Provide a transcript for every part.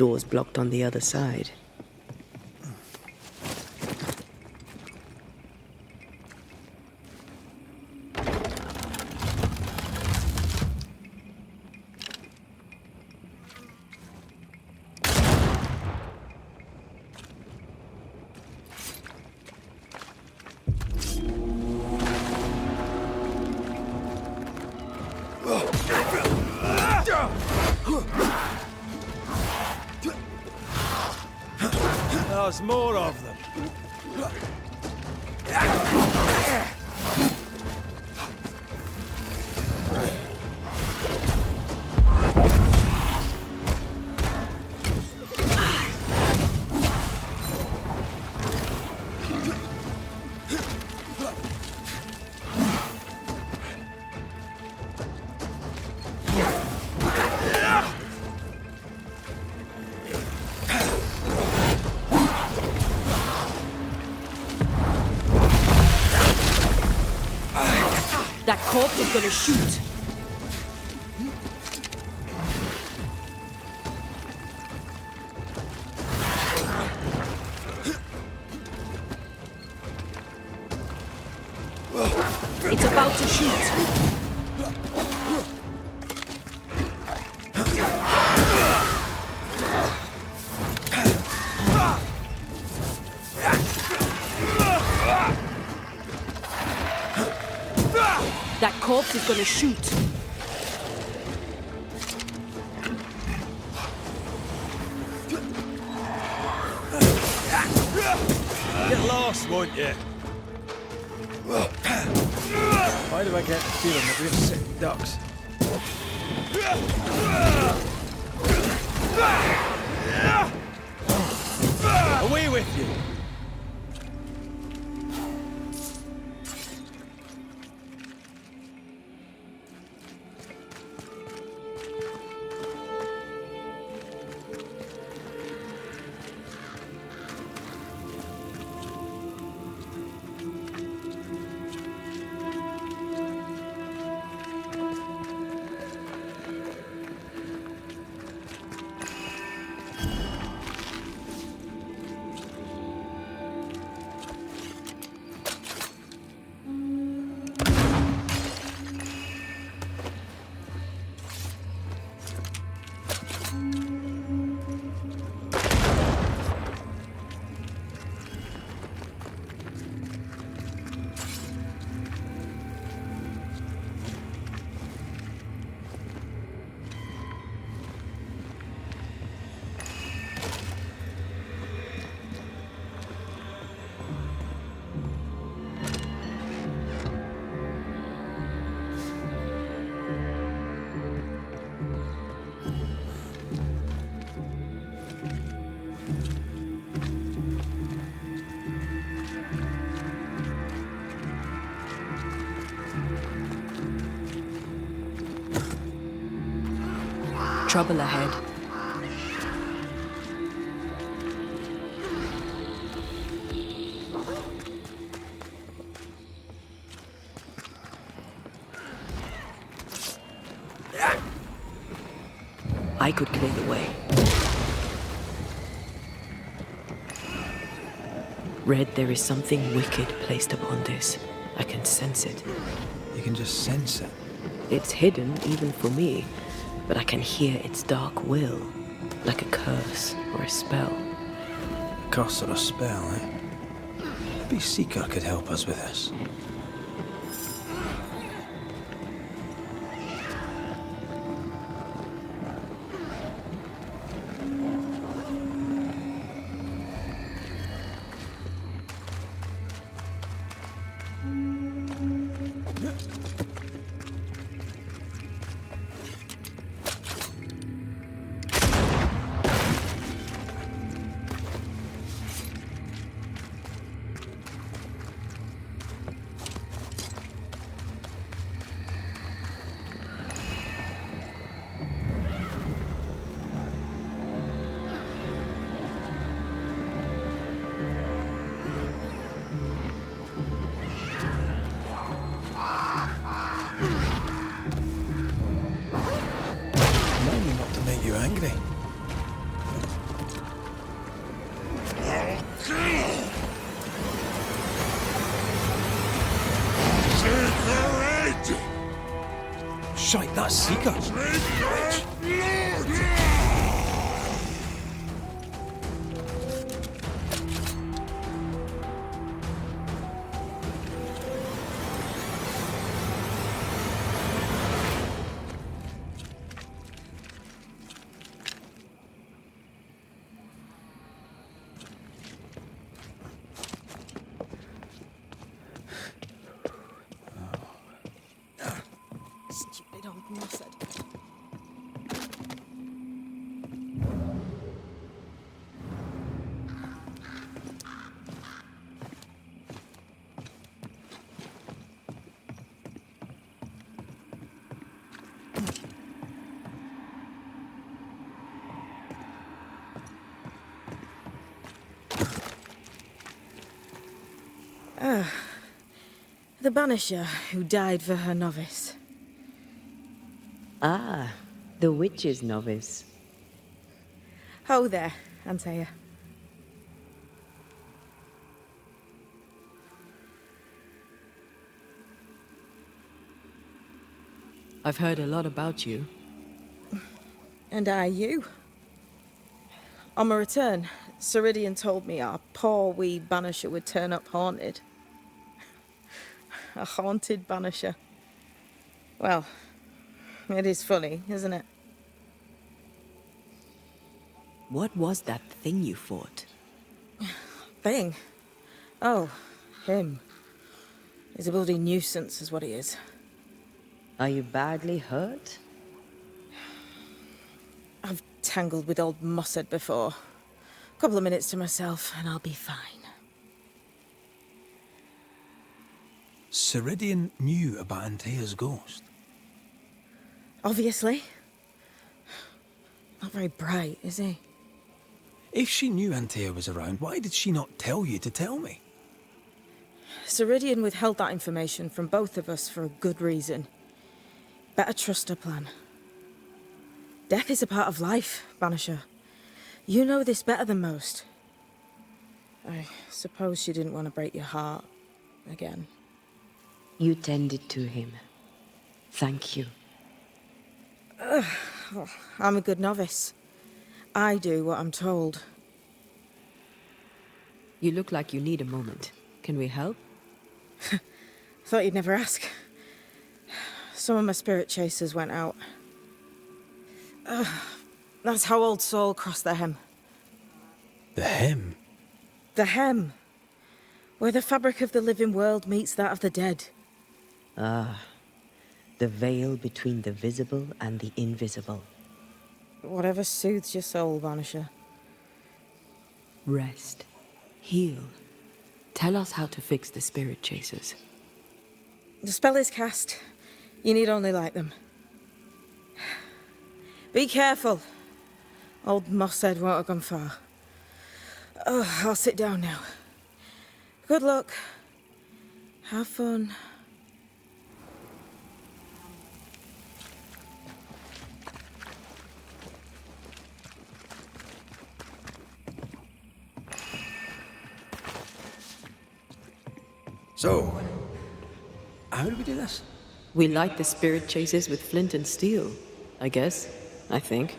Door's blocked on the other side. There's more of them. That corpse is gonna shoot. It's about to shoot. That corpse is gonna shoot. Get lost, won't you? Why do I get the feeling that we're sitting ducks? Away with you! Trouble ahead. I could clear the way. Red, there is something wicked placed upon this. I can sense it. You can just sense it. It's hidden, even for me, but I can hear its dark will, like a curse or a spell. Curse or a spell, eh? Maybe Seeker could help us with this. Angry. Shite, that's Seeker. Stupid old mossad. The Banisher who died for her novice. Ah, the witch's novice. Ho there, Antea. I've heard a lot about you. And I you. On my return, Ceridian told me our poor wee Banisher would turn up haunted. A haunted Banisher. Well, it is funny, isn't it? What was that thing you fought? Thing? Oh, him. He's a bloody nuisance, is what he is. Are you badly hurt? I've tangled with old Mossad before. A couple of minutes to myself, and I'll be fine. Ceridian knew about Antea's ghost. Obviously. Not very bright, is he? If she knew Antea was around, why did she not tell you to tell me? Ceridian withheld that information from both of us for a good reason. Better trust her plan. Death is a part of life, Banisher. You know this better than most. I suppose she didn't want to break your heart again. You tended to him. Thank you. I'm a good novice. I do what I'm told. You look like you need a moment. Can we help? Thought you'd never ask. Some of my spirit chasers went out. That's how old Saul crossed the hem. The hem? The hem. Where the fabric of the living world meets that of the dead. Ah, the veil between the visible and the invisible. Whatever soothes your soul, Banisher. Rest. Heal. Tell us how to fix the spirit chasers. The spell is cast. You need only light them. Be careful. Old Mossad won't have gone far. Oh, I'll sit down now. Good luck. Have fun. So, how do we do this? We light the spirit chasers with flint and steel, I guess. I think.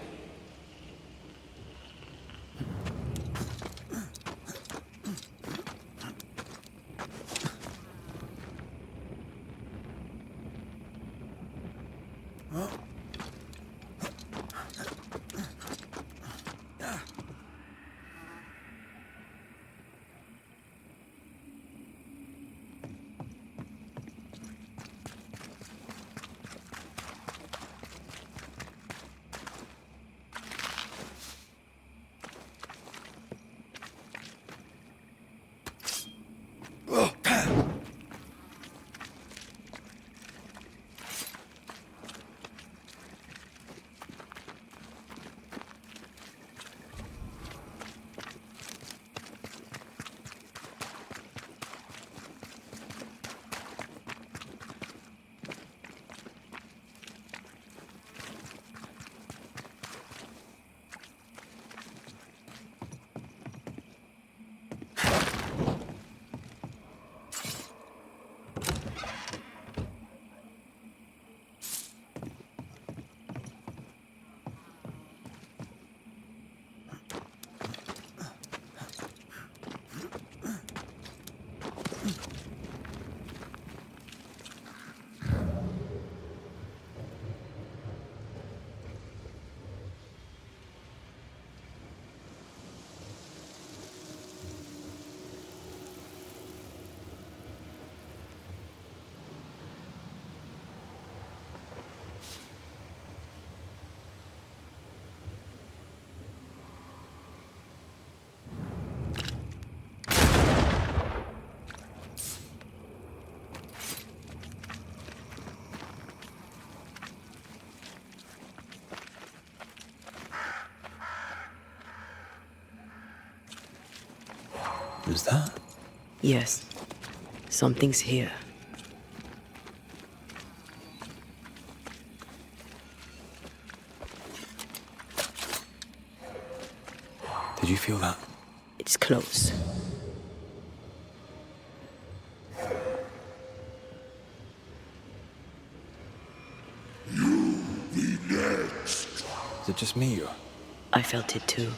Is that? Yes. Something's here. Did you feel that? It's close. Is it just me or? I felt it too.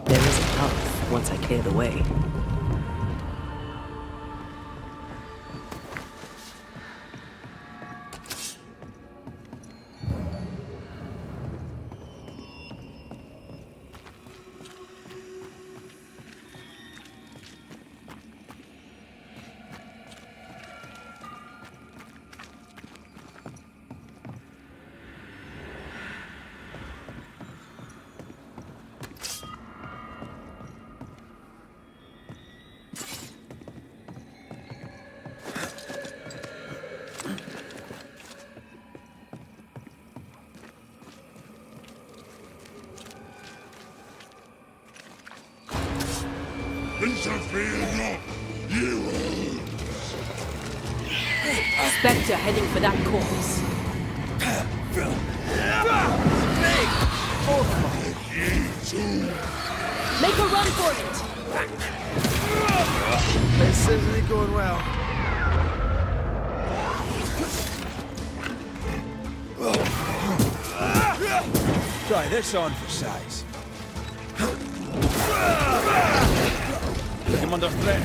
There is a path once I clear the way. Spectre heading for that corpse. Make a run for it! This isn't going well. Try this on for size. Put him under threat.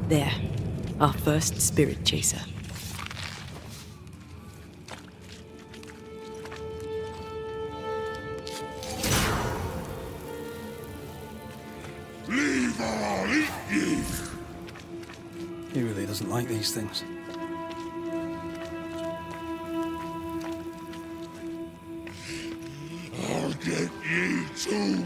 There. Our first spirit chaser. Leave or I'll eat you! He really doesn't like these things. I'll get you too!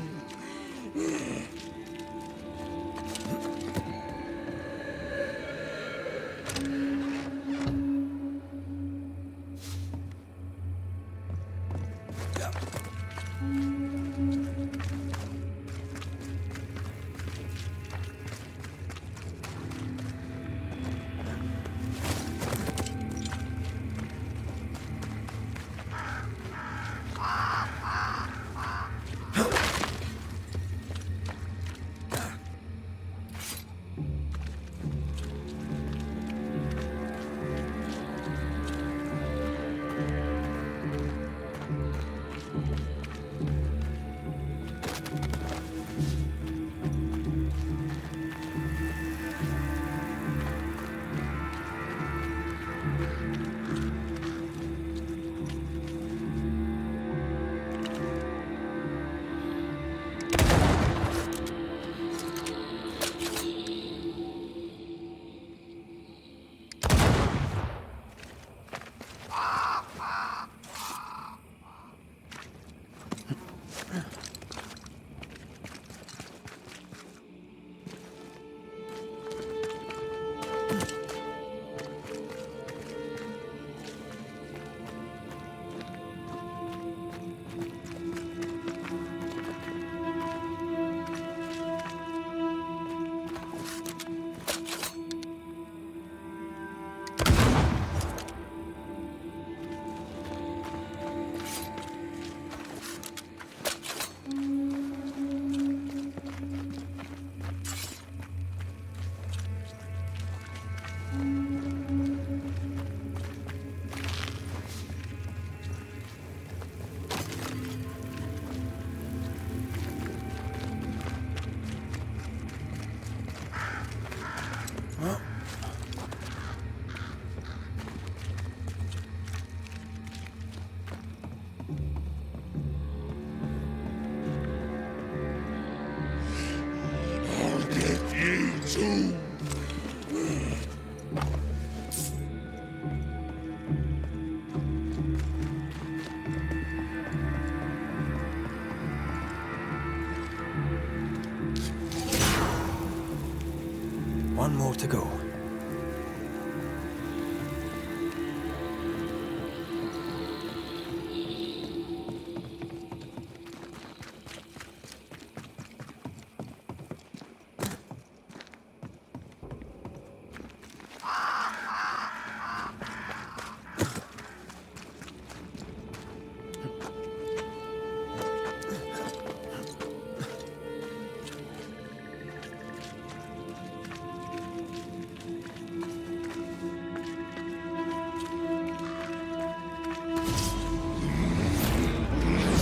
One more to go.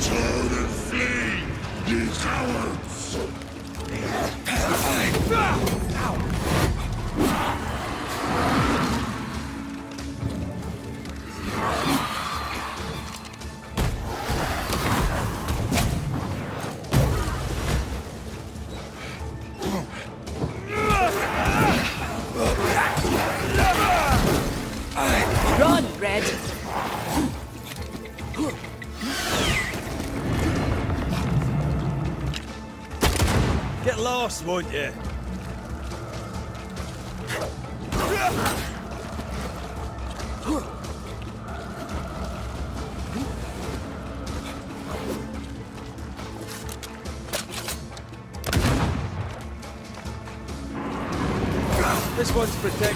Turn and flee, ye cowards! Run, Red! Get lost, won't you? This one's protected.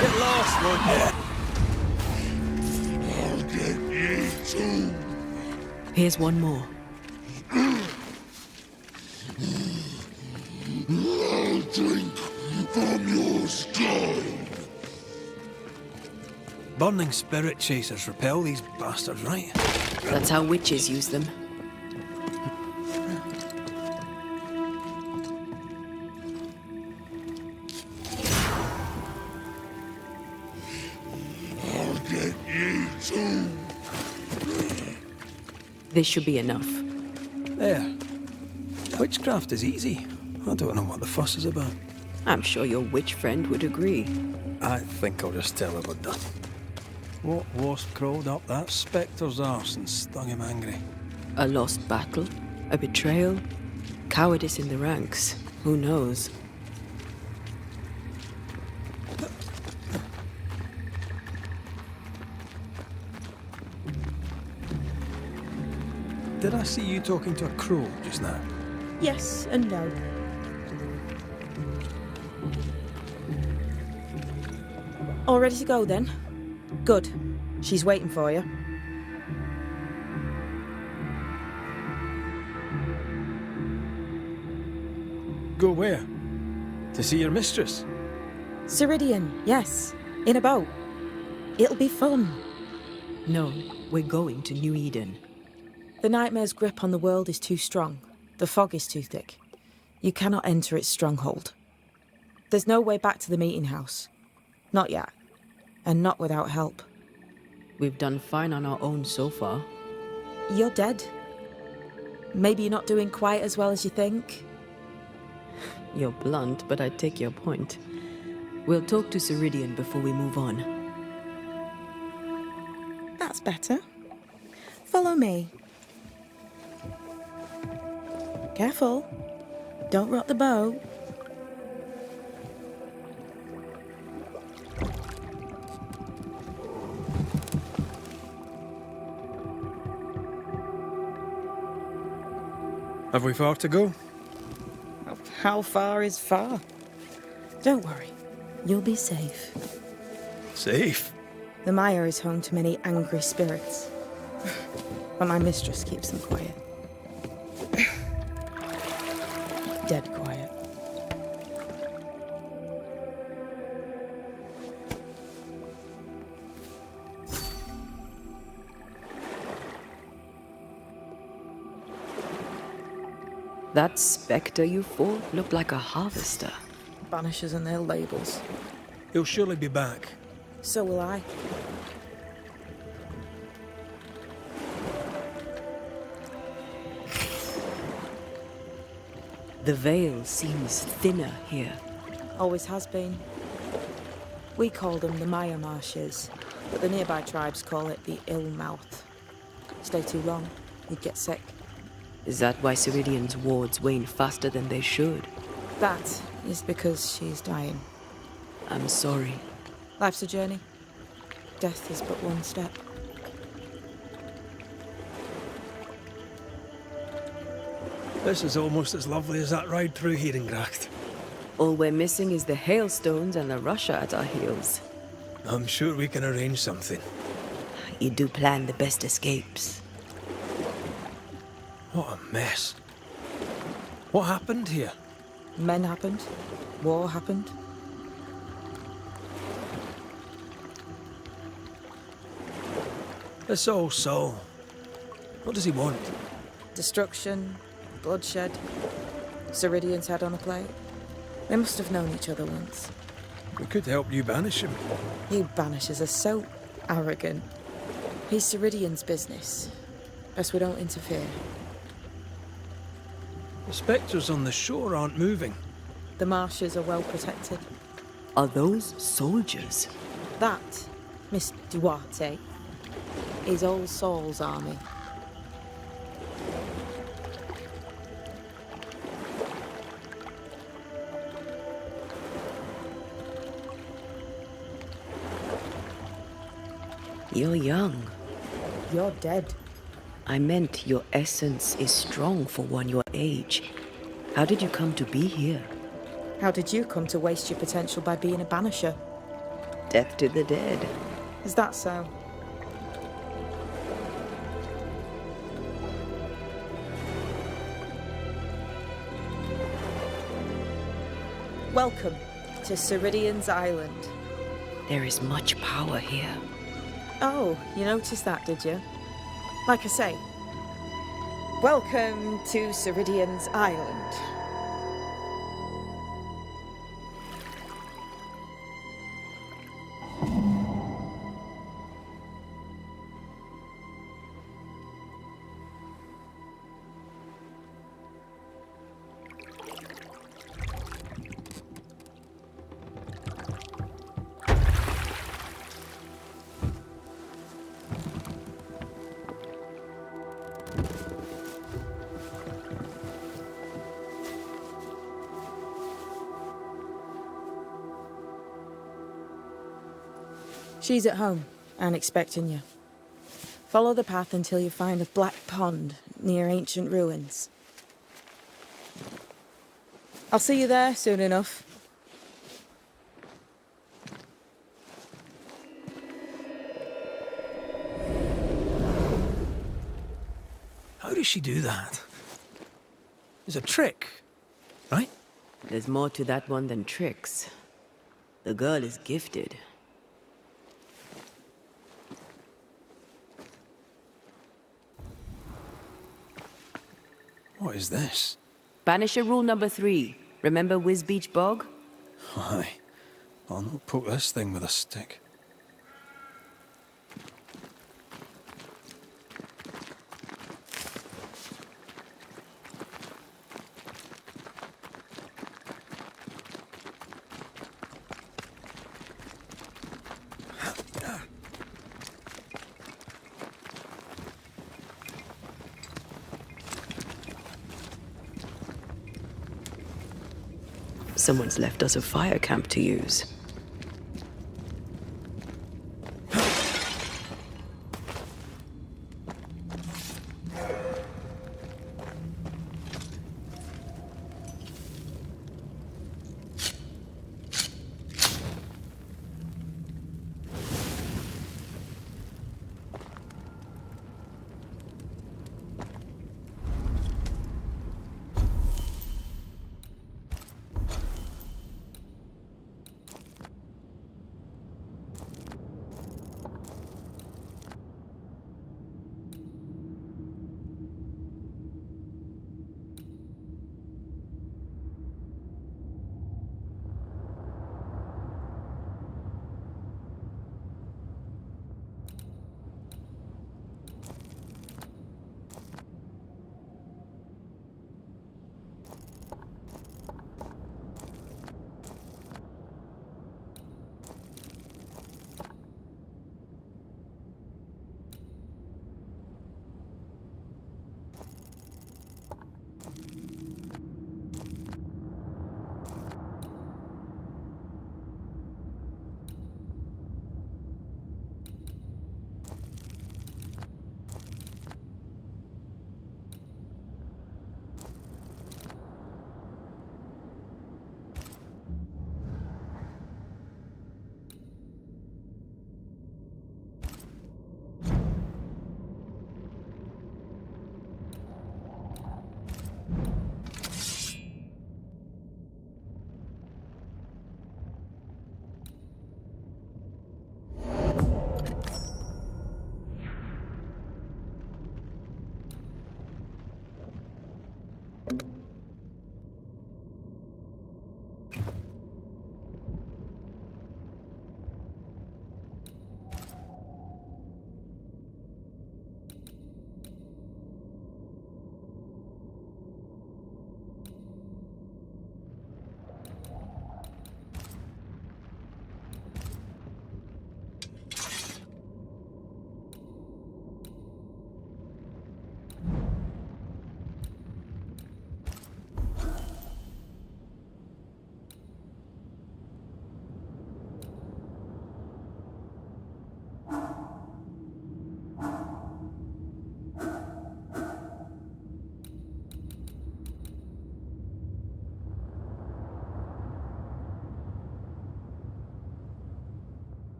Get lost, won't you? I'll get ye too! Here's one more. I'll drink from your skull! Burning spirit chasers repel these bastards, right? That's how witches use them. I'll get ye too! This should be enough. There. Witchcraft is easy. I don't know what the fuss is about. I'm sure your witch friend would agree. I think I'll just tell her we're done. What wasp crawled up that spectre's arse and stung him angry? A lost battle? A betrayal? Cowardice in the ranks? Who knows? Did I see you talking to a crow just now? Yes and no. All ready to go then? Good. She's waiting for you. Go where? To see your mistress? Ceridian, yes. In a boat. It'll be fun. No, we're going to New Eden. The nightmare's grip on the world is too strong. The fog is too thick. You cannot enter its stronghold. There's no way back to the meeting house. Not yet. And not without help. We've done fine on our own so far. You're dead. Maybe you're not doing quite as well as you think. You're blunt, but I take your point. We'll talk to Ceridian before we move on. That's better. Follow me. Careful. Don't rock the boat. Have we far to go? How far is far? Don't worry. You'll be safe. Safe? The mire is home to many angry spirits. But my mistress keeps them quiet. dead quiet. That spectre you fought looked like a harvester. Banishers and their labels. He'll surely be back. So will I. The veil seems thinner here. Always has been. We call them the Maya marshes, but the nearby tribes call it the ill mouth. Stay too long, you'd get sick. Is that why Ceridian's wards wane faster than they should? That is because she's dying. I'm sorry. Life's a journey. Death is but one step. This is almost as lovely as that ride through Herengracht. All we're missing is the hailstones and the Russia at our heels. I'm sure we can arrange something. You do plan the best escapes. What a mess. What happened here? Men happened. War happened. This old soul. What does he want? Destruction, bloodshed. Ceridian's head on a plate. They must have known each other once. We could help you banish him. You Banishers are so arrogant. He's Ceridian's business. Best we don't interfere. The spectres on the shore aren't moving. The marshes are well protected. Are those soldiers? That, Miss Duarte, is Old Saul's army. You're young. You're dead. I meant your essence is strong for one your age. How did you come to be here? How did you come to waste your potential by being a banisher? Death to the dead. Is that so? Welcome to Ceridian's Island. There is much power here. Oh, you noticed that, did you? Like I say, welcome to Ceridian's Island. She's at home and expecting you. Follow the path until you find a black pond near ancient ruins. I'll see you there soon enough. How does she do that? It's a trick, right? There's more to that one than tricks. The girl is gifted. What is this? Banisher rule number 3. Remember Wisbeach Bog? Aye. I'll not poke this thing with a stick. Someone's left us a fire camp to use.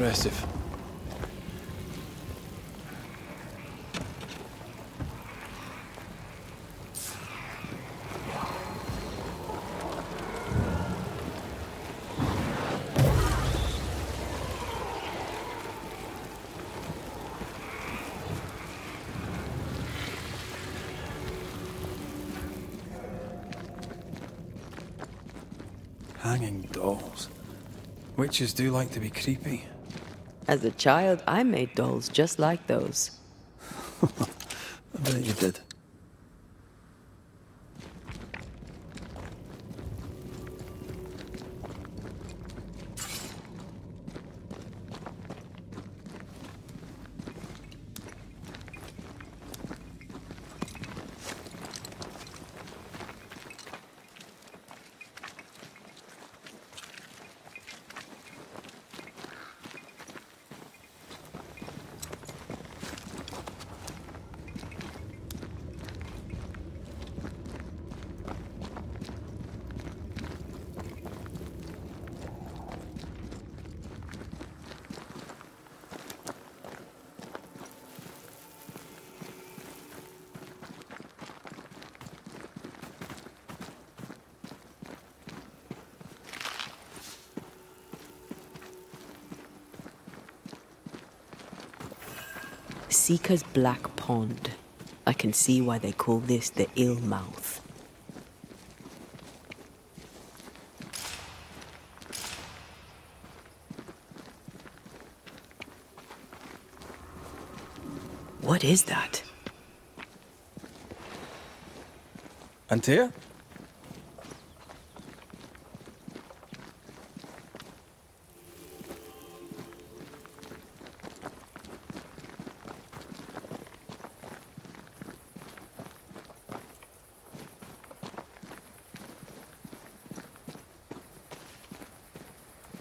impressive. Hanging dolls. Witches do like to be creepy. As a child, I made dolls just like those. I bet you did. Seeker's Black Pond. I can see why they call this the Ill Mouth. What is that? Antea?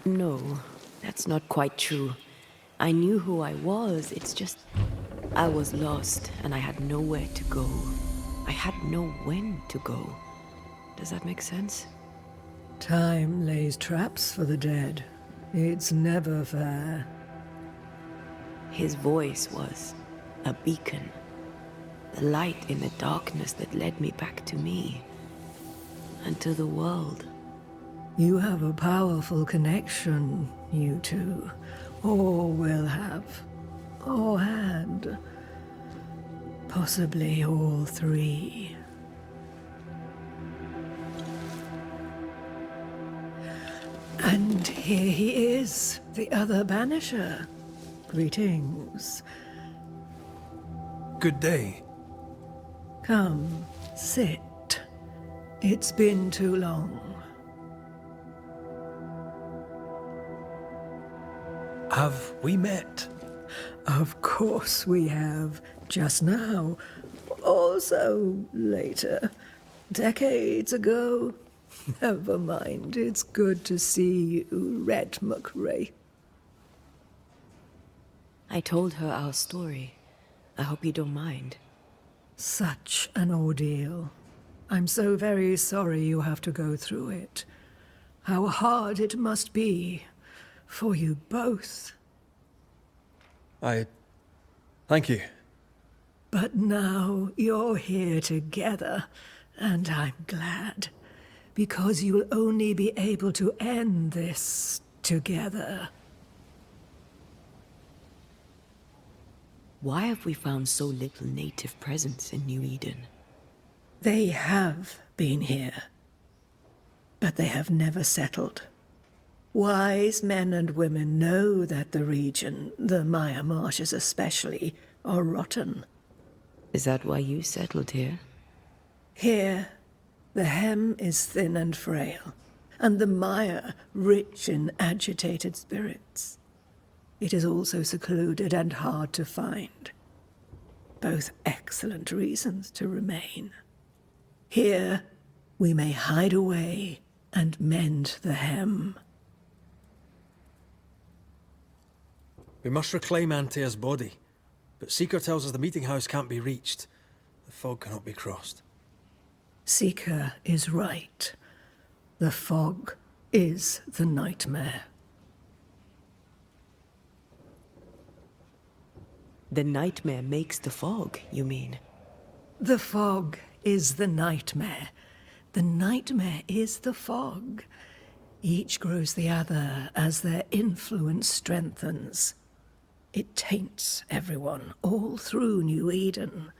No, that's not quite true. I knew who I was, it's just... I was lost, and I had nowhere to go. I had no when to go. Does that make sense? Time lays traps for the dead. It's never fair. His voice was a beacon. The light in the darkness that led me back to me. And to the world. You have a powerful connection, you two. Or will have. Or had. Possibly all three. And here he is, the other Banisher. Greetings. Good day. Come, sit. It's been too long. Have we met? Of course we have. Just now. Also later. Decades ago. Never mind. It's good to see you, Red McRae. I told her our story. I hope you don't mind. Such an ordeal. I'm so very sorry you have to go through it. How hard it must be for you both. Thank you. But now you're here together, and I'm glad. Because you'll only be able to end this together. Why have we found so little native presence in New Eden? They have been here, but they have never settled. Wise men and women know that the region, the Maya marshes especially, are rotten. Is that why you settled here? Here, the hem is thin and frail, and the Maya rich in agitated spirits. It is also secluded and hard to find. Both excellent reasons to remain. Here, we may hide away and mend the hem. We must reclaim Antea's body, but Seeker tells us the meeting house can't be reached. The fog cannot be crossed. Seeker is right. The fog is the nightmare. The nightmare makes the fog, you mean? The fog is the nightmare. The nightmare is the fog. Each grows the other as their influence strengthens. It taints everyone all through New Eden.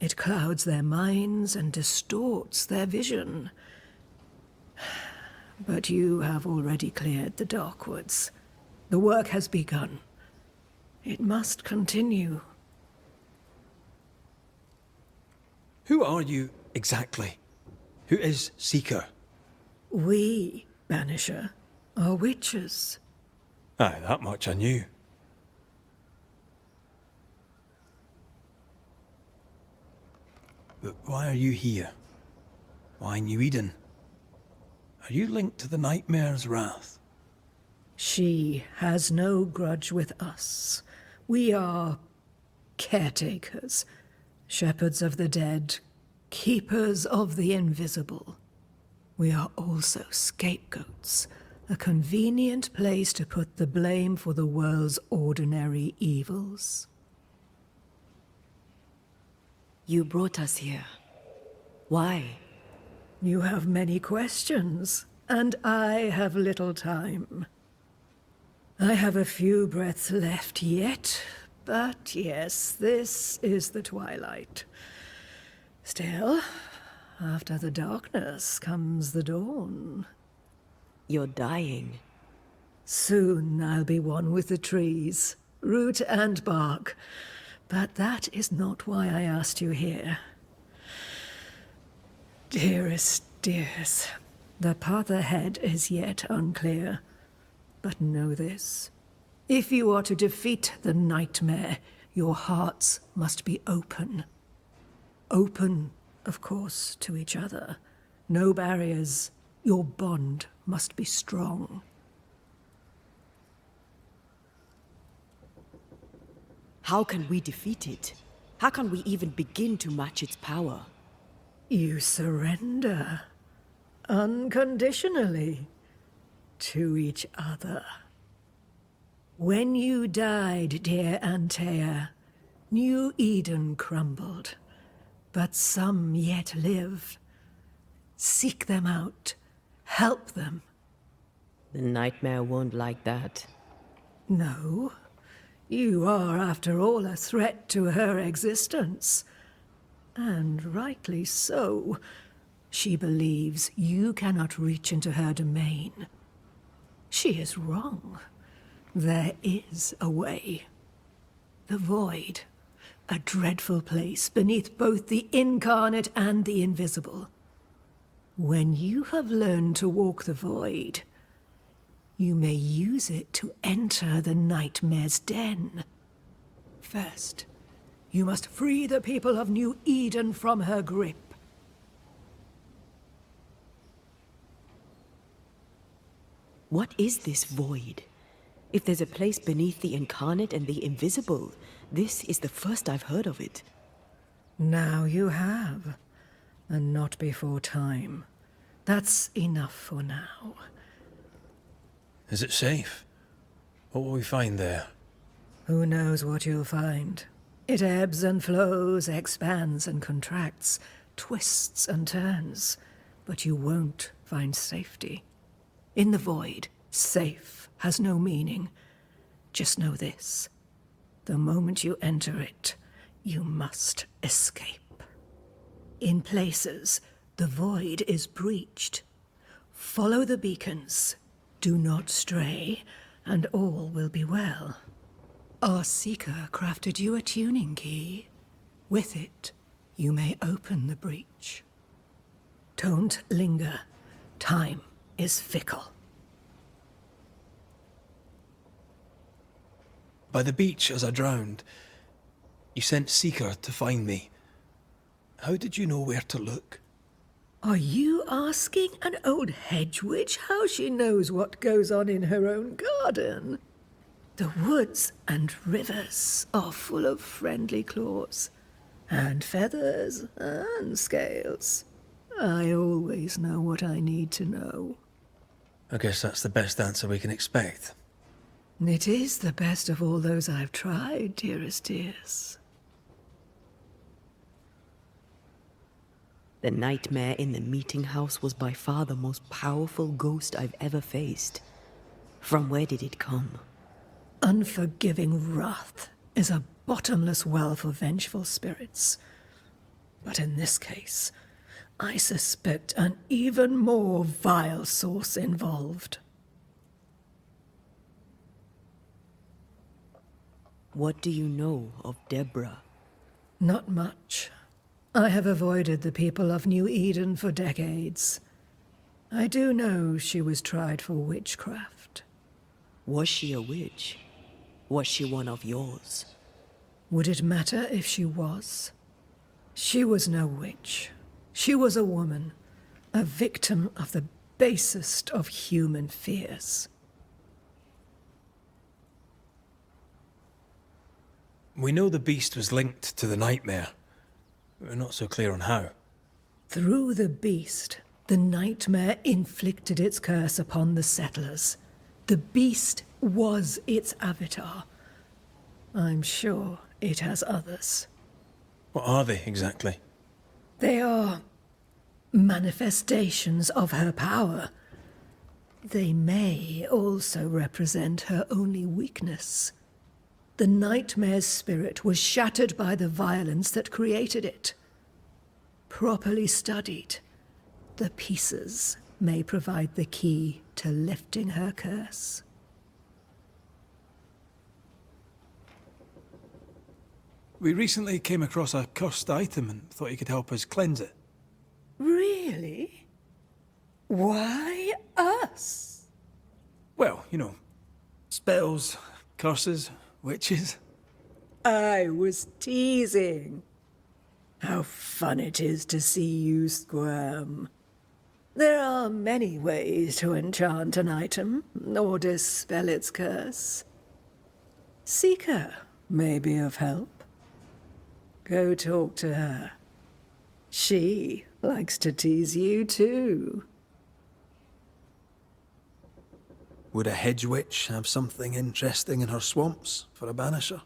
It clouds their minds and distorts their vision. But you have already cleared the Darkwoods. The work has begun. It must continue. Who are you exactly? Who is Seeker? We, Banisher, are witches. Aye, that much I knew. But why are you here? Why New Eden? Are you linked to the Nightmare's wrath? She has no grudge with us. We are caretakers, shepherds of the dead, keepers of the invisible. We are also scapegoats, a convenient place to put the blame for the world's ordinary evils. You brought us here. Why? You have many questions, and I have little time. I have a few breaths left yet, but yes, this is the twilight. Still, after the darkness comes the dawn. You're dying. Soon I'll be one with the trees, root and bark. But that is not why I asked you here. Dearest dears, the path ahead is yet unclear. But know this. If you are to defeat the nightmare, your hearts must be open. Open, of course, to each other. No barriers. Your bond must be strong. How can we defeat it? How can we even begin to match its power? You surrender. Unconditionally. To each other. When you died, dear Antea, New Eden crumbled. But some yet live. Seek them out. Help them. The nightmare won't like that. No. You are, after all, a threat to her existence. And rightly so. She believes you cannot reach into her domain. She is wrong. There is a way. The void. A dreadful place beneath both the incarnate and the invisible. When you have learned to walk the void, you may use it to enter the nightmare's den. First, you must free the people of New Eden from her grip. What is this void? If there's a place beneath the incarnate and the invisible, this is the first I've heard of it. Now you have, and not before time. That's enough for now. Is it safe? What will we find there? Who knows what you'll find? It ebbs and flows, expands and contracts, twists and turns, but you won't find safety. In the void, safe has no meaning. Just know this. The moment you enter it, you must escape. In places, the void is breached. Follow the beacons. Do not stray, and all will be well. Our Seeker crafted you a tuning key. With it, you may open the breach. Don't linger. Time is fickle. By the beach as I drowned, you sent Seeker to find me. How did you know where to look? Are you asking an old hedge witch how she knows what goes on in her own garden? The woods and rivers are full of friendly claws, and feathers and scales. I always know what I need to know. I guess that's the best answer we can expect. It is the best of all those I've tried, dearest dears. The nightmare in the meeting house was by far the most powerful ghost I've ever faced. From where did it come? Unforgiving wrath is a bottomless well for vengeful spirits. But in this case, I suspect an even more vile source involved. What do you know of Deborah? Not much. I have avoided the people of New Eden for decades. I do know she was tried for witchcraft. Was she a witch? Was she one of yours? Would it matter if she was? She was no witch. She was a woman, a victim of the basest of human fears. We know the beast was linked to the nightmare. We're not so clear on how. Through the beast, the nightmare inflicted its curse upon the settlers. The beast was its avatar. I'm sure it has others. What are they, exactly? They are manifestations of her power. They may also represent her only weakness. The nightmare's spirit was shattered by the violence that created it. Properly studied, the pieces may provide the key to lifting her curse. We recently came across a cursed item and thought you could help us cleanse it. Really? Why us? Well, you know, spells, curses, witches. I was teasing. How fun it is to see you squirm. There are many ways to enchant an item or dispel its curse. Seeker may be of help. Go talk to her. She likes to tease you too. Would a hedge witch have something interesting in her swamps for a banisher?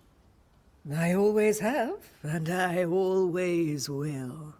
I always have, and I always will.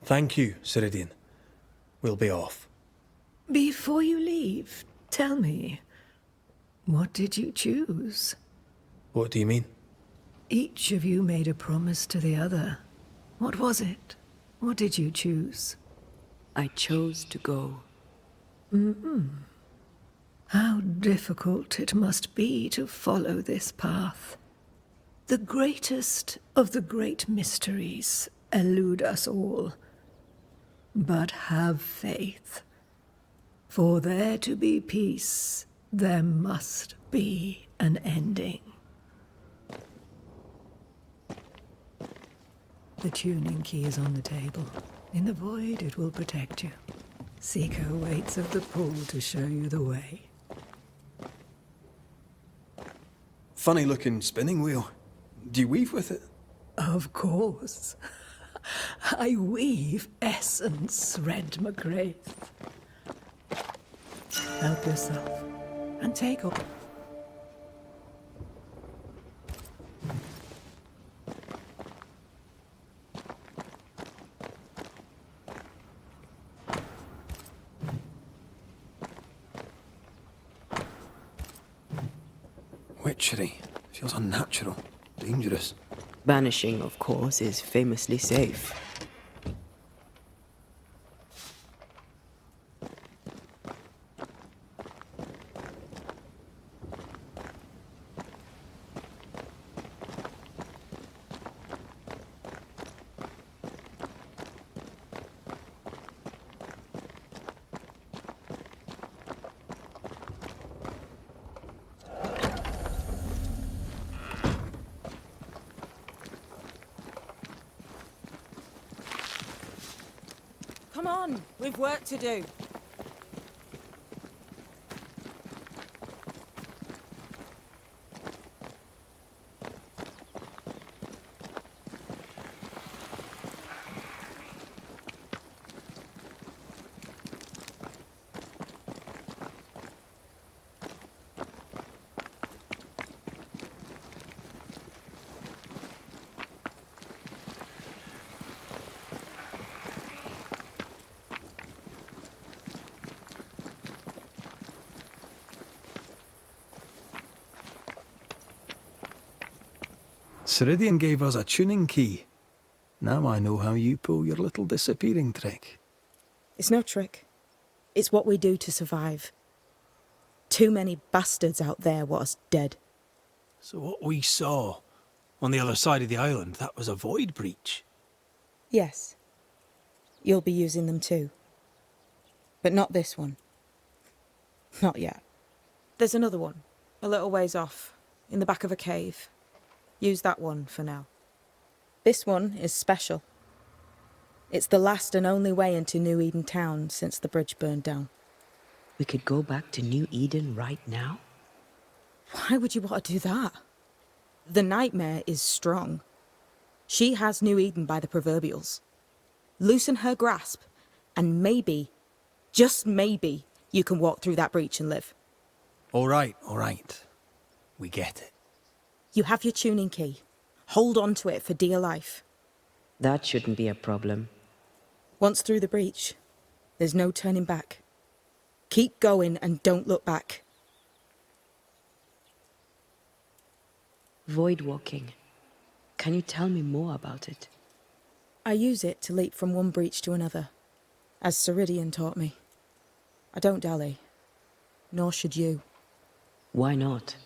Thank you, Ceridian. We'll be off. Before you leave, tell me, what did you choose? What do you mean? Each of you made a promise to the other. What was it? What did you choose? I chose to go. How difficult it must be to follow this path. The greatest of the great mysteries elude us all. But have faith. For there to be peace, there must be an ending. The tuning key is on the table. In the void, it will protect you. Seeker waits at the pool to show you the way. Funny looking spinning wheel. Do you weave with it? Of course. I weave essence, Red McGrath. Help yourself. And take all. Witchery. Feels unnatural. Dangerous. Banishing, of course, is famously safe. Come on, we've work to do. Ceridian gave us a tuning key. Now I know how you pull your little disappearing trick. It's no trick. It's what we do to survive. Too many bastards out there want us dead. So what we saw on the other side of the island, that was a void breach. Yes. You'll be using them too. But not this one. Not yet. There's another one, a little ways off, in the back of a cave. Use that one for now. This one is special. It's the last and only way into New Eden town since the bridge burned down. We could go back to New Eden right now? Why would you want to do that? The nightmare is strong. She has New Eden by the proverbials. Loosen her grasp, and maybe, just maybe, you can walk through that breach and live. All right. We get it. You have your tuning key. Hold on to it for dear life. That shouldn't be a problem. Once through the breach, there's no turning back. Keep going and don't look back. Void walking. Can you tell me more about it? I use it to leap from one breach to another, as Ceridian taught me. I don't dally, nor should you. Why not?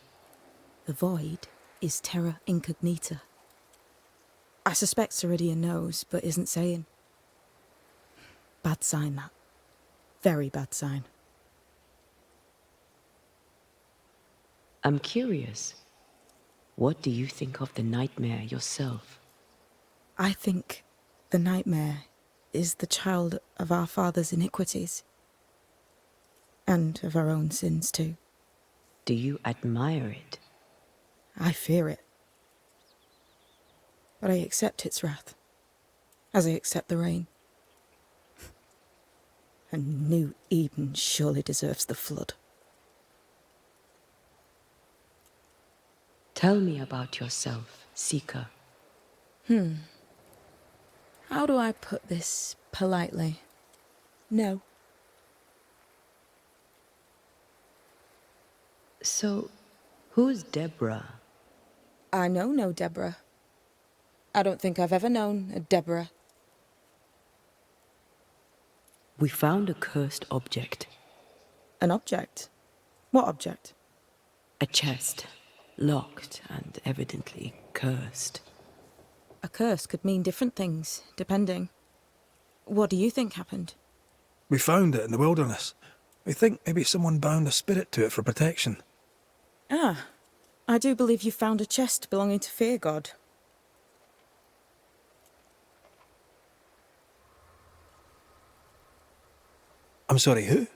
The void is terra incognita. I suspect Ceridian knows, but isn't saying. Bad sign, that. Very bad sign. I'm curious. What do you think of the nightmare yourself? I think the nightmare is the child of our father's iniquities. And of our own sins, too. Do you admire it? I fear it. But I accept its wrath, as I accept the rain. And New Eden surely deserves the flood. Tell me about yourself, Seeker. How do I put this politely? No. So, who's Deborah? I know no Deborah. I don't think I've ever known a Deborah. We found a cursed object. An object? What object? A chest. Locked and evidently cursed. A curse could mean different things, depending. What do you think happened? We found it in the wilderness. We think maybe someone bound a spirit to it for protection. Ah, I do believe you found a chest belonging to Fear God. I'm sorry, who?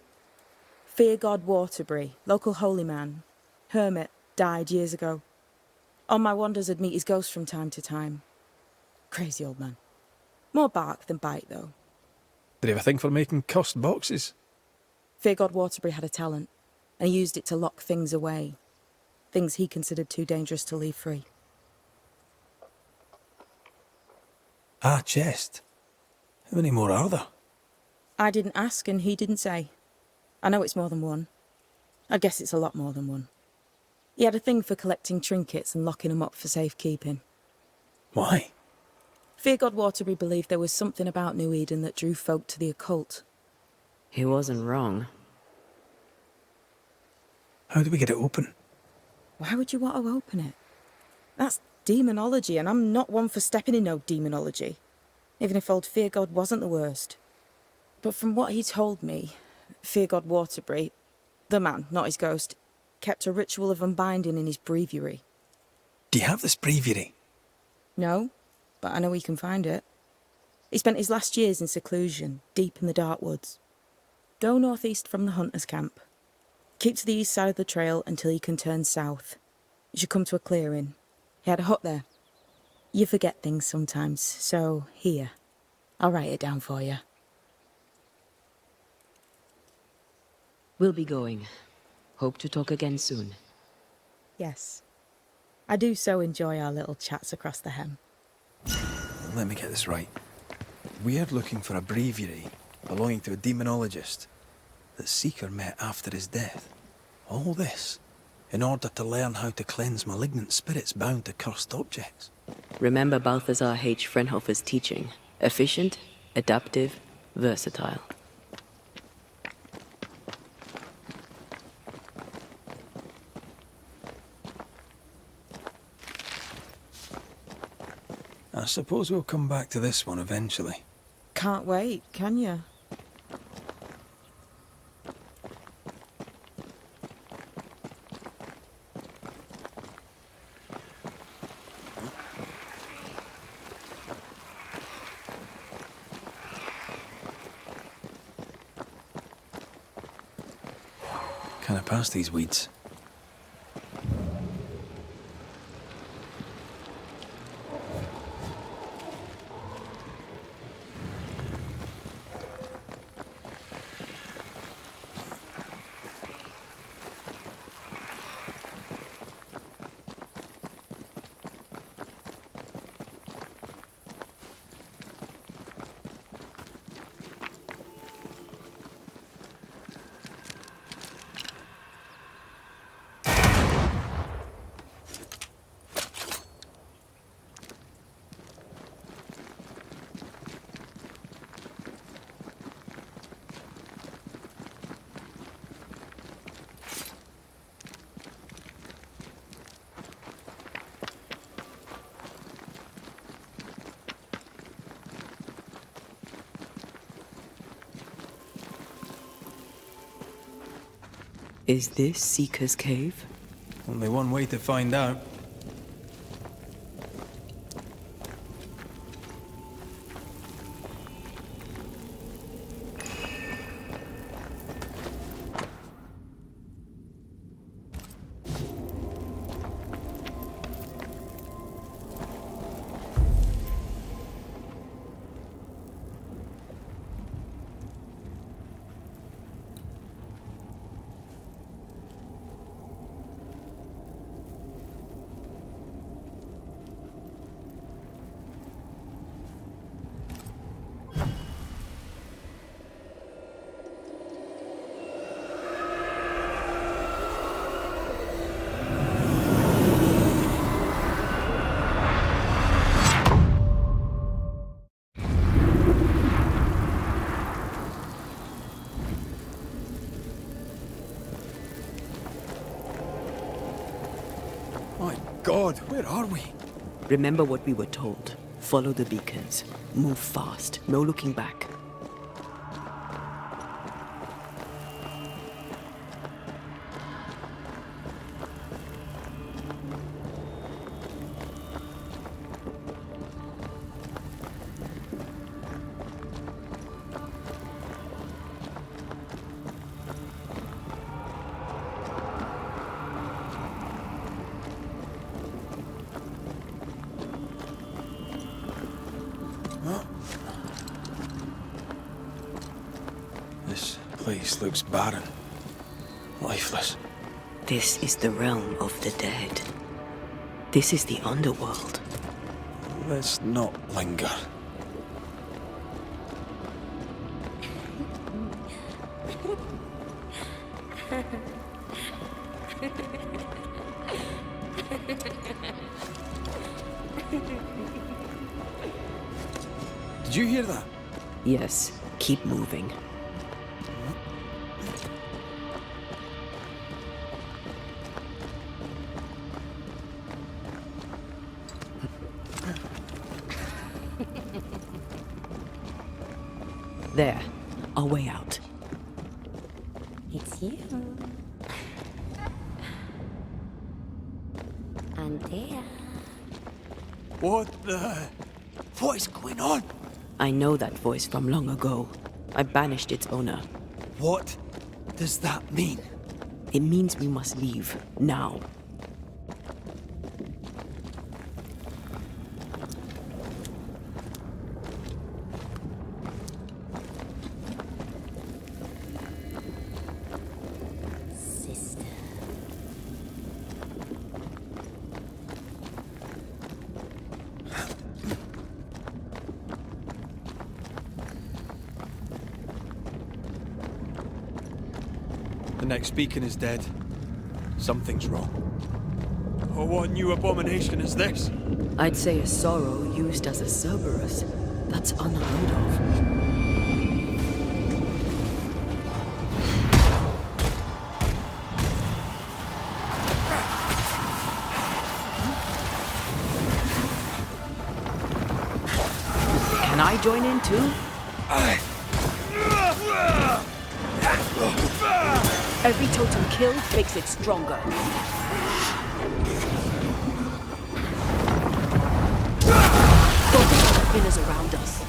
Fear God Waterbury, local holy man. Hermit, died years ago. On my wanders I'd meet his ghost from time to time. Crazy old man. More bark than bite, though. Did he have a thing for making cursed boxes? Fear God Waterbury had a talent, and he used it to lock things away. Things he considered too dangerous to leave free. Ah, chest. How many more are there? I didn't ask, and he didn't say. I know it's more than one. I guess it's a lot more than one. He had a thing for collecting trinkets and locking them up for safekeeping. Why? Fear God Waterbury believed there was something about New Eden that drew folk to the occult. He wasn't wrong. How do we get it open? Why would you want to open it? That's demonology, and I'm not one for stepping in no demonology. Even if old Fear God wasn't the worst. But from what he told me, Fear God Waterbury, the man, not his ghost, kept a ritual of unbinding in his breviary. Do you have this breviary? No, but I know he can find it. He spent his last years in seclusion, deep in the dark woods. Go northeast from the hunters' camp. Keep to the east side of the trail until you can turn south. You should come to a clearing. He had a hut there. You forget things sometimes, so here. I'll write it down for you. We'll be going. Hope to talk again soon. Yes. I do so enjoy our little chats across the hem. Let me get this right. We're looking for a breviary belonging to a demonologist that Seeker met after his death. All this in order to learn how to cleanse malignant spirits bound to cursed objects. Remember Balthazar H. Frenhofer's teaching. Efficient, adaptive, versatile. I suppose we'll come back to this one eventually. Can't wait, can you? Can I pass these weeds? Is this Seeker's Cave? Only one way to find out. My God, where are we? Remember what we were told. Follow the beacons. Move fast. No looking back. place looks barren, lifeless. This is the realm of the dead. This is the underworld. Let's not linger. Did you hear that? Yes, keep moving. There, our way out. It's you. Antea. What the... What is going on? I know that voice from long ago. I banished its owner. What does that mean? It means we must leave, now. Sister. The next beacon is dead. Something's wrong. Oh, what new abomination is this? I'd say a sorrow used as a Cerberus. That's unheard of. Can I join in too? Every totem killed makes it stronger. Focus on the pillars around us.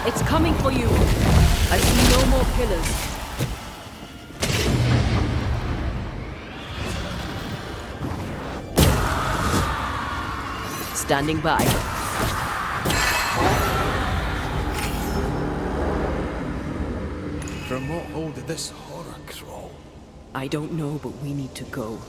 It's coming for you. I see no more pillars. Standing by. From what hole did this horror crawl? I don't know, but we need to go.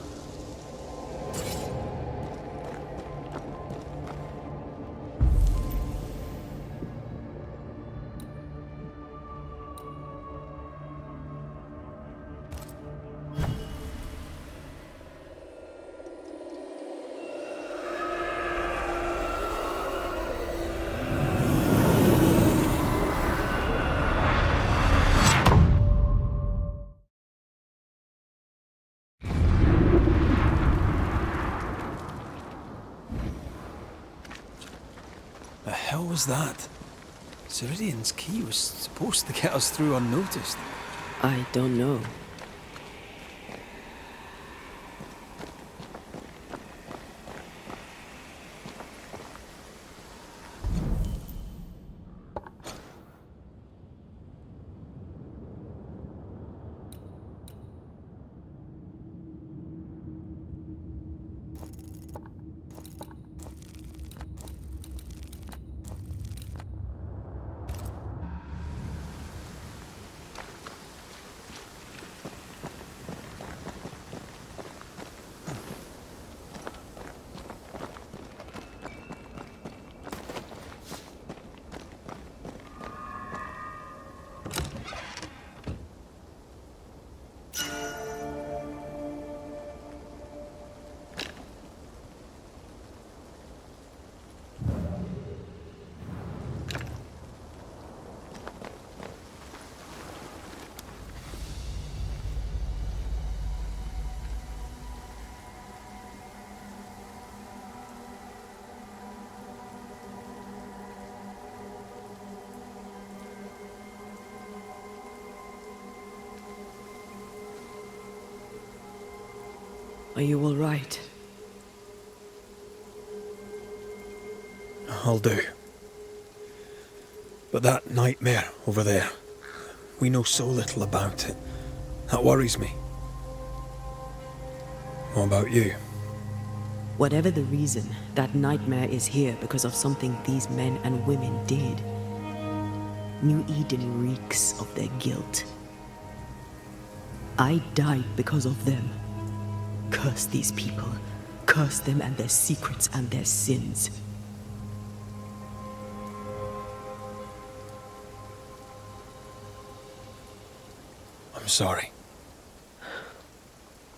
The hell was that? Ceridian's key was supposed to get us through unnoticed. I don't know. Are you all right? I'll do. But that nightmare over there, we know so little about it. That worries me. What about you? Whatever the reason, that nightmare is here because of something these men and women did. New Eden reeks of their guilt. I died because of them. Curse these people. Curse them and their secrets and their sins. I'm sorry.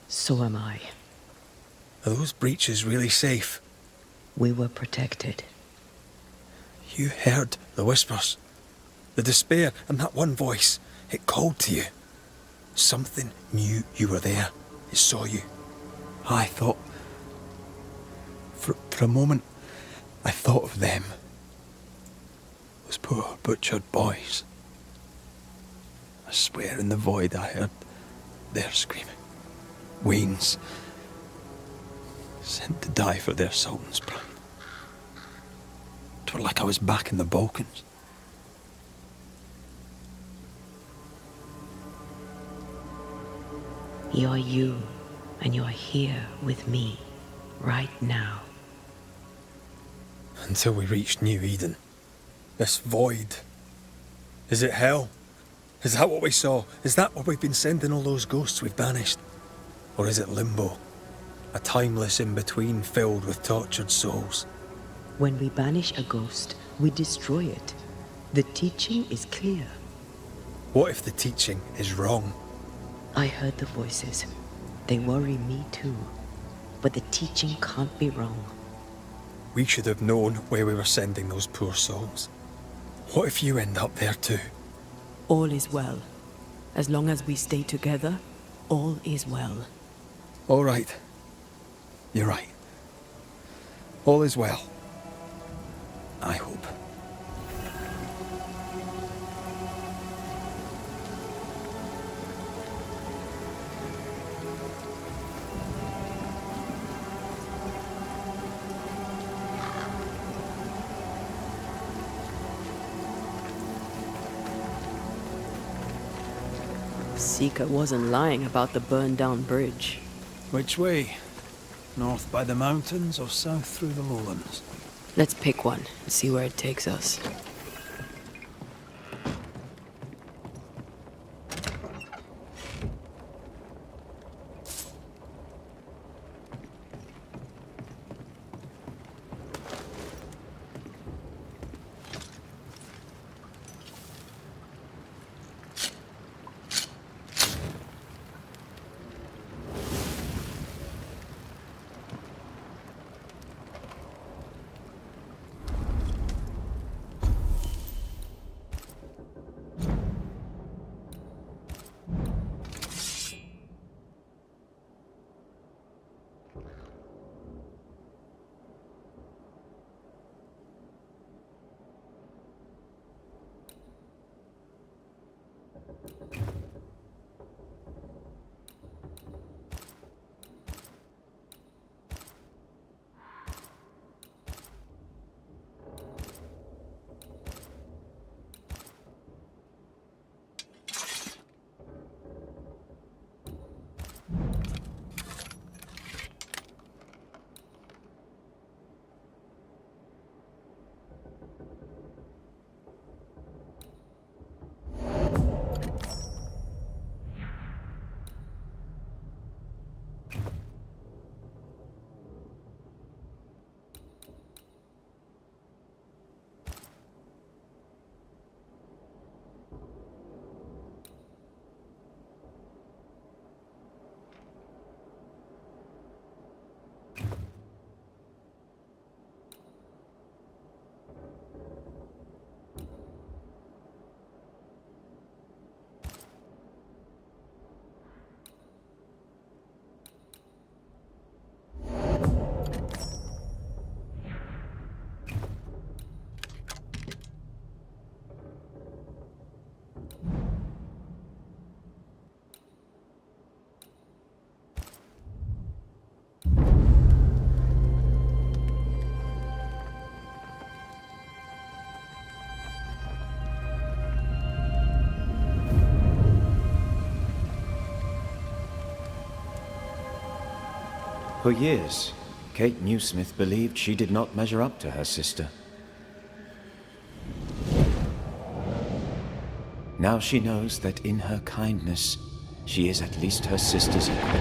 So am I. Are those breaches really safe? We were protected. You heard the whispers, the despair, and that one voice. It called to you. Something knew you were there. It saw you. I thought... For a moment, I thought of them. Those poor butchered boys. I swear in the void I heard their screaming. Wains. Sent to die for their sultan's pride. 'Twere like I was back in the Balkans. You're you, and you're here with me, right now. Until we reached New Eden. This void. Is it hell? Is that what we saw? Is that where we've been sending all those ghosts we've banished? Or is it limbo? A timeless in-between filled with tortured souls? When we banish a ghost, we destroy it. The teaching is clear. What if the teaching is wrong? I heard the voices. They worry me too. But the teaching can't be wrong. We should have known where we were sending those poor souls. What if you end up there too? All is well. As long as we stay together, all is well. All right. You're right. All is well. I hope. Seeker wasn't lying about the burned-down bridge. Which way? North by the mountains or south through the lowlands? Let's pick one and see where it takes us. For years, Kate Newsmith believed she did not measure up to her sister. Now she knows that in her kindness, she is at least her sister's equal.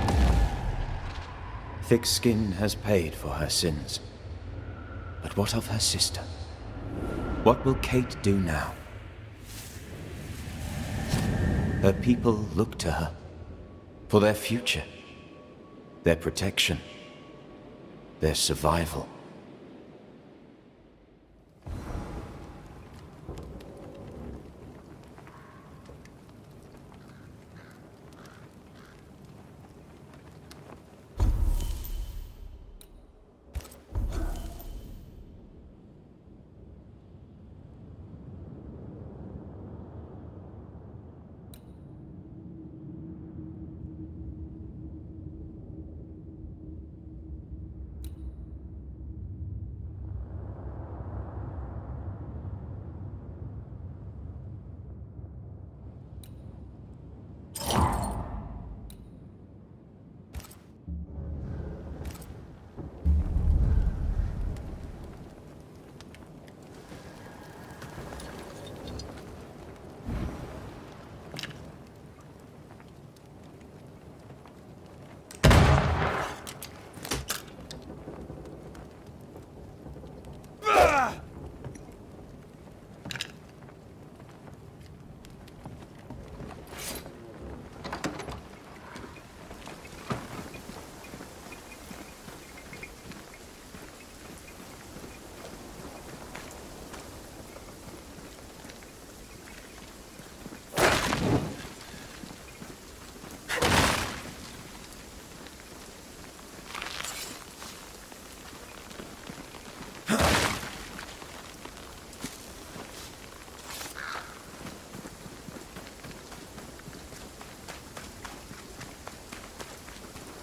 Thick skin has paid for her sins. But what of her sister? What will Kate do now? Her people look to her for their future, their protection, their survival.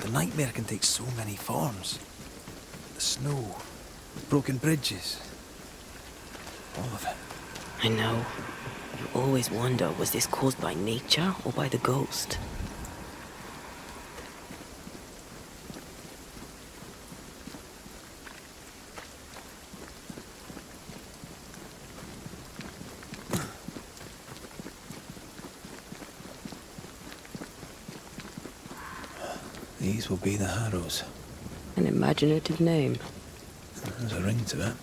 The nightmare can take so many forms. The snow, broken bridges, all of it. I know. You always wonder, was this caused by nature or by the ghost? These will be the Harrows. An imaginative name. There's a ring to it.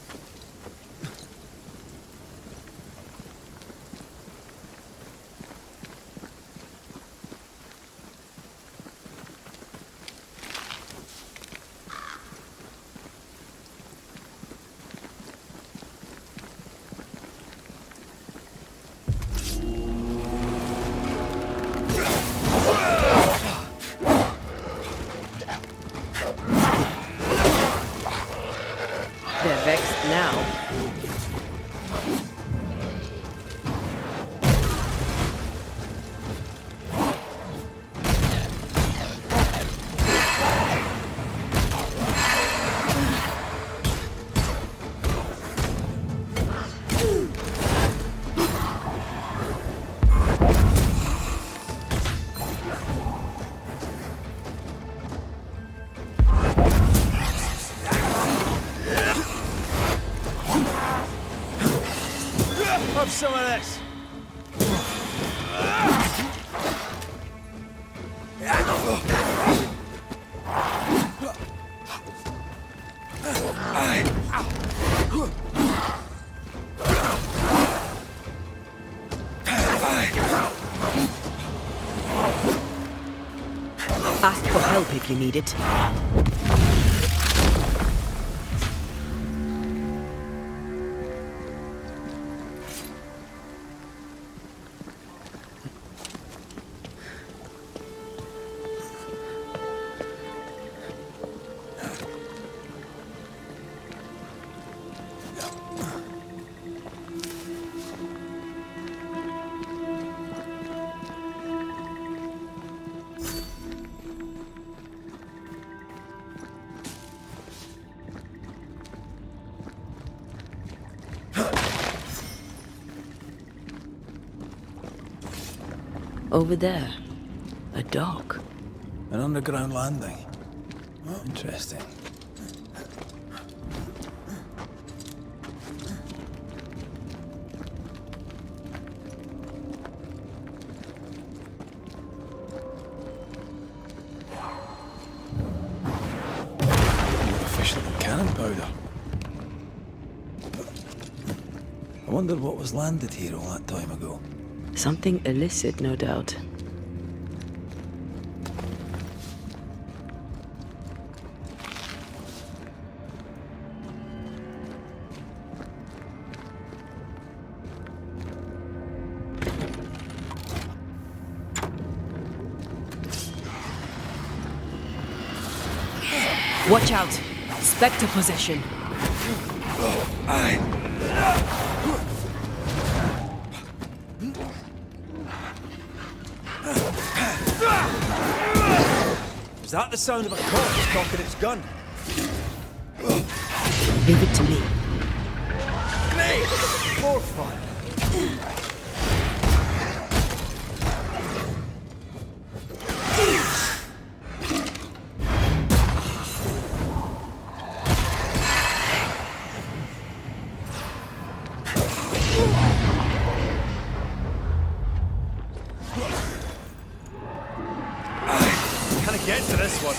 They're vexed now. Have some of this. Ask for help if you need it. Over there, a dock. An underground landing. Interesting. More efficient than cannon powder. I wonder what was landed here all that time ago. Something illicit, no doubt. Watch out! Spectre possession! Is that the sound of a corpse cocking its gun? Leave it to me. Grenade! More fire! Get to this one.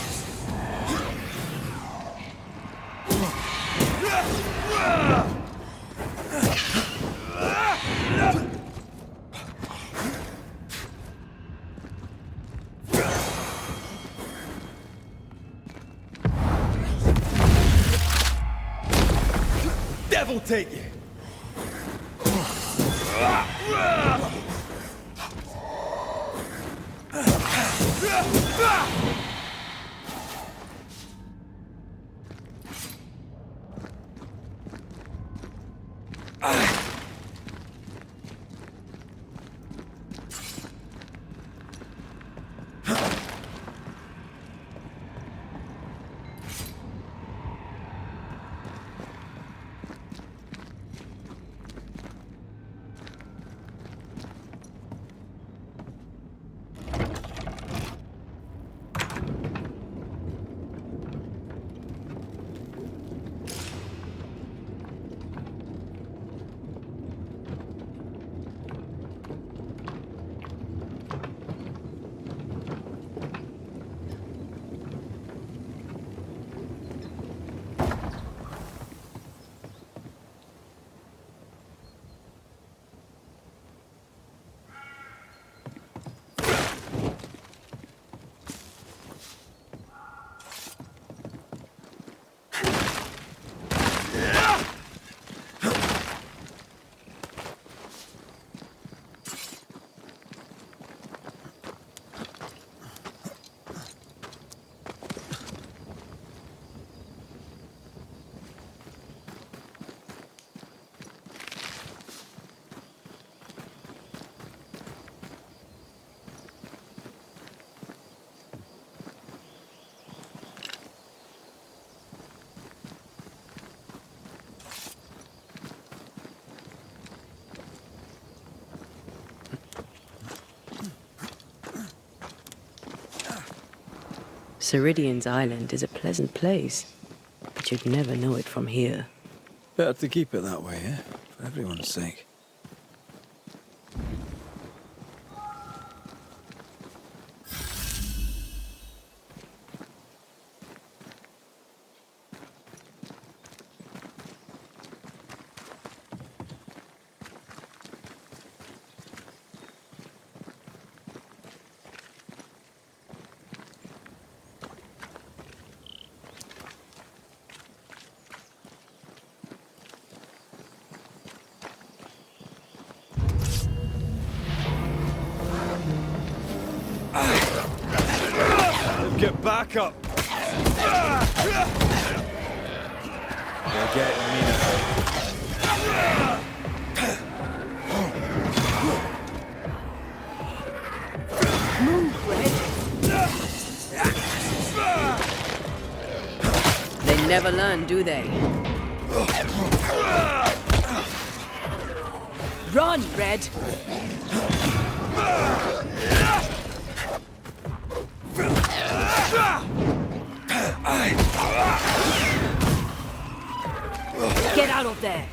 Devil take you. Ceridian's island is a pleasant place, but you'd never know it from here. Better to keep it that way, eh? For everyone's sake. Get back up! They're getting me now. They never learn, do they? Run, Red! there.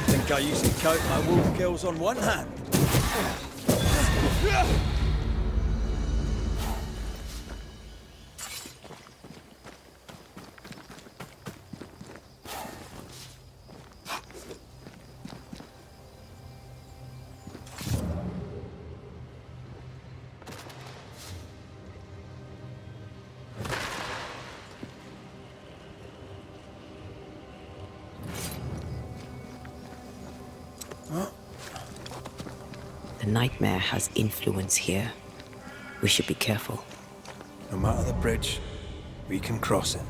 Think I used to count my wolf kills on one hand? The nightmare has influence here. We should be careful. No matter the bridge, we can cross it.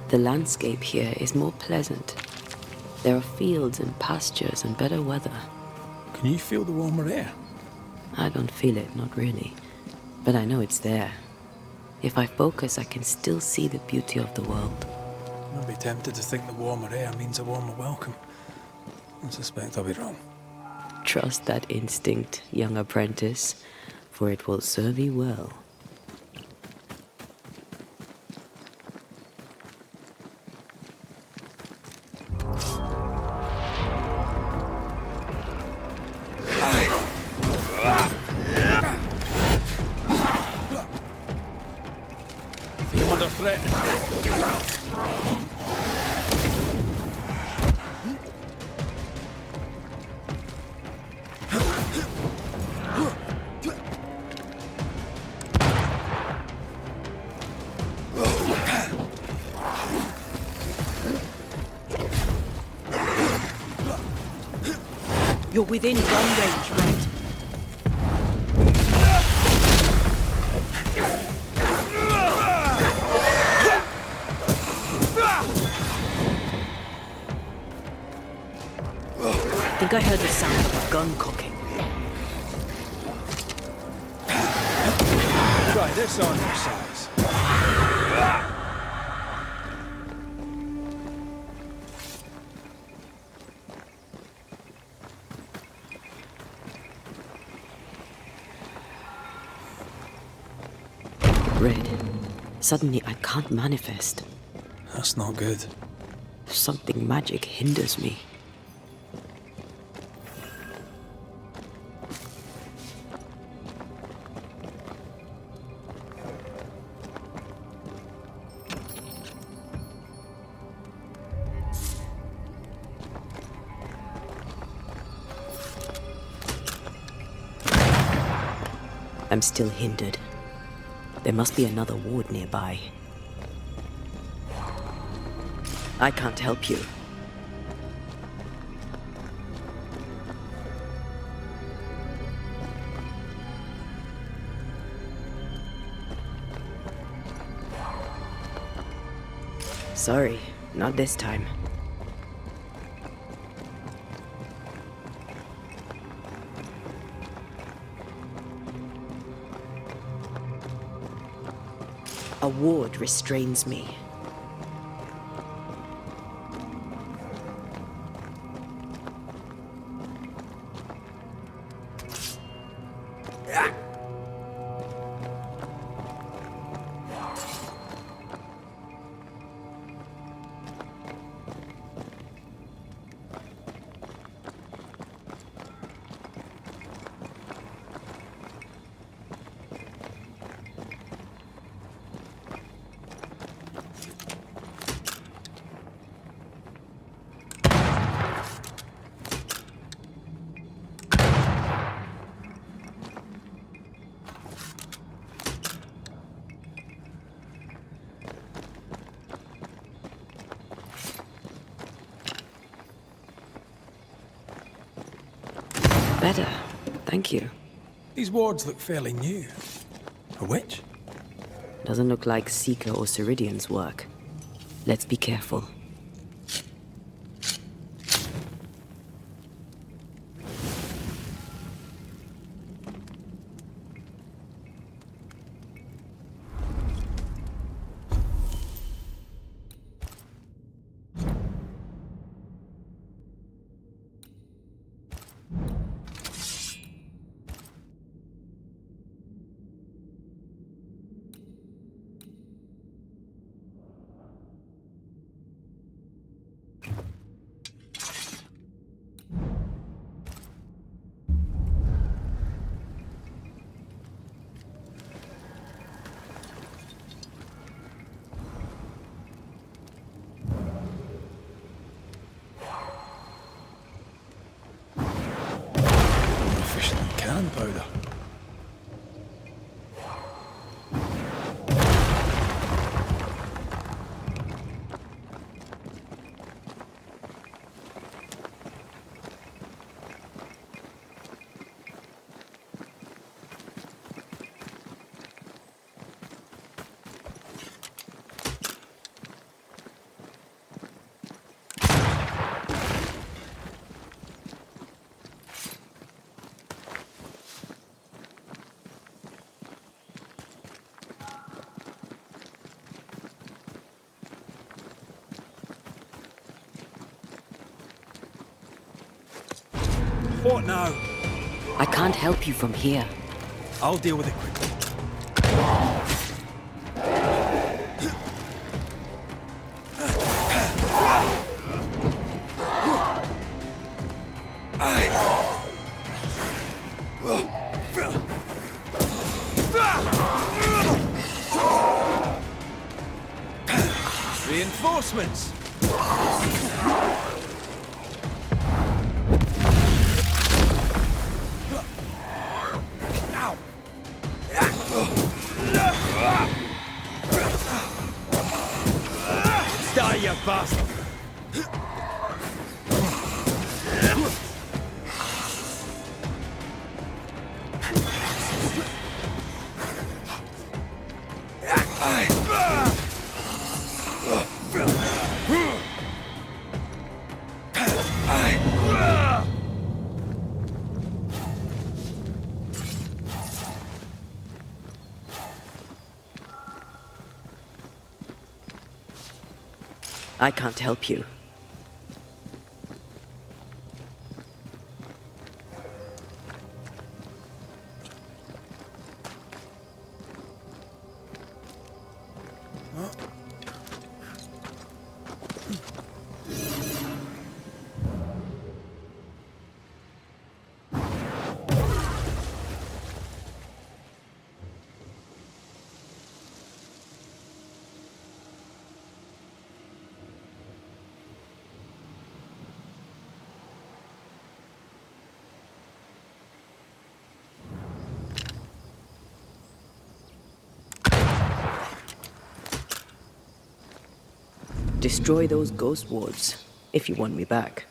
The landscape here is more pleasant. There are fields and pastures and better weather. Can you feel the warmer air? I don't feel it, not really. But I know it's there. If I focus, I can still see the beauty of the world. I'd be tempted to think the warmer air means a warmer welcome. I suspect I'll be wrong. Trust that instinct, young apprentice, for it will serve you well. Feel under threat. You're within gun range, Red. I think I heard the sound of a gun cocking. Try this on your size. Red, suddenly I can't manifest. That's not good. Something magic hinders me. I'm still hindered. There must be another ward nearby. I can't help you. Sorry, not this time. A ward restrains me. Better. Thank you. These wards look fairly new. A witch? Doesn't look like Seeker or Ceridian's work. Let's be careful. Cannon powder. What now? I can't help you from here. I'll deal with it quickly. Reinforcements! Die, you bastard! I can't help you. Destroy those ghost wards, if you want me back.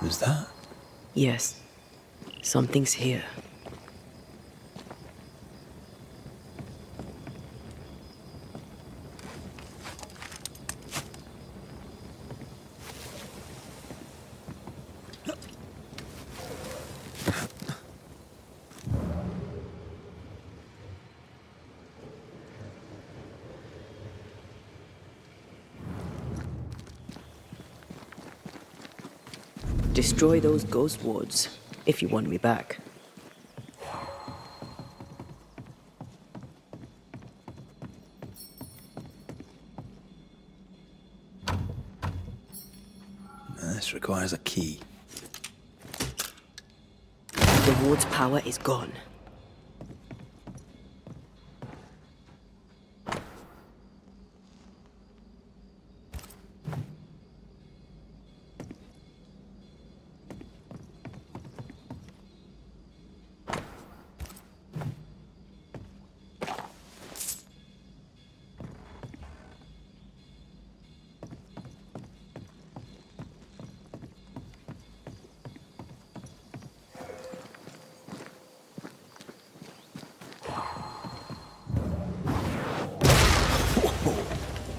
Who's that? Yes, something's here. Destroy those ghost wards, if you want me back. This requires a key. The ward's power is gone.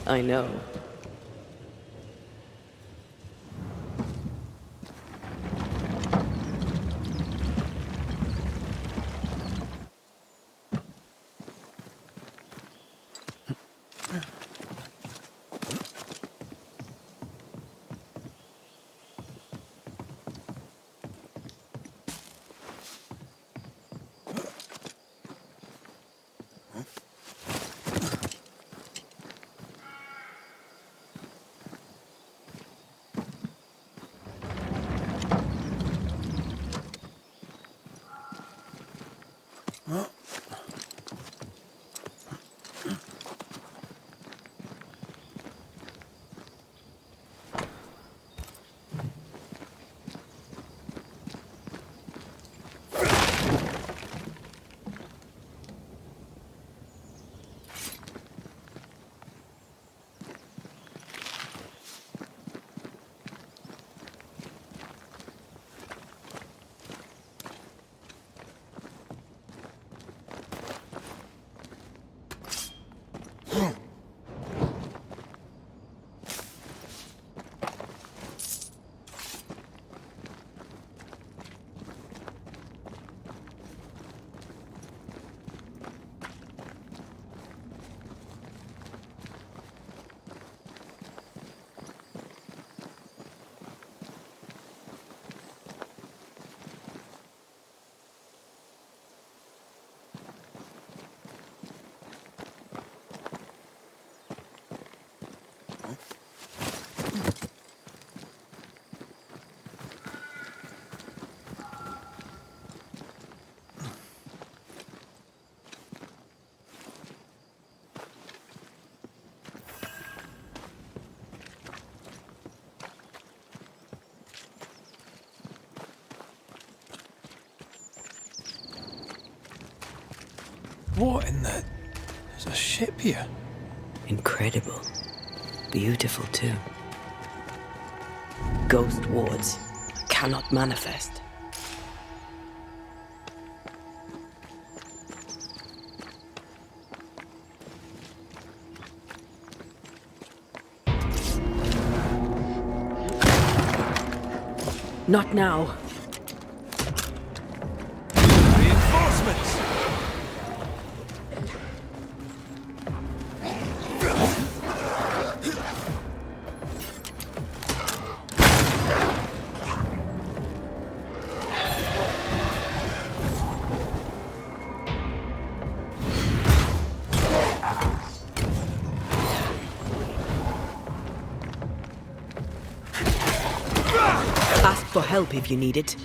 I know. What in the... There's a ship here. Incredible. Beautiful, too. Ghost wards cannot manifest. Not now. Reinforcements! Ask for help if you need it.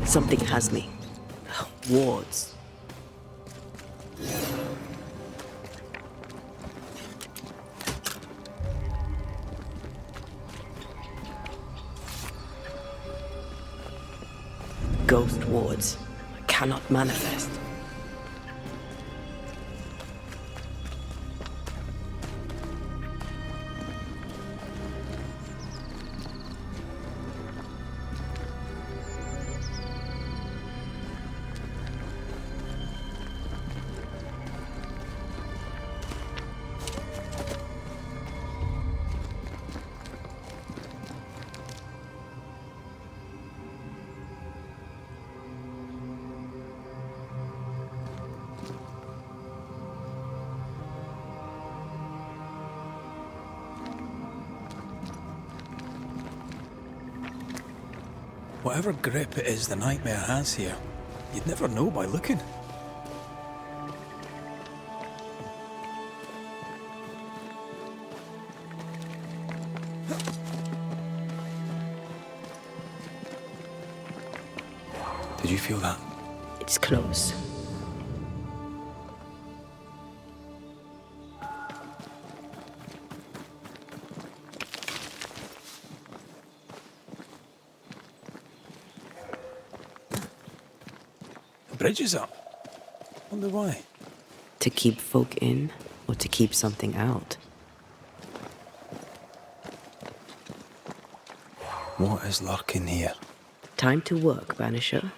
Something has me. Wards. Ghost wards. I cannot manifest. Whatever grip it is the nightmare has here, you'd never know by looking. Did you feel that? It's close. The bridge is up. Wonder why. To keep folk in, or to keep something out? What is lurking here? Time to work, Banisher.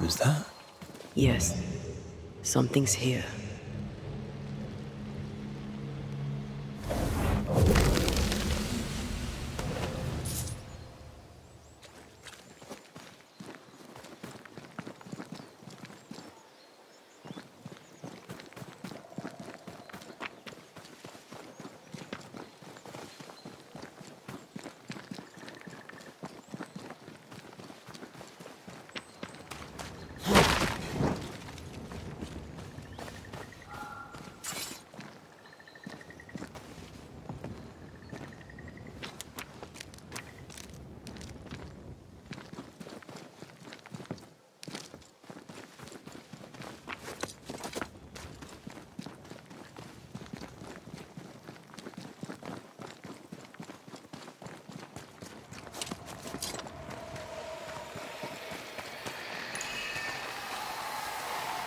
Was that? Yes. Something's here.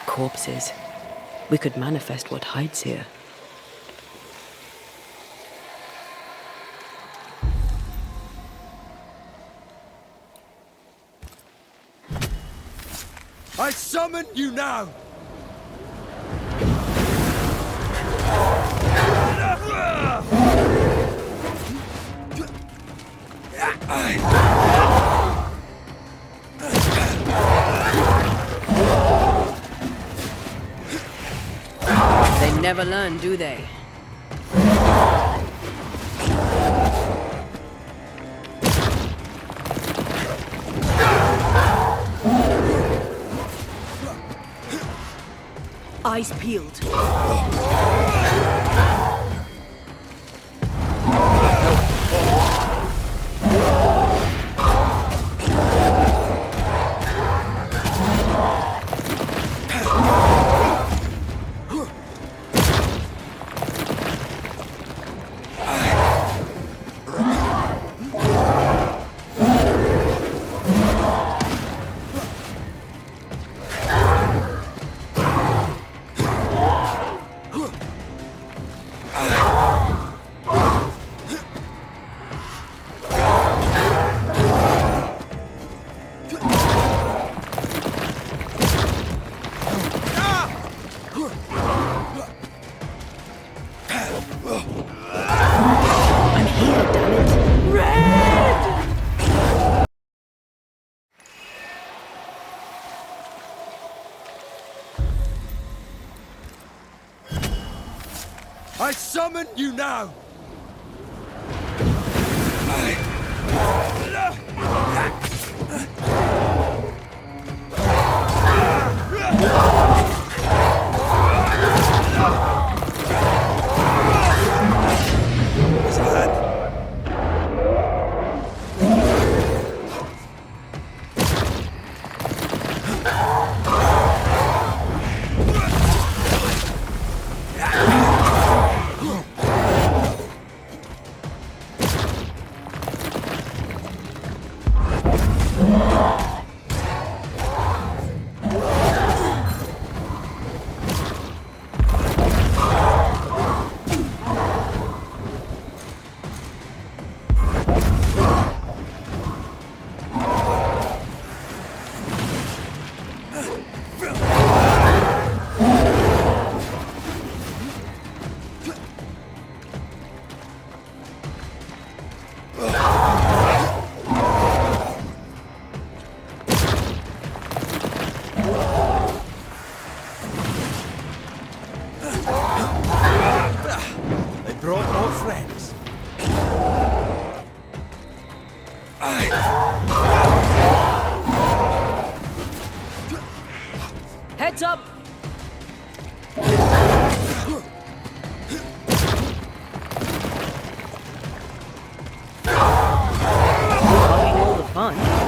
Corpses. We could manifest what hides here. I summon you now! They never learn, do they? Eyes peeled. I'm here, damn it. Red! I summon you now! Heads up! Having all the fun.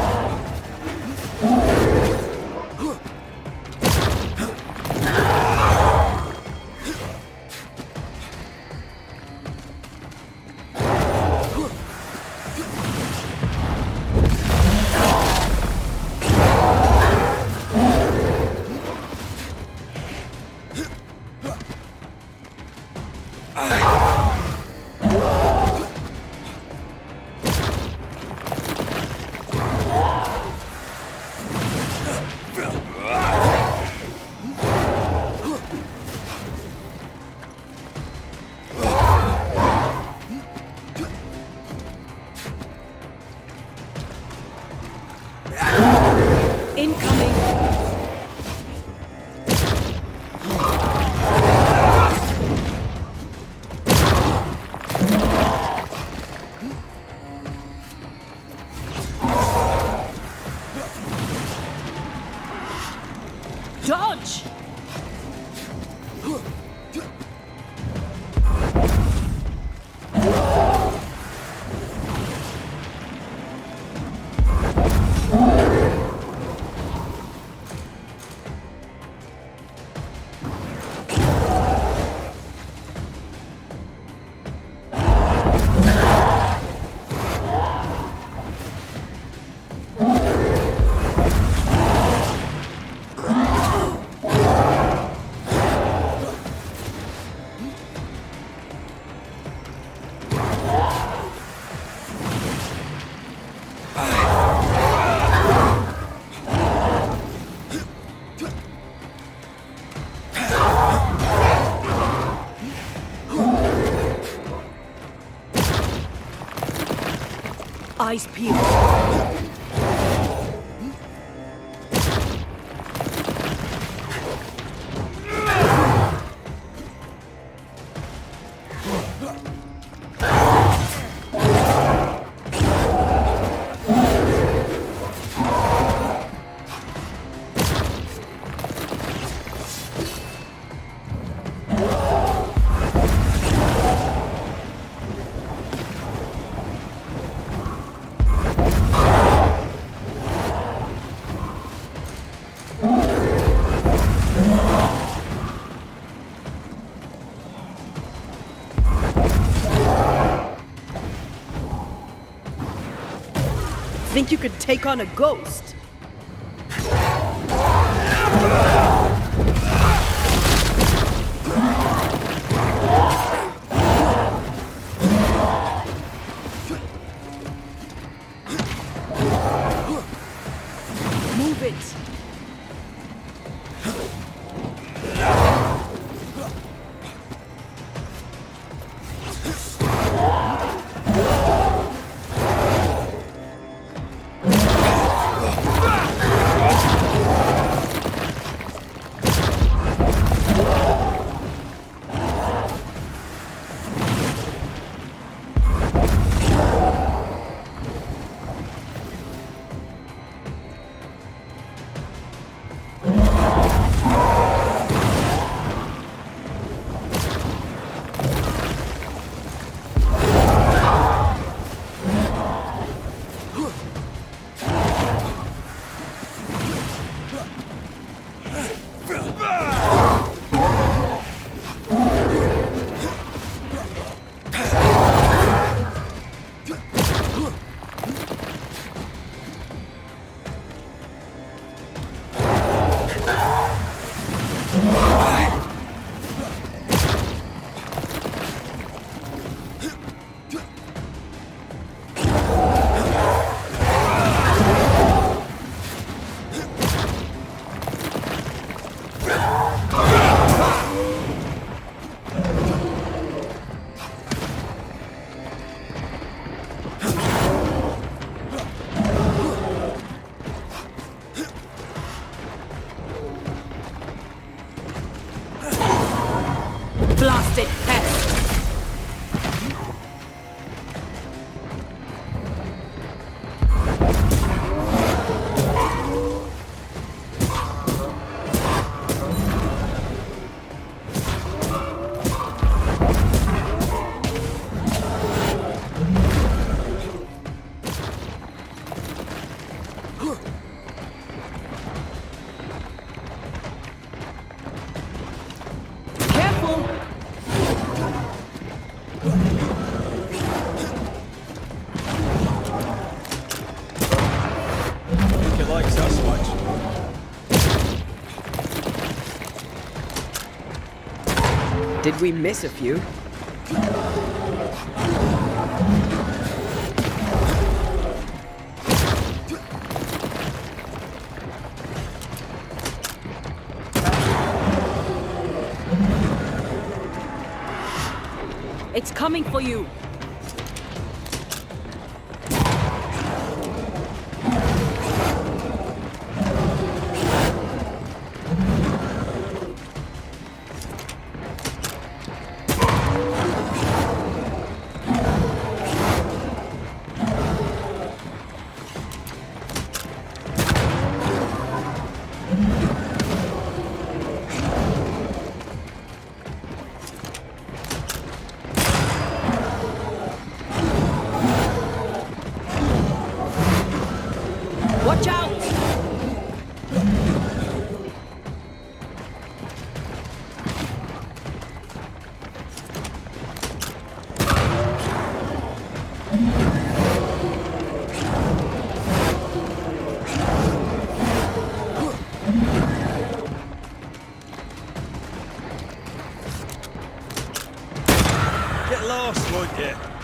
Incoming! Dodge! Eyes peeled. Think you could take on a ghost? Move it! Blasted pest! Did we miss a few? It's coming for you! Watch out! Get lost, won't you?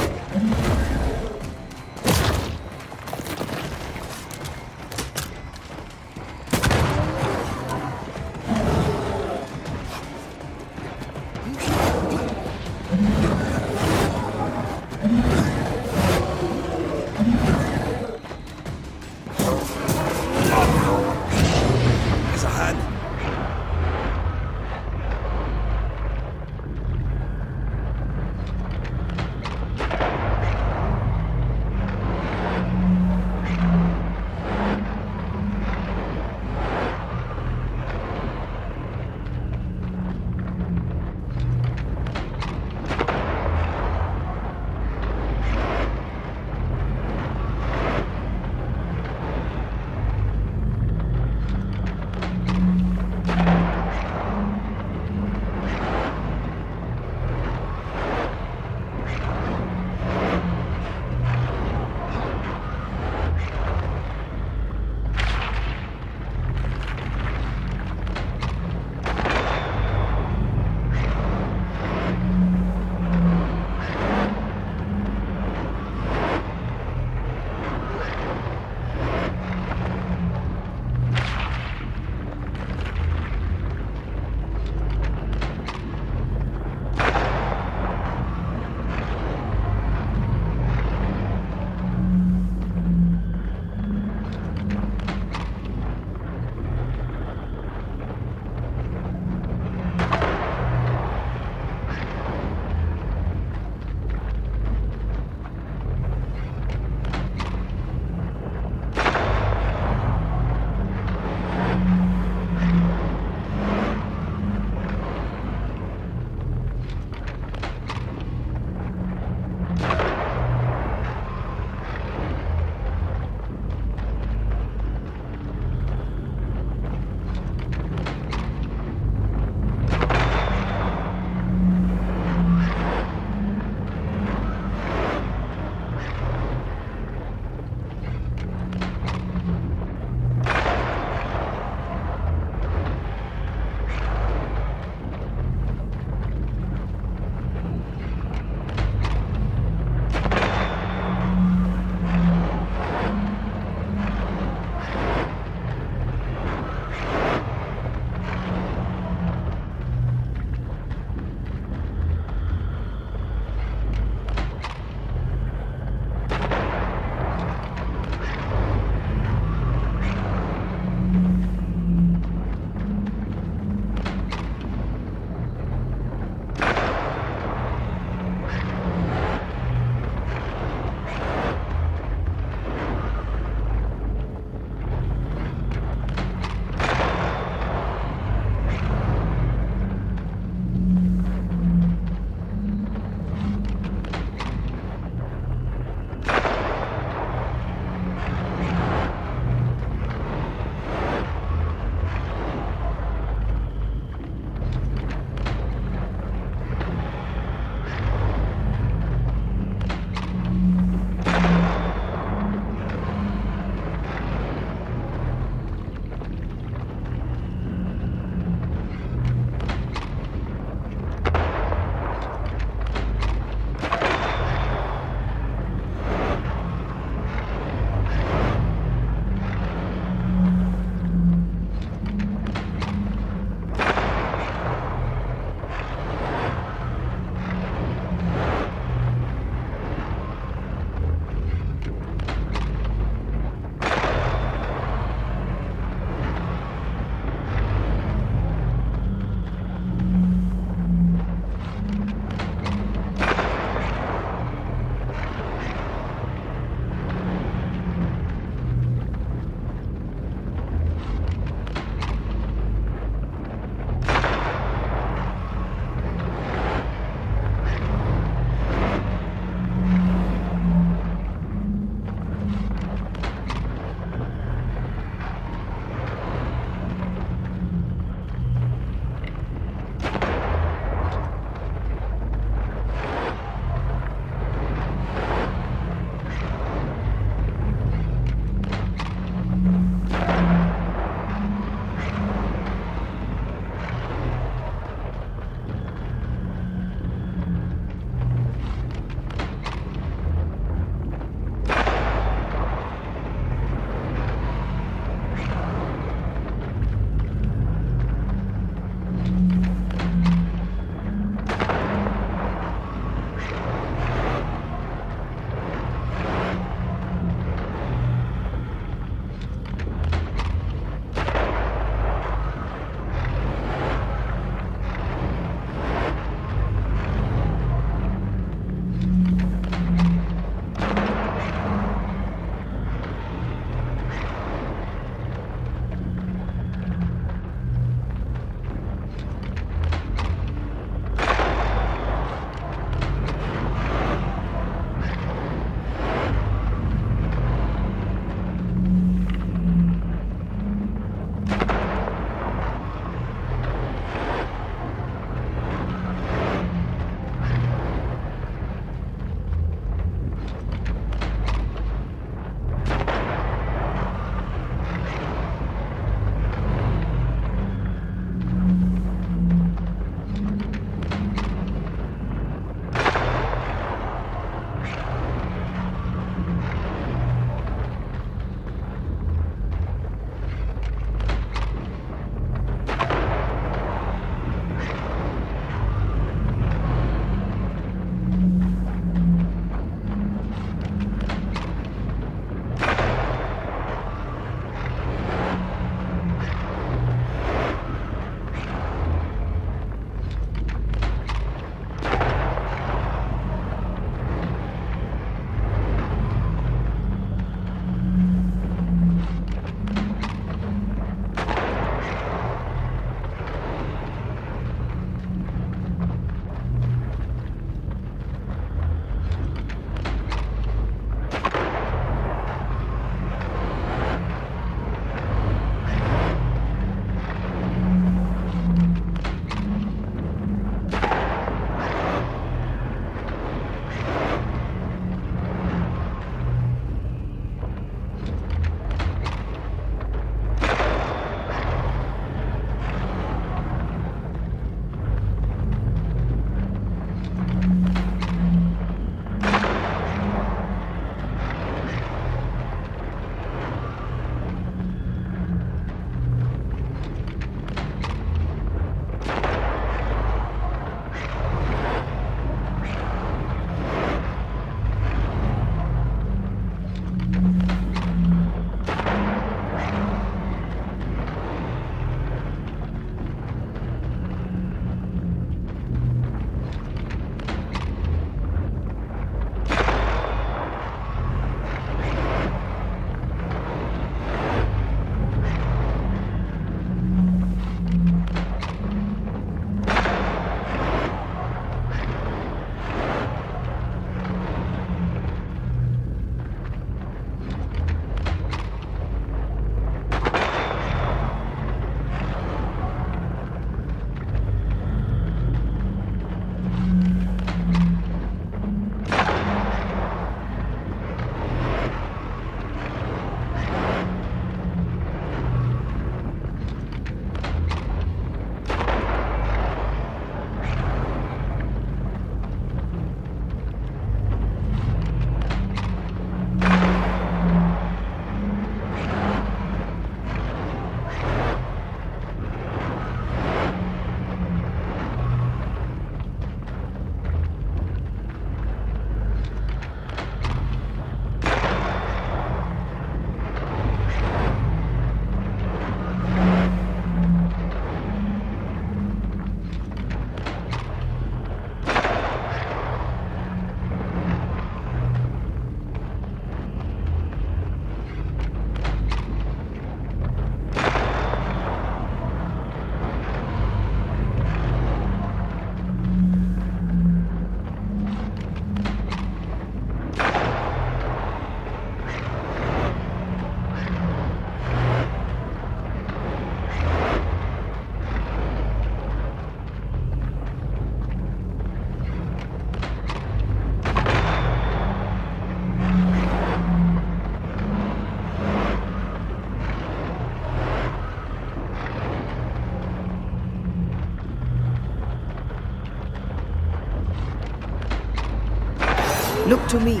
to me.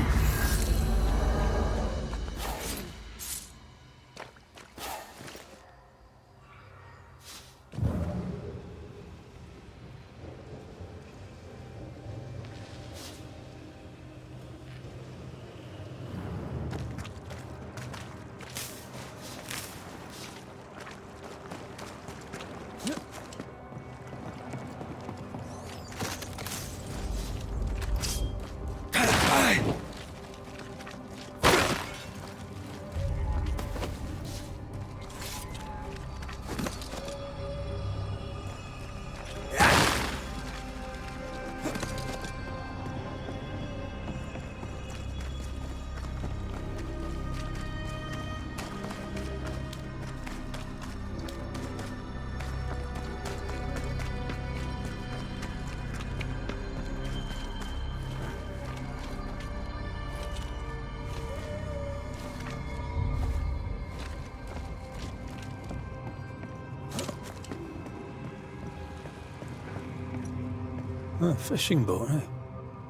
A fishing boat, eh?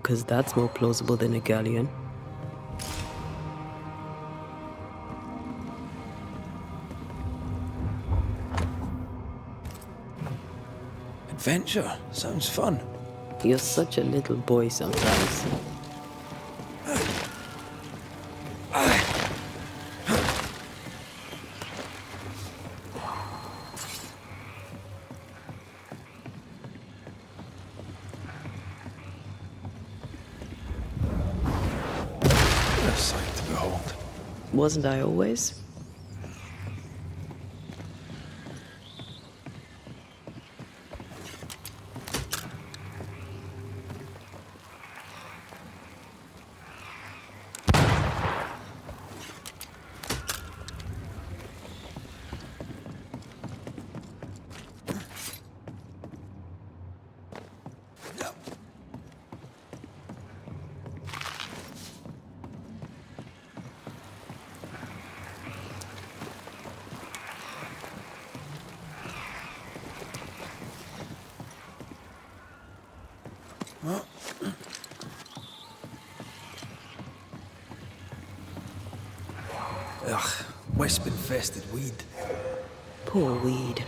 'Cause that's more plausible than a galleon. Adventure. Sounds fun. You're such a little boy sometimes. What a sight to behold. Wasn't I always? Ugh, wisp-infested weed. Poor weed.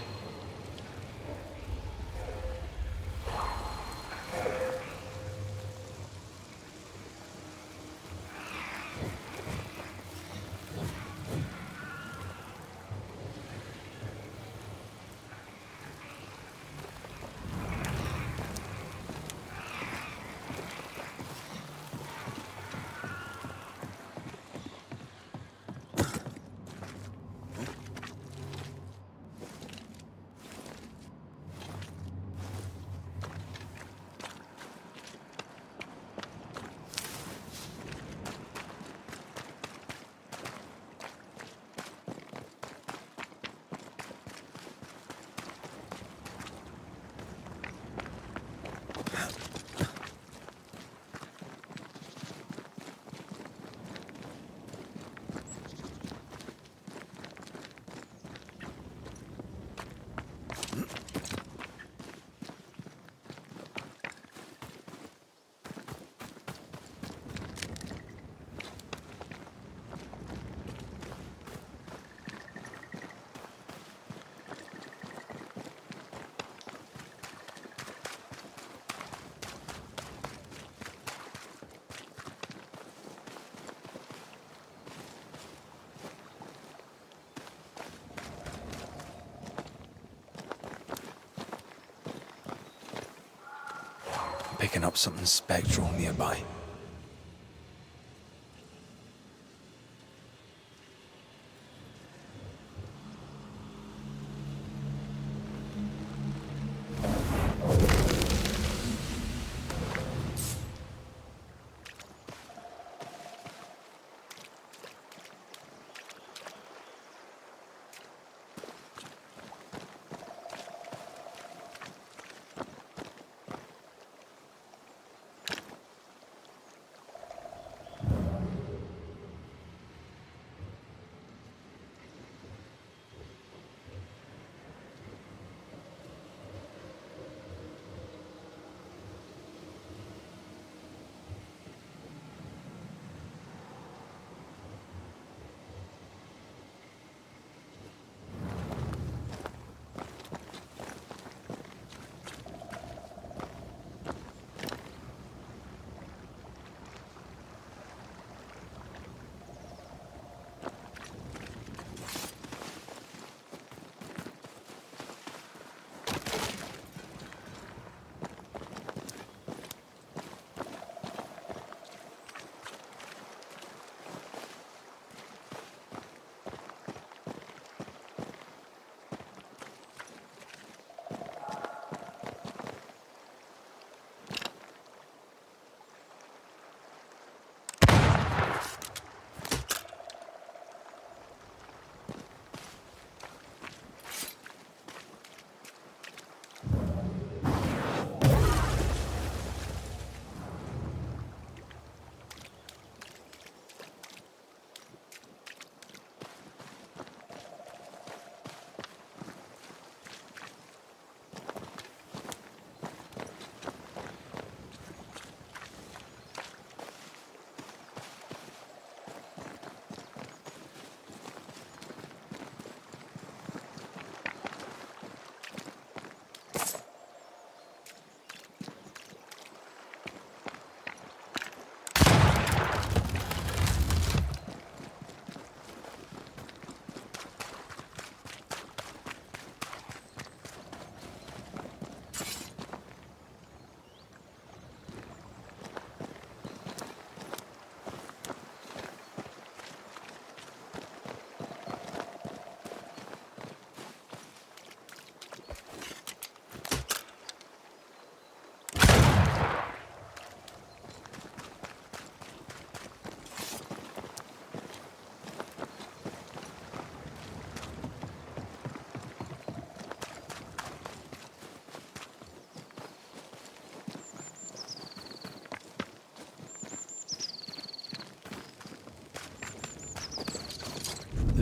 Picking up something spectral nearby.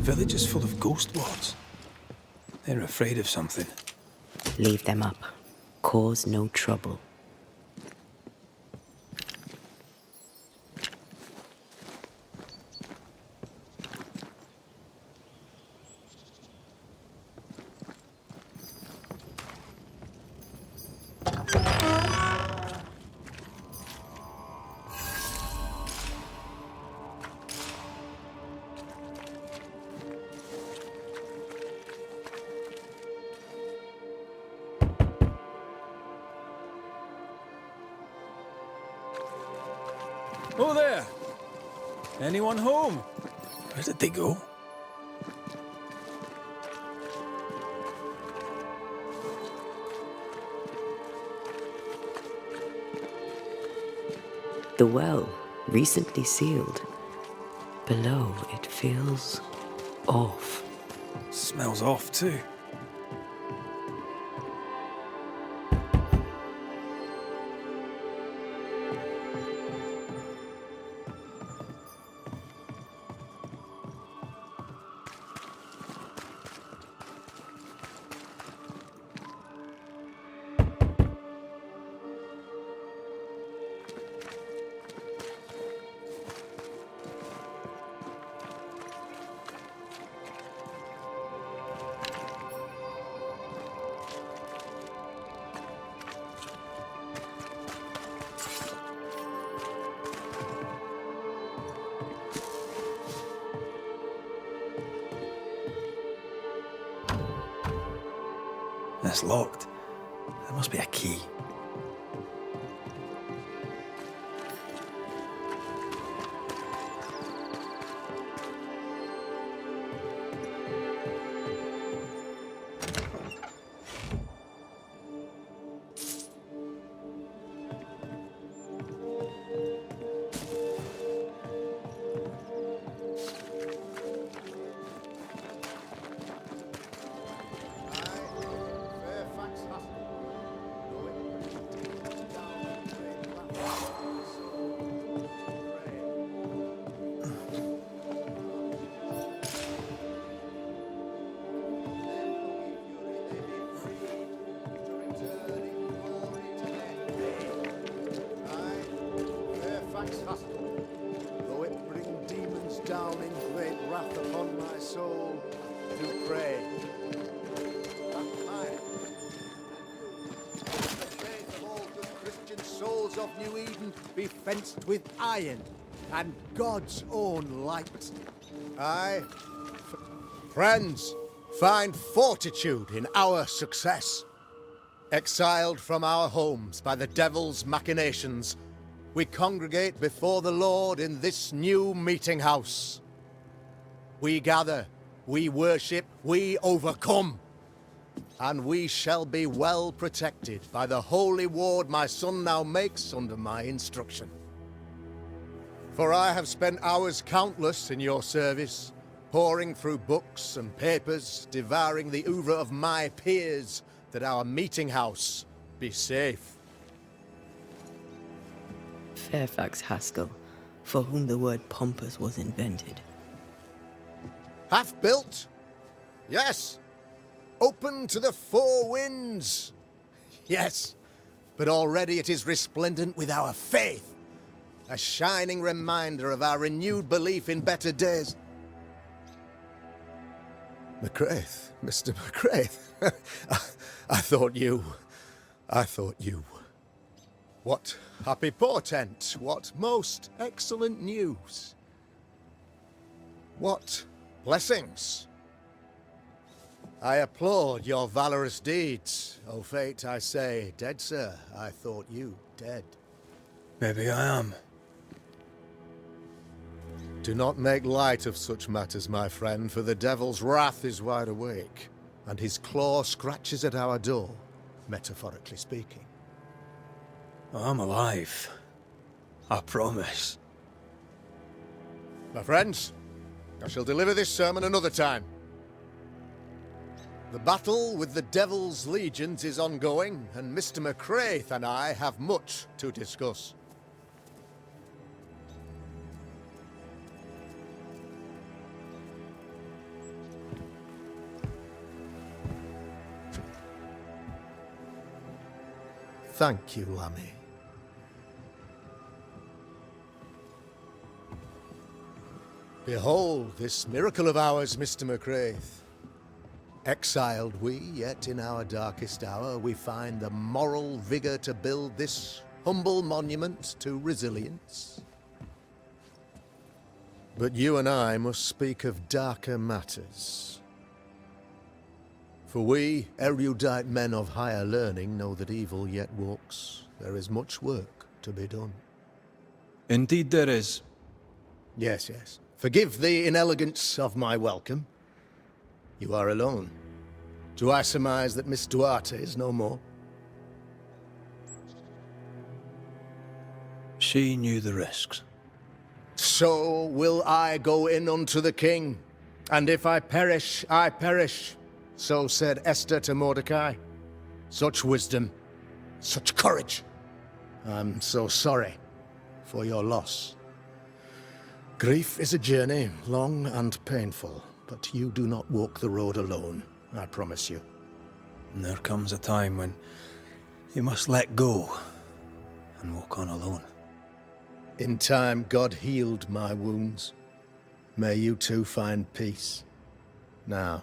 village is full of ghost lords. They're afraid of something. Leave them up. Cause no trouble. Oh there! Anyone home? Where did they go? The well, recently sealed. Below, it feels off. Smells off too. It's locked. There must be a key. Though it bring demons down in great wrath upon my soul, do pray. That I, the faith of all good Christian souls of New Eden, be fenced with iron and God's own light. Aye, friends, find fortitude in our success. Exiled from our homes by the devil's machinations, we congregate before the Lord in this new meeting house. We gather, we worship, we overcome. And we shall be well protected by the holy ward my son now makes under my instruction. For I have spent hours countless in your service, poring through books and papers, devouring the oeuvre of my peers, that our meeting house be safe. Fairfax Haskell, for whom the word pompous was invented. Half built? Yes. Open to the four winds? Yes. But already it is resplendent with our faith. A shining reminder of our renewed belief in better days. McCraith, Mr. McCraith. I thought you. What happy portent, what most excellent news. What blessings. I applaud your valorous deeds. O fate, I say, dead sir, I thought you dead. Maybe I am. Do not make light of such matters, my friend, for the devil's wrath is wide awake, and his claw scratches at our door, metaphorically speaking. I'm alive. I promise. My friends, I shall deliver this sermon another time. The battle with the devil's legions is ongoing, and Mr. McCraith and I have much to discuss. Thank you, Lammy. Behold this miracle of ours, Mr. McCraith. Exiled we, yet in our darkest hour we find the moral vigour to build this humble monument to resilience. But you and I must speak of darker matters. For we, erudite men of higher learning, know that evil yet walks. There is much work to be done. Indeed there is. Yes, yes. Forgive the inelegance of my welcome. You are alone. Do I surmise that Miss Duarte is no more? She knew the risks. So will I go in unto the king. And if I perish, I perish. So said Esther to Mordecai. Such wisdom, such courage. I'm so sorry for your loss. Grief is a journey, long and painful, but you do not walk the road alone, I promise you. And there comes a time when you must let go and walk on alone. In time, God healed my wounds. May you too find peace. Now,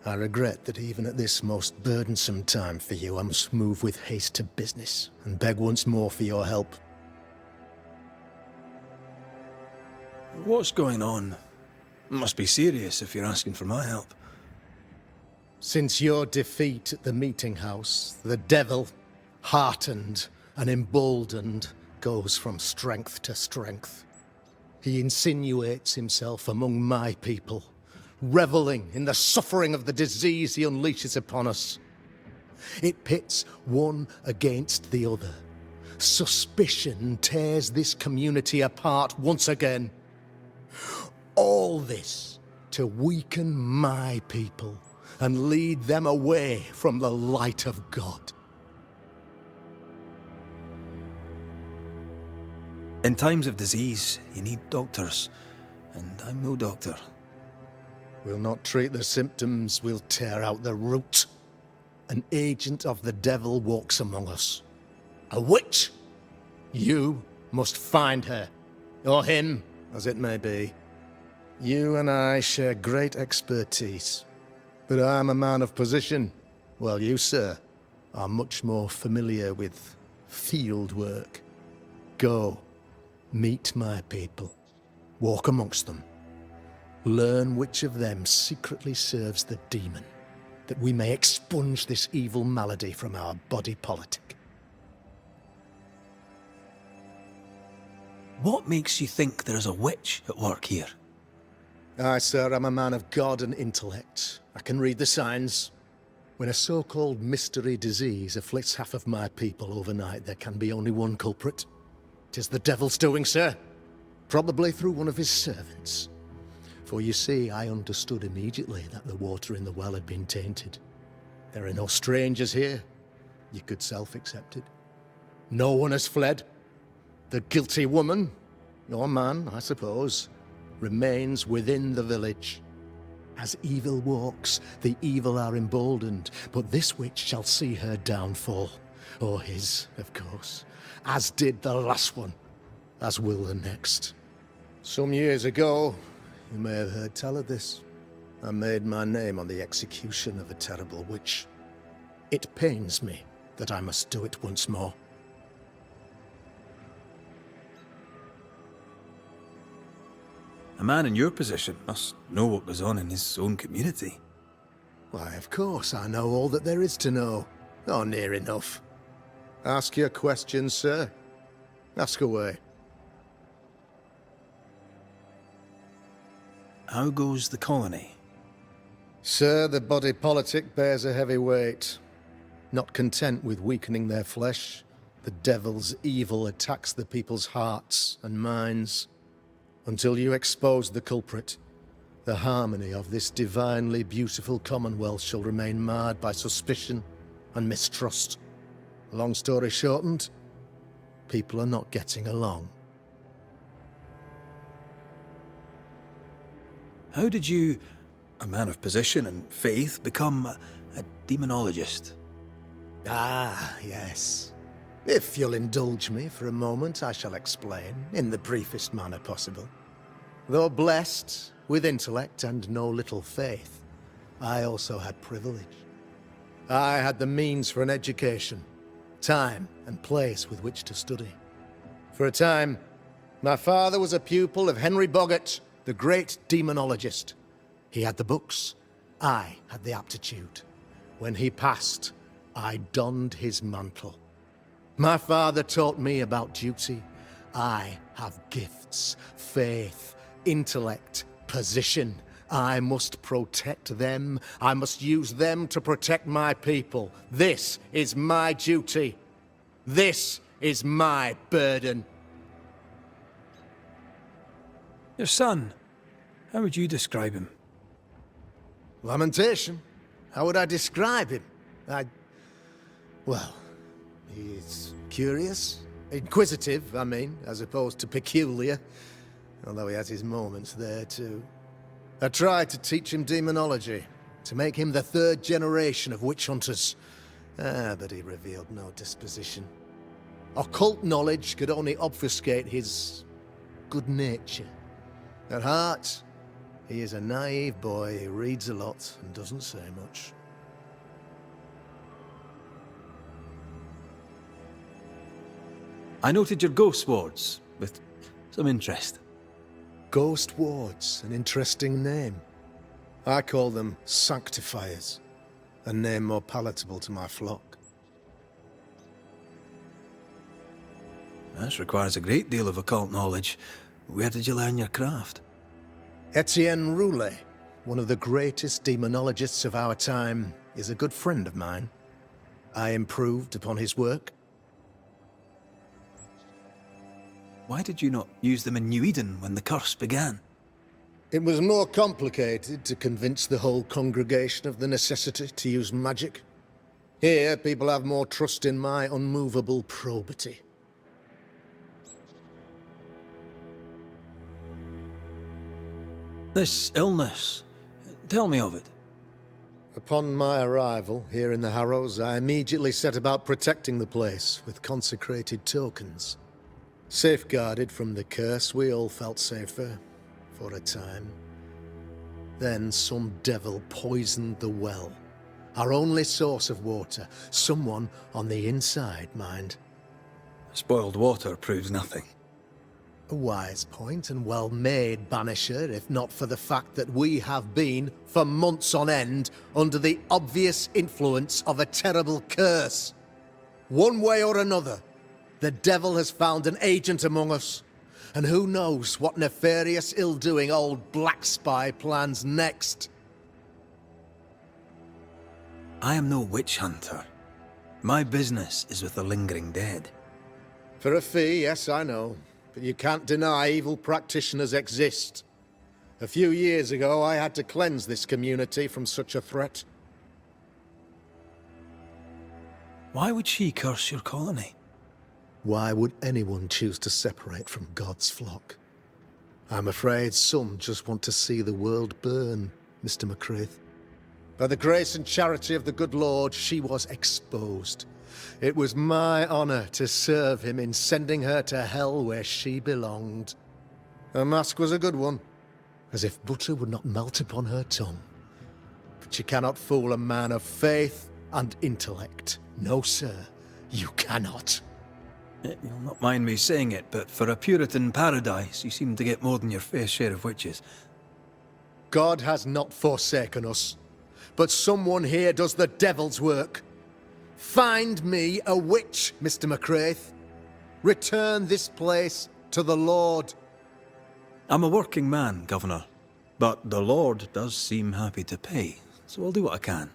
I regret that even at this most burdensome time for you, I must move with haste to business and beg once more for your help. What's going on? It must be serious if you're asking for my help. Since your defeat at the meeting house, the devil, heartened and emboldened, goes from strength to strength. He insinuates himself among my people, reveling in the suffering of the disease he unleashes upon us. It pits one against the other. Suspicion tears this community apart once again. All this to weaken my people and lead them away from the light of God. In times of disease, you need doctors, and I'm no doctor. We'll not treat the symptoms, we'll tear out the root. An agent of the devil walks among us. A witch! You must find her, or him, as it may be. You and I share great expertise, but I'm a man of position, while you, sir, are much more familiar with field work. Go, meet my people, walk amongst them, learn which of them secretly serves the demon, that we may expunge this evil malady from our body politic. What makes you think there's a witch at work here? Aye, sir, I'm a man of God and intellect. I can read the signs. When a so-called mystery disease afflicts half of my people overnight, there can be only one culprit. 'Tis the devil's doing, sir. Probably through one of his servants. For you see, I understood immediately that the water in the well had been tainted. There are no strangers here. You could self-accept it. No one has fled. The guilty woman, your man, I suppose, remains within the village. As evil walks, the evil are emboldened, but this witch shall see her downfall. Or his, of course. As did the last one, as will the next. Some years ago, you may have heard tell of this, I made my name on the execution of a terrible witch. It pains me that I must do it once more. A man in your position must know what goes on in his own community. Why, of course, I know all that there is to know. Oh, near enough. Ask your questions, sir. Ask away. How goes the colony? Sir, the body politic bears a heavy weight. Not content with weakening their flesh, the devil's evil attacks the people's hearts and minds. Until you expose the culprit, the harmony of this divinely beautiful commonwealth shall remain marred by suspicion and mistrust. Long story shortened, people are not getting along. How did you, a man of position and faith, become a demonologist? Ah, yes. If you'll indulge me for a moment, I shall explain, in the briefest manner possible. Though blessed with intellect and no little faith, I also had privilege. I had the means for an education, time and place with which to study. For a time, my father was a pupil of Henry Boggart, the great demonologist. He had the books, I had the aptitude. When he passed, I donned his mantle. My father taught me about duty. I have gifts, faith, intellect, position. I must protect them. I must use them to protect my people. This is my duty. This is my burden. Your son, how would you describe him? Lamentation? How would I describe him? Well, he's curious. Inquisitive, I mean, as opposed to peculiar. Although he has his moments there, too. I tried to teach him demonology, to make him the third generation of witch hunters. But he revealed no disposition. Occult knowledge could only obfuscate his good nature. At heart, he is a naive boy who reads a lot and doesn't say much. I noted your ghost wards with some interest. Ghost wards, an interesting name. I call them sanctifiers, a name more palatable to my flock. This requires a great deal of occult knowledge. Where did you learn your craft? Etienne Roulet, one of the greatest demonologists of our time, is a good friend of mine. I improved upon his work. Why did you not use them in New Eden when the curse began? It was more complicated to convince the whole congregation of the necessity to use magic. Here, people have more trust in my unmovable probity. This illness, tell me of it. Upon my arrival here in the Harrows, I immediately set about protecting the place with consecrated tokens. Safeguarded from the curse, we all felt safer, for a time. Then some devil poisoned the well, our only source of water. Someone on the inside, mind. Spoiled water proves nothing. A wise point and well made, Banisher, if not for the fact that we have been, for months on end, under the obvious influence of a terrible curse. One way or another, the devil has found an agent among us, and who knows what nefarious ill-doing old Black Spy plans next. I am no witch hunter. My business is with the lingering dead. For a fee, yes, I know. But you can't deny evil practitioners exist. A few years ago, I had to cleanse this community from such a threat. Why would she curse your colony? Why would anyone choose to separate from God's flock? I'm afraid some just want to see the world burn, Mr. McCraith. By the grace and charity of the good Lord, she was exposed. It was my honor to serve him in sending her to hell where she belonged. Her mask was a good one, as if butter would not melt upon her tongue. But you cannot fool a man of faith and intellect. No, sir, you cannot. You'll not mind me saying it, but for a Puritan paradise, you seem to get more than your fair share of witches. God has not forsaken us, but someone here does the devil's work. Find me a witch, Mr. McCraith. Return this place to the Lord. I'm a working man, Governor, but the Lord does seem happy to pay, so I'll do what I can.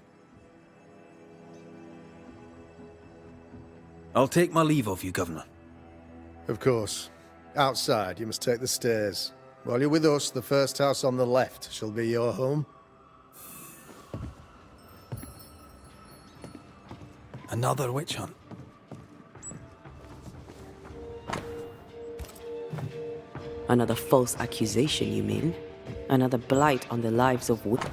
I'll take my leave of you, Governor. Of course. Outside, you must take the stairs. While you're with us, the first house on the left shall be your home. Another witch hunt. Another false accusation, you mean? Another blight on the lives of women?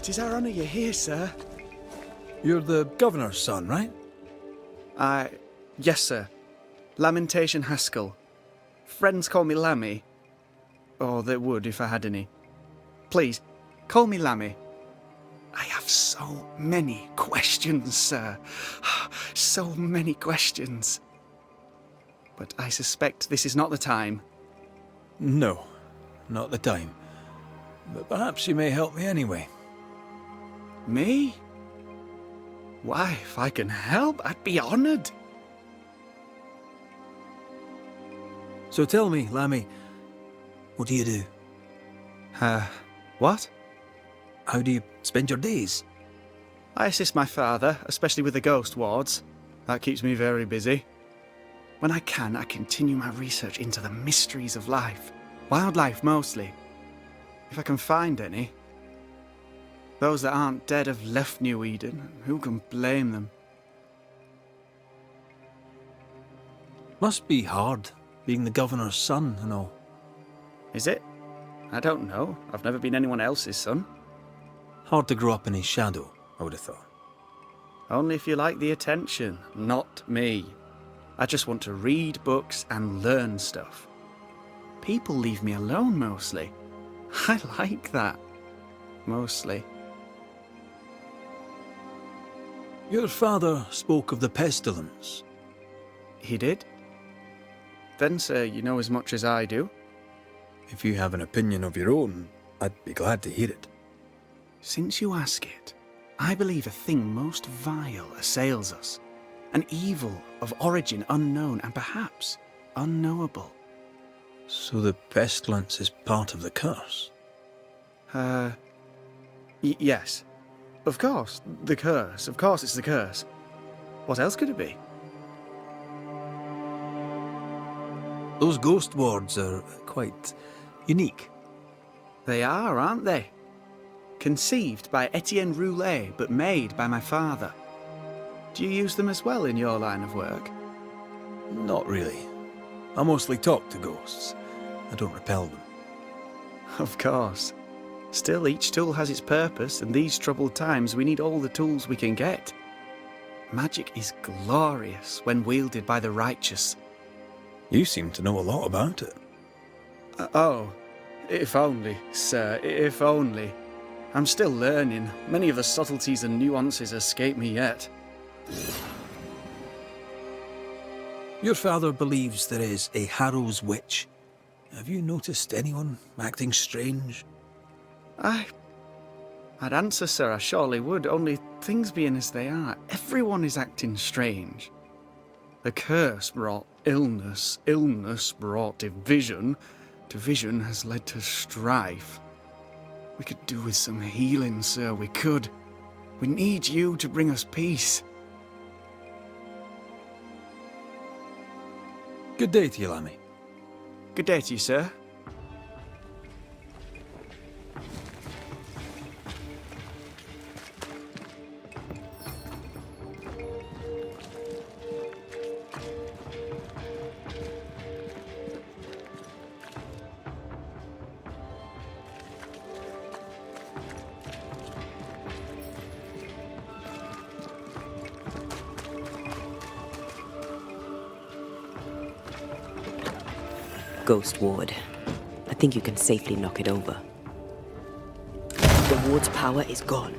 'Tis our honour you're here, sir. You're the governor's son, right? Yes, sir. Lamentation Haskell. Friends call me Lammy. Or they would if I had any. Please, call me Lammy. I have so many questions, sir. So many questions. But I suspect this is not the time. No, not the time. But perhaps you may help me anyway. Me? Why, if I can help, I'd be honoured. So tell me, Lammy, what do you do? What? How do you spend your days? I assist my father, especially with the ghost wards. That keeps me very busy. When I can, I continue my research into the mysteries of life. Wildlife, mostly. If I can find any. Those that aren't dead have left New Eden. Who can blame them? Must be hard, being the governor's son and all. Is it? I don't know. I've never been anyone else's son. Hard to grow up in his shadow, I would have thought. Only if you like the attention, not me. I just want to read books and learn stuff. People leave me alone mostly. I like that. Mostly. Your father spoke of the pestilence. He did? Then, sir, you know as much as I do. If you have an opinion of your own, I'd be glad to hear it. Since you ask it, I believe a thing most vile assails us. An evil of origin unknown and perhaps unknowable. So the pestilence is part of the curse? Yes. Of course, the curse. Of course it's the curse. What else could it be? Those ghost wards are quite unique. They are, aren't they? Conceived by Etienne Roulet, but made by my father. Do you use them as well in your line of work? Not really. I mostly talk to ghosts. I don't repel them. Of course. Still, each tool has its purpose, and these troubled times we need all the tools we can get. Magic is glorious when wielded by the righteous. You seem to know a lot about it. Oh, if only, sir, if only. I'm still learning. Many of the subtleties and nuances escape me yet. Your father believes there is a Harrow's witch. Have you noticed anyone acting strange? I'd answer, sir, I surely would, only things being as they are, everyone is acting strange. The curse brought illness, illness brought division, division has led to strife. We could do with some healing, sir, we could. We need you to bring us peace. Good day to you, Lammy. Good day to you, sir. Ghost ward. I think you can safely knock it over. The ward's power is gone.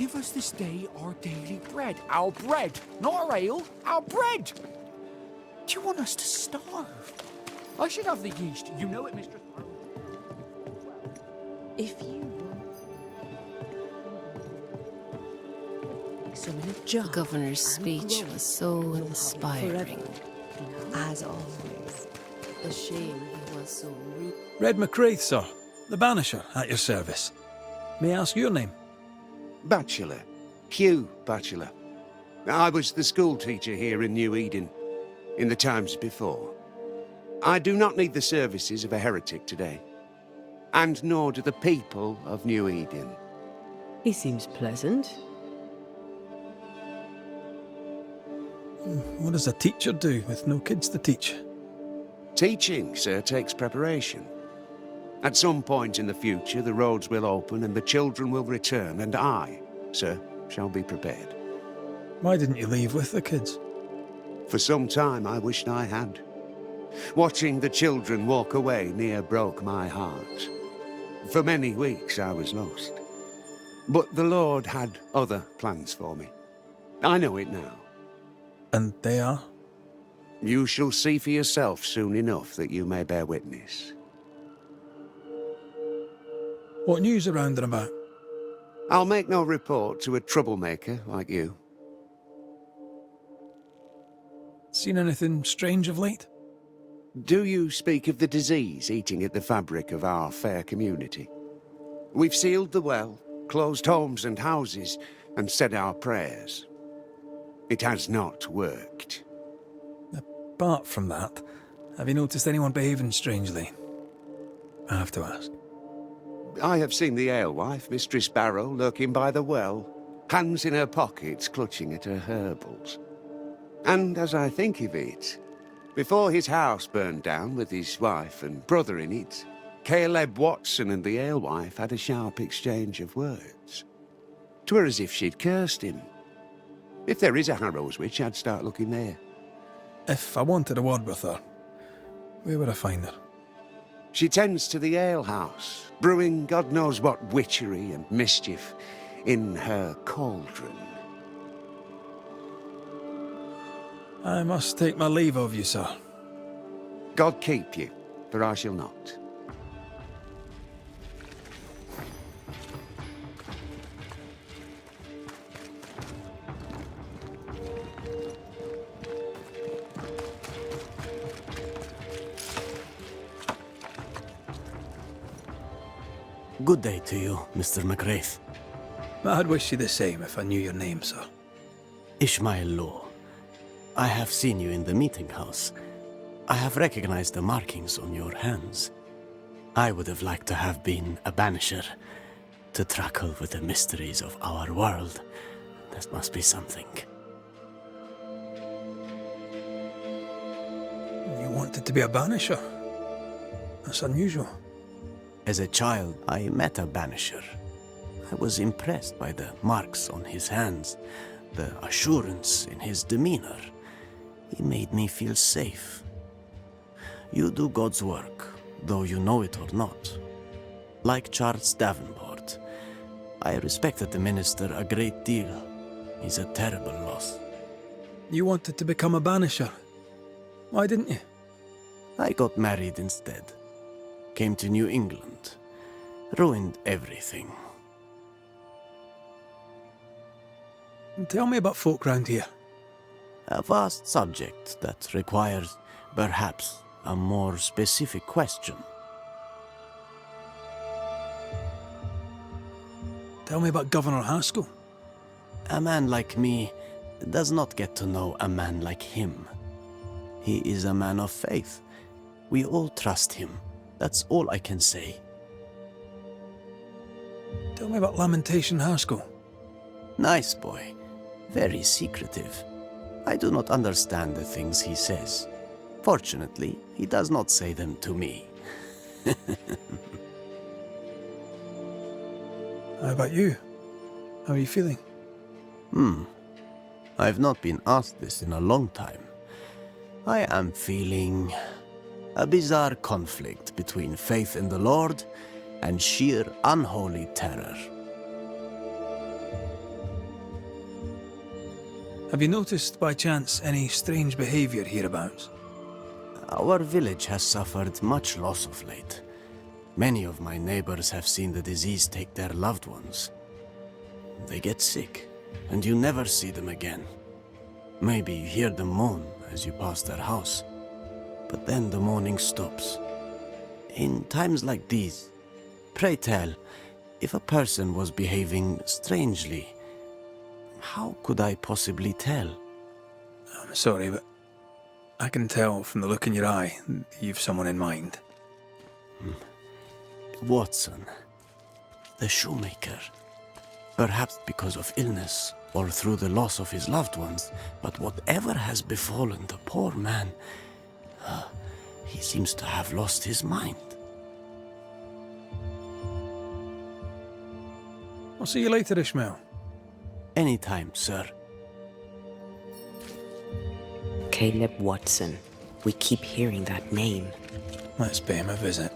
Give us this day our daily bread. Our bread, not our ale, our bread! Do you want us to starve? I should have the yeast. You know it, Mistress. If you want some in a jar. The governor's speech was so inspiring. As always. A shame he was so rude. Red McCraith, sir. The Banisher, at your service. May I ask your name? Bachelor. Hugh Bachelor. I was the school teacher here in New Eden, in the times before. I do not need the services of a heretic today, and nor do the people of New Eden. He seems pleasant. What does a teacher do with no kids to teach? Teaching, sir, takes preparation. At some point in the future, the roads will open and the children will return, and I, sir, shall be prepared. Why didn't you leave with the kids? For some time, I wished I had. Watching the children walk away near broke my heart. For many weeks, I was lost. But the Lord had other plans for me. I know it now. And they are? You shall see for yourself soon enough that you may bear witness. What news around and about? I'll make no report to a troublemaker like you. Seen anything strange of late? Do you speak of the disease eating at the fabric of our fair community? We've sealed the well, closed homes and houses, and said our prayers. It has not worked. Apart from that, have you noticed anyone behaving strangely? I have to ask. I have seen the alewife, Mistress Barrow, lurking by the well, hands in her pockets clutching at her herbals. And as I think of it, before his house burned down with his wife and brother in it, Caleb Watson and the alewife had a sharp exchange of words. 'Twere as if she'd cursed him. If there is a Harrow's witch, I'd start looking there. If I wanted a word with her, where would I find her? She tends to the alehouse, brewing God knows what witchery and mischief in her cauldron. I must take my leave of you, sir. God keep you, for I shall not. Good day to you, Mr. McCraith. I'd wish you the same if I knew your name, sir. Ishmael Law. I have seen you in the meeting house. I have recognized the markings on your hands. I would have liked to have been a banisher, to tackle with the mysteries of our world. That must be something. You wanted to be a banisher? That's unusual. As a child, I met a banisher. I was impressed by the marks on his hands, the assurance in his demeanor. He made me feel safe. You do God's work, though you know it or not. Like Charles Davenport, I respected the minister a great deal. He's a terrible loss. You wanted to become a banisher. Why didn't you? I got married instead. Came to New England. Ruined everything. Tell me about folk round here. A vast subject that requires, perhaps, a more specific question. Tell me about Governor Haskell. A man like me does not get to know a man like him. He is a man of faith. We all trust him. That's all I can say. Tell me about Lamentation Haskell. Nice boy. Very secretive. I do not understand the things he says. Fortunately, he does not say them to me. How about you? How are you feeling? I've not been asked this in a long time. I am feeling a bizarre conflict between faith in the Lord and sheer unholy terror. Have you noticed, by chance, any strange behaviour hereabouts? Our village has suffered much loss of late. Many of my neighbors have seen the disease take their loved ones. They get sick, and you never see them again. Maybe you hear them moan as you pass their house, but then the moaning stops. In times like these, pray tell, if a person was behaving strangely, how could I possibly tell? I'm sorry, but I can tell from the look in your eye that you've someone in mind. Watson, the shoemaker. Perhaps because of illness, or through the loss of his loved ones, but whatever has befallen the poor man, he seems to have lost his mind. I'll see you later, Ishmael. Anytime, sir. Caleb Watson. We keep hearing that name. Let's pay him a visit.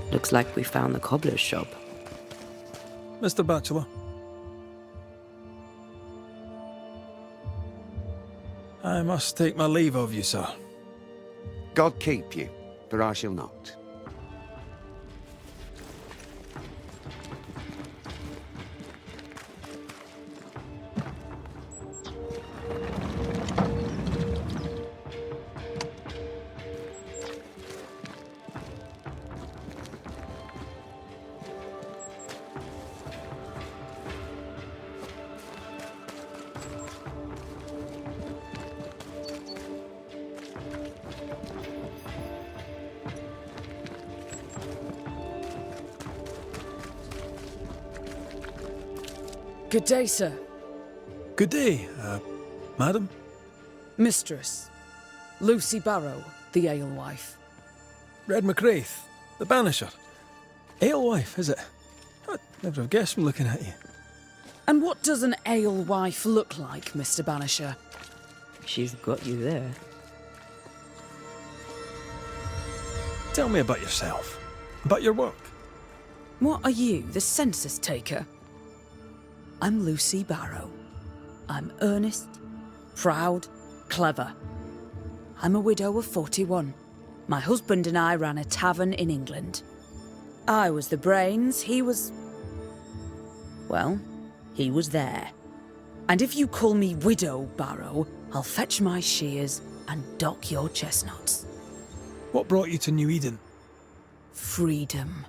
Looks like we found the cobbler's shop. Mr. Bachelor. I must take my leave of you, sir. God keep you, for I shall not. Good day, sir. Good day, madam. Mistress. Lucy Barrow, the alewife. Red McWraith, the Banisher. Alewife, is it? I'd never have guessed from looking at you. And what does an alewife look like, Mr. Banisher? She's got you there. Tell me about yourself. About your work. What are you, the census taker? I'm Lucy Barrow. I'm earnest, proud, clever. I'm a widow of 41. My husband and I ran a tavern in England. I was the brains, he was... well, he was there. And if you call me Widow Barrow, I'll fetch my shears and dock your chestnuts. What brought you to New Eden? Freedom.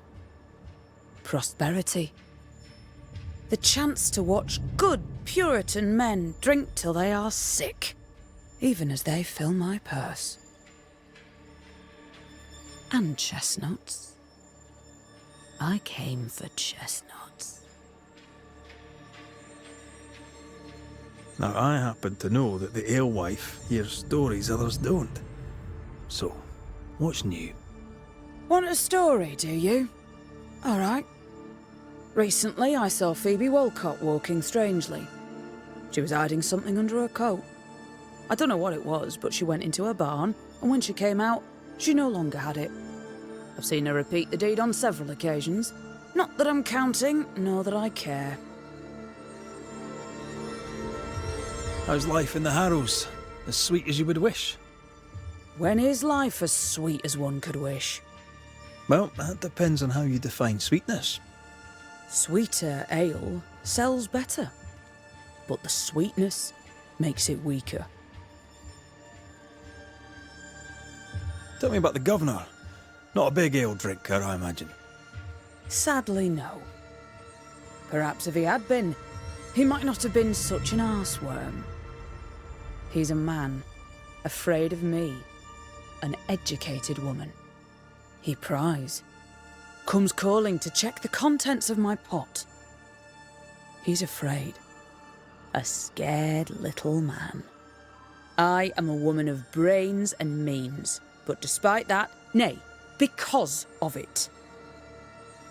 Prosperity. The chance to watch good Puritan men drink till they are sick, even as they fill my purse. And chestnuts. I came for chestnuts. Now, I happen to know that the alewife hears stories others don't. So, what's new? Want a story, do you? All right. Recently, I saw Phoebe Walcott walking strangely. She was hiding something under her coat. I don't know what it was, but she went into her barn, and when she came out, she no longer had it. I've seen her repeat the deed on several occasions. Not that I'm counting, nor that I care. How's life in the Harrows? As sweet as you would wish? When is life as sweet as one could wish? Well, that depends on how you define sweetness. Sweeter ale sells better, but the sweetness makes it weaker. Tell me about the governor. Not a big ale drinker, I imagine. Sadly, no. Perhaps if he had been, he might not have been such an arseworm. He's a man, afraid of me, an educated woman. He pries, comes calling to check the contents of my pot. He's afraid, a scared little man. I am a woman of brains and means, but despite that, nay, because of it,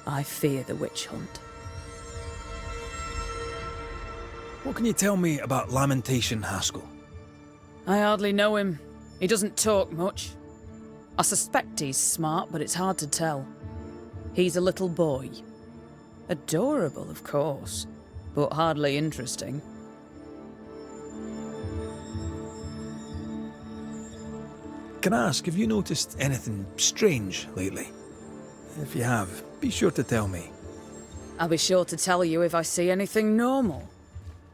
I fear the witch hunt. What can you tell me about Lamentation Haskell? I hardly know him. He doesn't talk much. I suspect he's smart, but it's hard to tell. He's a little boy. Adorable, of course, but hardly interesting. Can I ask, have you noticed anything strange lately? If you have, be sure to tell me. I'll be sure to tell you if I see anything normal.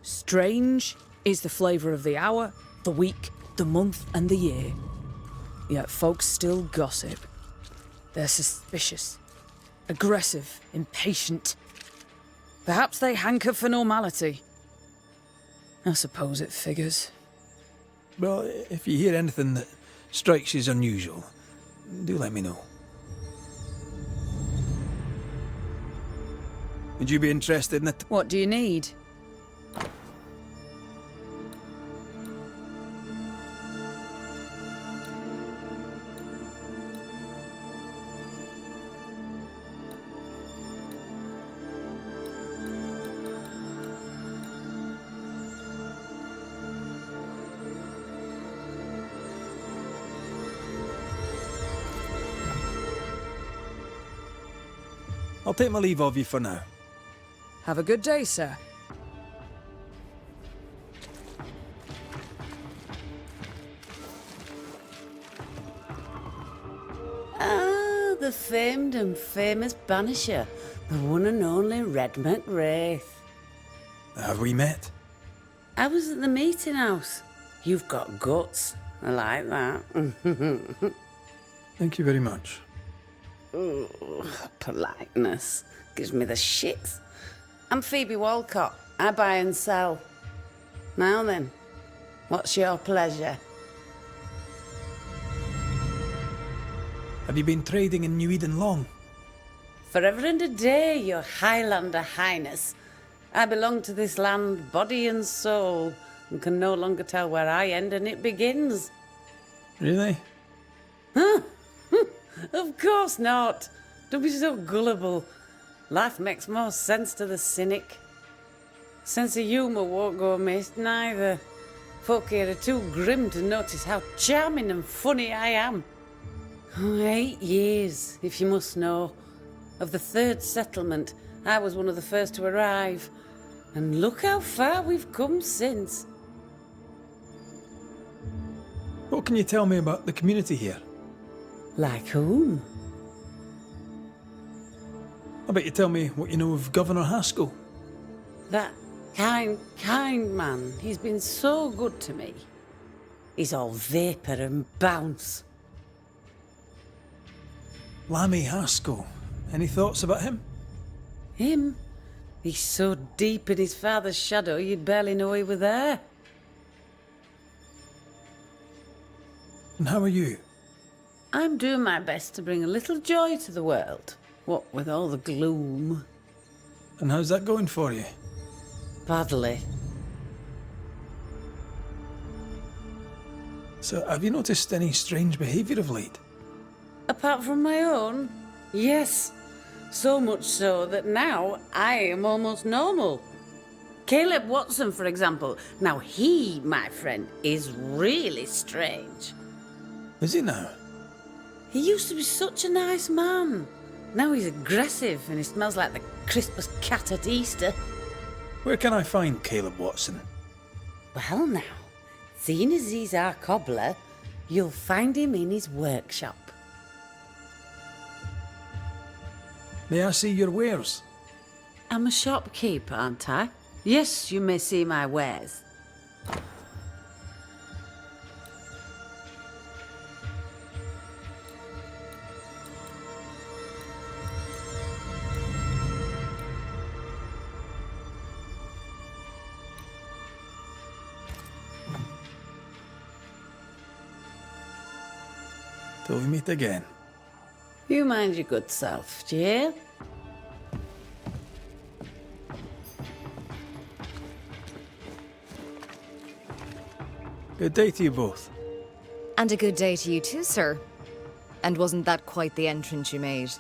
Strange is the flavour of the hour, the week, the month and the year. Yet folks still gossip. They're suspicious, aggressive, impatient. Perhaps they hanker for normality. I suppose it figures. Well, if you hear anything that strikes you as unusual, do let me know. Would you be interested in it? What do you need? I'll take my leave of you for now. Have a good day, sir. Ah, the famed and famous Banisher, the one and only Red McWraith. Have we met? I was at the meeting house. You've got guts. I like that. Thank you very much. Ooh, politeness gives me the shits. I'm Phoebe Walcott. I buy and sell. Now then, what's your pleasure? Have you been trading in New Eden long? Forever and a day, your Highlander Highness. I belong to this land, body and soul, and can no longer tell where I end and it begins. Really? Huh? Of course not. Don't be so gullible. Life makes more sense to the cynic. Sense of humour won't go amiss, neither. Folk here are too grim to notice how charming and funny I am. 8 years, if you must know. Of the third settlement, I was one of the first to arrive. And look how far we've come since. What can you tell me about the community here? Like whom? I bet you tell me what you know of Governor Haskell. That kind man. He's been so good to me. He's all vapour and bounce. Lammy Haskell. Any thoughts about him? Him? He's so deep in his father's shadow you'd barely know he were there. And how are you? I'm doing my best to bring a little joy to the world. What with all the gloom. And how's that going for you? Badly. So, have you noticed any strange behaviour of late? Apart from my own? Yes. So much so that now I am almost normal. Caleb Watson, for example. Now he, my friend, is really strange. Is he now? He used to be such a nice man. Now he's aggressive and he smells like the Christmas cat at Easter. Where can I find Caleb Watson? Well now, seeing as he's our cobbler, you'll find him in his workshop. May I see your wares? I'm a shopkeeper, aren't I? Yes, you may see my wares. Till we meet again. You mind your good self, do you hear? Good day to you both. And a good day to you too, sir. And wasn't that quite the entrance you made?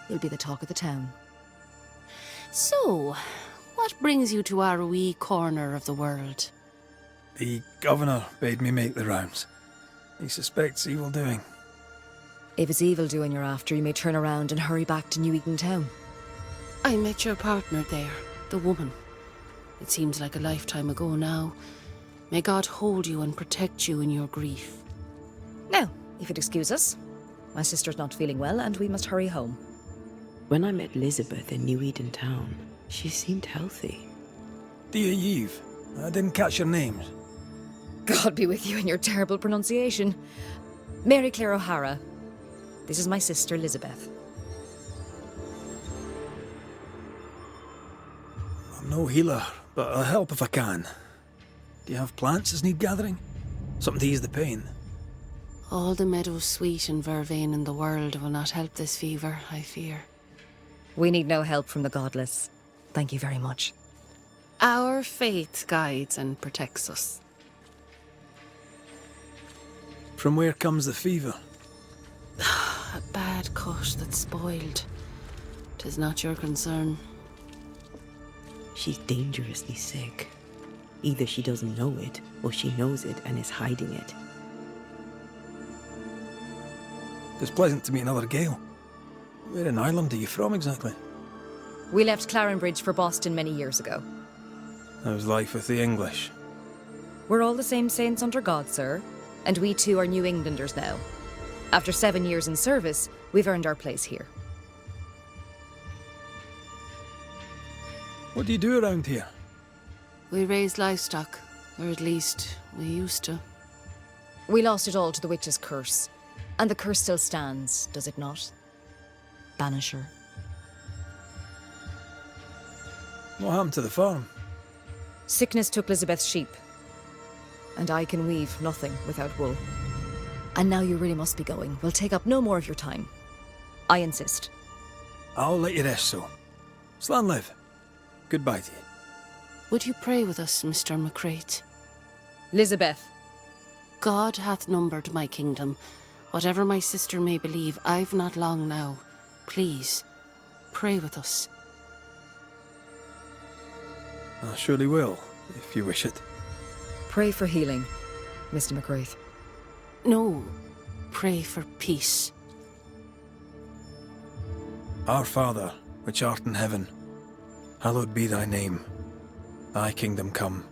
You'll be the talk of the town. So, what brings you to our wee corner of the world? The governor bade me make the rounds. He suspects evil doing. If it's evil doing you're after, you may turn around and hurry back to New Eden town. I met your partner there, the woman. It seems like a lifetime ago now. May God hold you and protect you in your grief. Now, if you'd excuse us, my sister's not feeling well and we must hurry home. When I met Elizabeth in New Eden town, she seemed healthy. Dear Eve, I didn't catch your names. God be with you in your terrible pronunciation. Mary Claire O'Hara. This is my sister, Elizabeth. I'm no healer, but I'll help if I can. Do you have plants as need gathering? Something to ease the pain? All the meadows sweet and vervain in the world will not help this fever, I fear. We need no help from the godless. Thank you very much. Our faith guides and protects us. From where comes the fever? A bad cut that's spoiled. 'Tis not your concern. She's dangerously sick. Either she doesn't know it, or she knows it and is hiding it. It's pleasant to meet another Gale. Where in Ireland are you from exactly? We left Clarenbridge for Boston many years ago. How's life with the English? We're all the same saints under God, sir. And we too are New Englanders now. After 7 years in service, we've earned our place here. What do you do around here? We raise livestock, or at least we used to. We lost it all to the witch's curse. And the curse still stands, does it not? Banisher. What happened to the farm? Sickness took Elizabeth's sheep. And I can weave nothing without wool. And now you really must be going. We'll take up no more of your time. I insist. I'll let you rest, so. Slan live. Goodbye to you. Would you pray with us, Mr. McCrate? Elizabeth. God hath numbered my kingdom. Whatever my sister may believe, I've not long now. Please, pray with us. I surely will, if you wish it. Pray for healing, Mr. McCraith. No, pray for peace. Our Father, which art in heaven, hallowed be thy name. Thy kingdom come.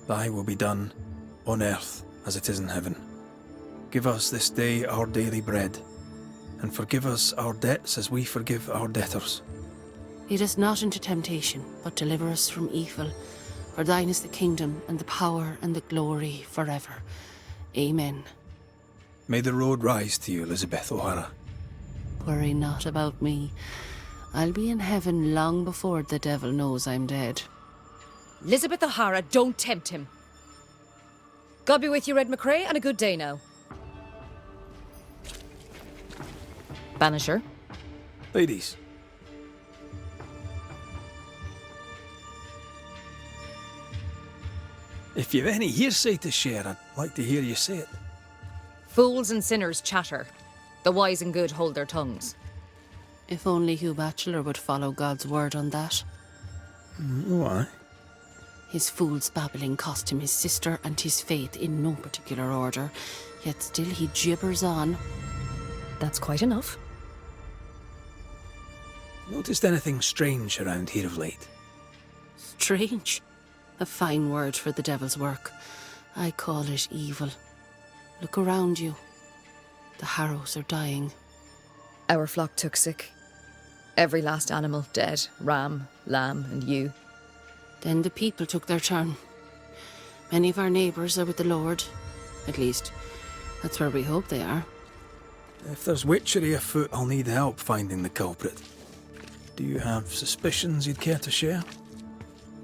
Thy will be done, on earth as it is in heaven. Give us this day our daily bread, and forgive us our debts as we forgive our debtors. Lead us not into temptation, but deliver us from evil. For thine is the kingdom, and the power, and the glory, forever. Amen. May the road rise to you, Elizabeth O'Hara. Worry not about me. I'll be in heaven long before the devil knows I'm dead. Elizabeth O'Hara, don't tempt him. God be with you, Red McCrae, and a good day now. Banisher. Ladies. If you've any hearsay to share, I'd like to hear you say it. Fools and sinners chatter. The wise and good hold their tongues. If only Hugh Batchelor would follow God's word on that. Why? His fool's babbling cost him his sister and his faith in no particular order, yet still he gibbers on. That's quite enough. Noticed anything strange around here of late? Strange? A fine word for the devil's work. I call it evil. Look around you. The harrows are dying. Our flock took sick. Every last animal dead. Ram, lamb, and ewe. Then the people took their turn. Many of our neighbours are with the Lord. At least, that's where we hope they are. If there's witchery afoot, I'll need help finding the culprit. Do you have suspicions you'd care to share?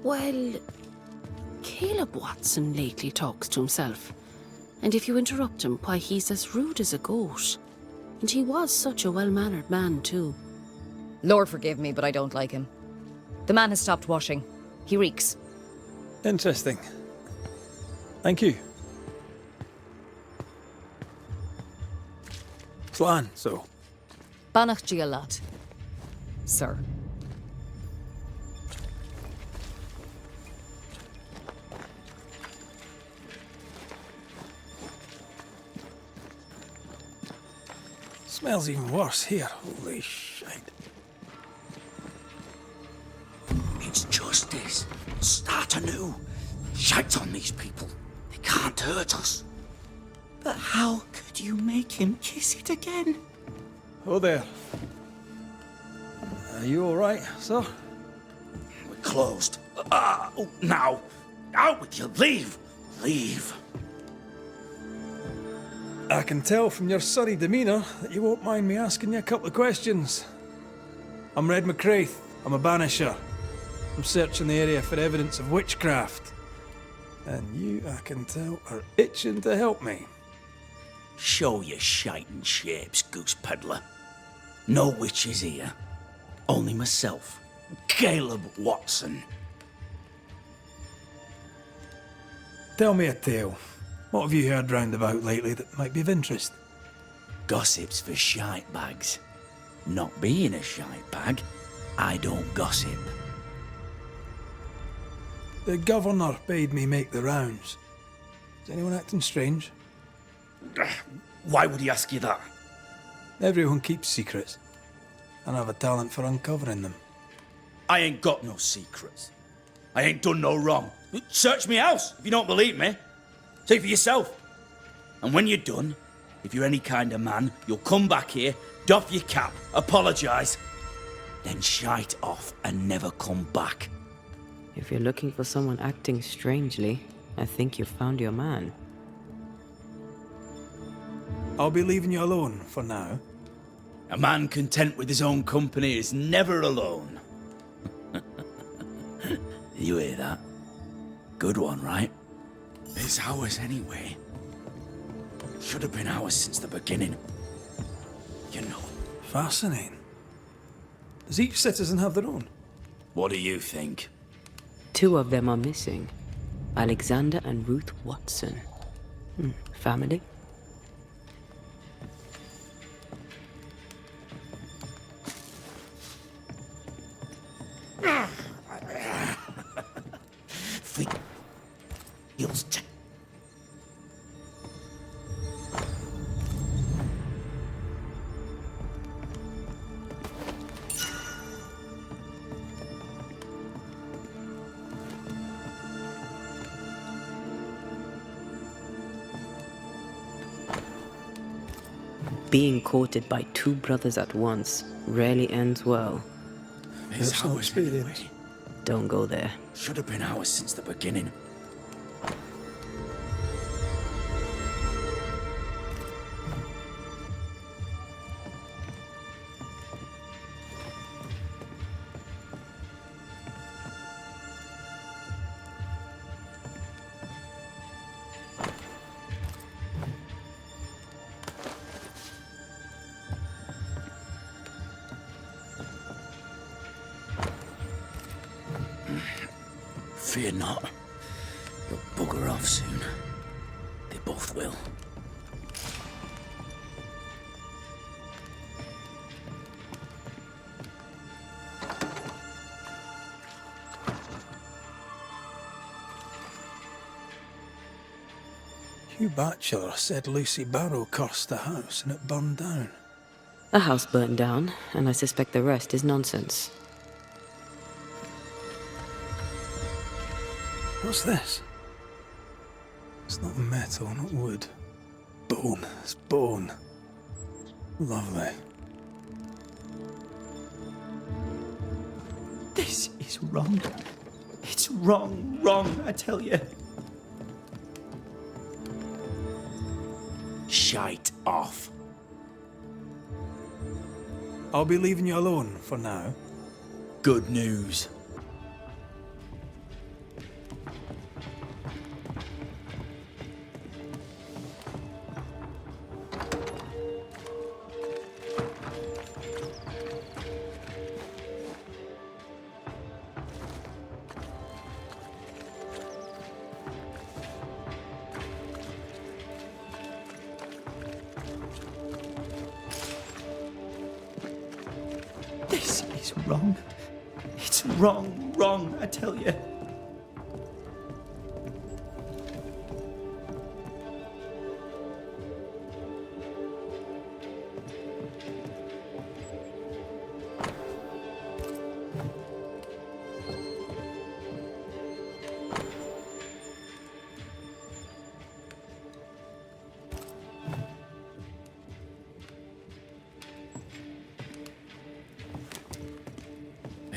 Well, Caleb Watson lately talks to himself. And if you interrupt him, why, he's as rude as a goat. And he was such a well-mannered man, too. Lord forgive me, but I don't like him. The man has stopped washing. He reeks. Interesting. Thank you. Slan, so. Banach Gialat, sir. Smells even worse here. Holy shit. It's justice. Start anew. Shite on these people. They can't hurt us. But how could you make him kiss it again? Oh there. Are you alright, sir? We're closed. Now. Out with you. Leave. Leave. I can tell from your surly demeanour that you won't mind me asking you a couple of questions. I'm Red McCraith. I'm a banisher. I'm searching the area for evidence of witchcraft. And you, I can tell, are itching to help me. Show your shiting shapes, goose peddler. No witches here. Only myself, Caleb Watson. Tell me a tale. What have you heard round about lately that might be of interest? Gossip's for shite bags. Not being a shite bag, I don't gossip. The governor bade me make the rounds. Is anyone acting strange? Why would he ask you that? Everyone keeps secrets, and I have a talent for uncovering them. I ain't got no secrets. I ain't done no wrong. Search me house if you don't believe me. See for yourself. And when you're done, if you're any kind of man, you'll come back here, doff your cap, apologise, then shite off and never come back. If you're looking for someone acting strangely, I think you've found your man. I'll be leaving you alone for now. A man content with his own company is never alone. You hear that? Good one, right? It's ours anyway. Should have been ours since the beginning. You know. Fascinating. Does each citizen have their own? What do you think? 2 of them are missing. Alexander and Ruth Watson. Family? Being courted by 2 brothers at once rarely ends well. It's ours anyway. Don't go there. Should have been ours since the beginning. Fear not. You'll bugger off soon. They both will. Hugh Batchelor said Lucy Barrow cursed the house and it burned down. A house burned down, and I suspect the rest is nonsense. What's this? It's not metal, not wood. Bone. It's bone. Lovely. This is wrong. It's wrong, I tell you. Shite off. I'll be leaving you alone for now. Good news. This is wrong. It's wrong, I tell you.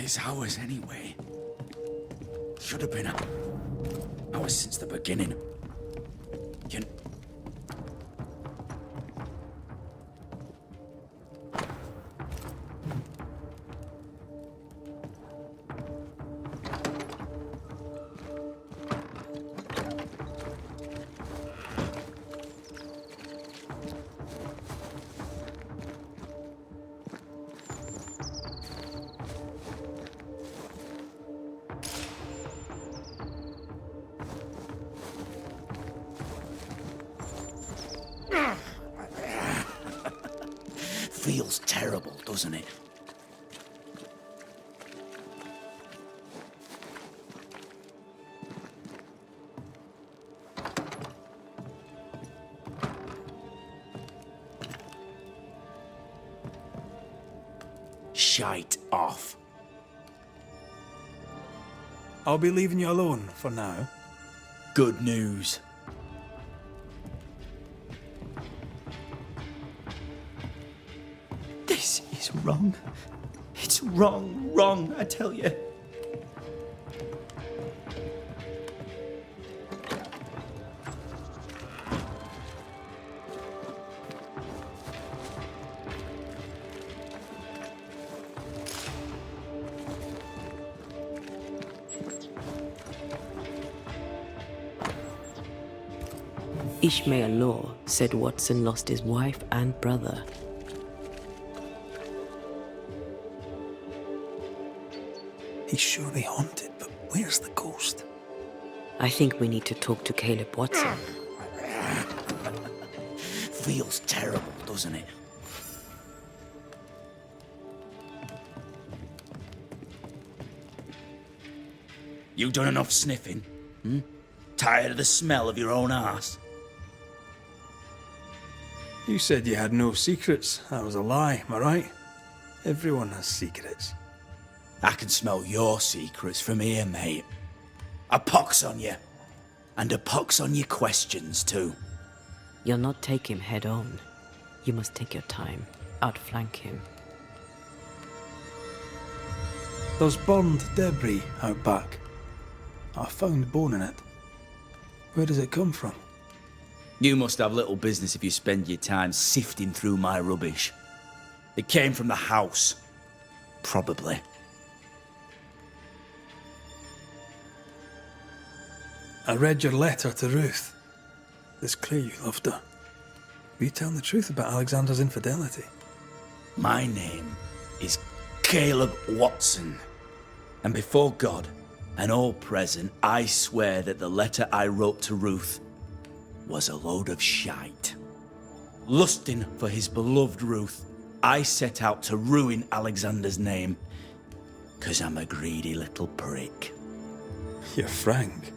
It's ours anyway. Should have been ours since the beginning. You... Feels terrible, doesn't it? Shite off. I'll be leaving you alone for now. Good news. This is wrong. It's wrong, I tell you. Ishmael Law said Watson lost his wife and brother. He's surely haunted, but where's the ghost? I think we need to talk to Caleb Watson. Feels terrible, doesn't it? You done enough sniffing? Hmm? Tired of the smell of your own arse? You said you had no secrets. That was a lie, am I right? Everyone has secrets. I can smell your secrets from here, mate. A pox on you. And a pox on your questions, too. You'll not take him head on. You must take your time. Outflank him. There's burned debris out back. I found bone in it. Where does it come from? You must have little business if you spend your time sifting through my rubbish. It came from the house. Probably. I read your letter to Ruth. It's clear you loved her. Were you telling the truth about Alexander's infidelity? My name is Caleb Watson. And before God and all present, I swear that the letter I wrote to Ruth was a load of shite. Lusting for his beloved Ruth, I set out to ruin Alexander's name, 'cause I'm a greedy little prick. You're frank.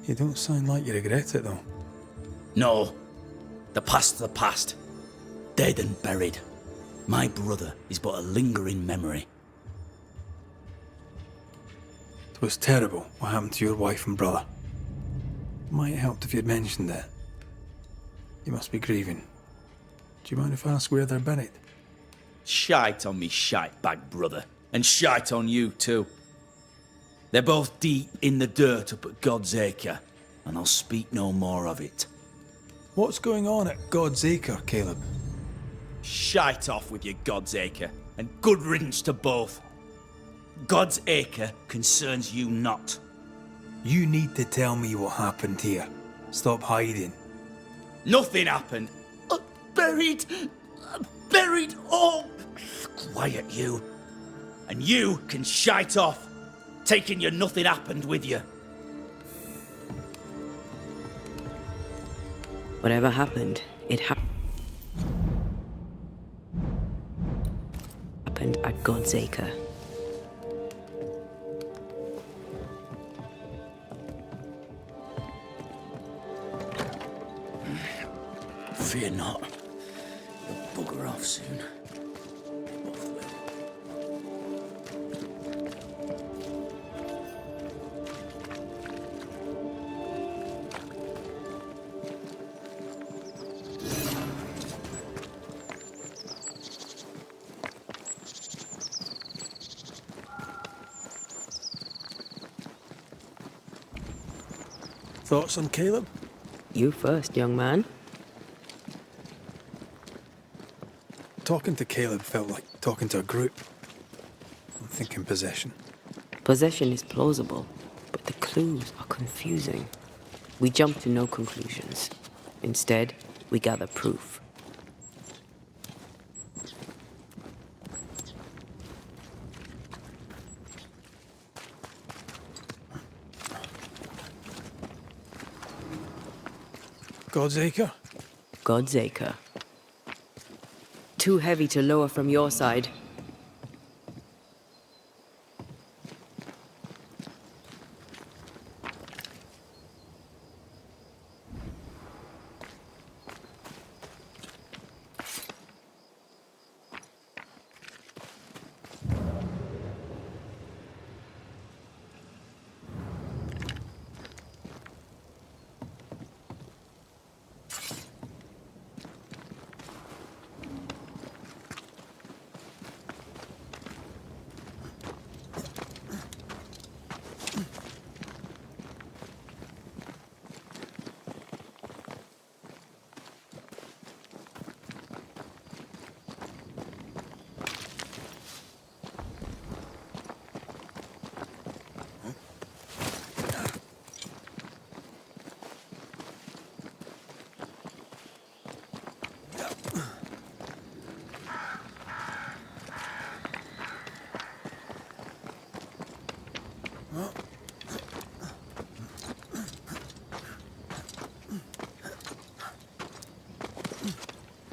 You don't sound like you regret it, though. No. The past's the past. Dead and buried. My brother is but a lingering memory. It was terrible what happened to your wife and brother. Might have helped if you'd mentioned it. You must be grieving. Do you mind if I ask where they're buried? Shite on me shite bag brother. And shite on you too. They're both deep in the dirt up at God's Acre, and I'll speak no more of it. What's going on at God's Acre, Caleb? Shite off with your God's Acre, and good riddance to both. God's Acre concerns you not. You need to tell me what happened here. Stop hiding. Nothing happened. Buried. Oh, quiet you. And you can shite off, taking your nothing happened with you. Whatever happened, it happened at God's Acre. Fear not. You'll bugger off soon. Thoughts on Caleb? You first, young man. Talking to Caleb felt like talking to a group. I'm thinking possession. Possession is plausible, but the clues are confusing. We jump to no conclusions. Instead, we gather proof. God's Acre? God's Acre. Too heavy to lower from your side.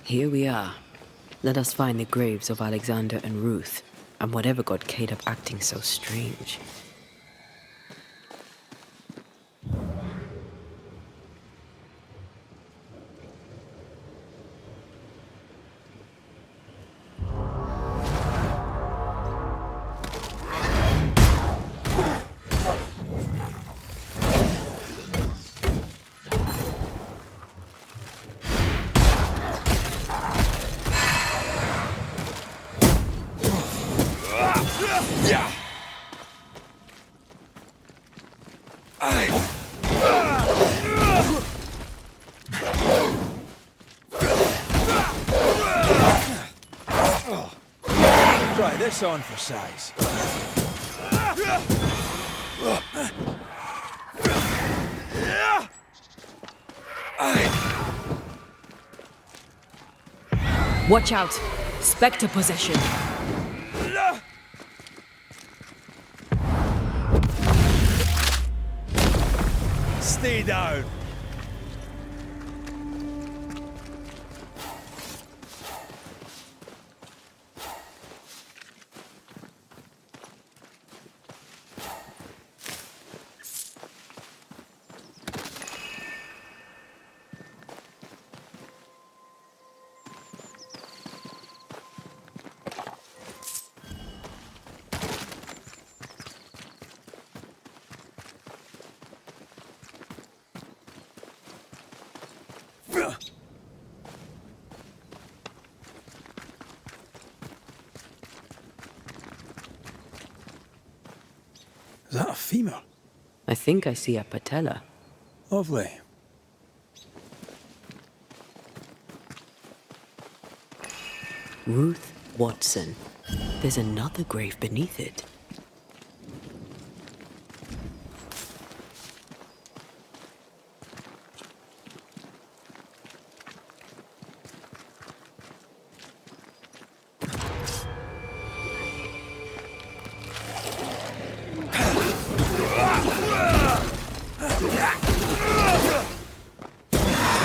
Here we are. Let us find the graves of Alexander and Ruth, and whatever got Caleb acting so strange. Try this on for size. Watch out! Spectre possession! Stay down! femur. I think I see a patella. Lovely. Ruth Watson. There's another grave beneath it.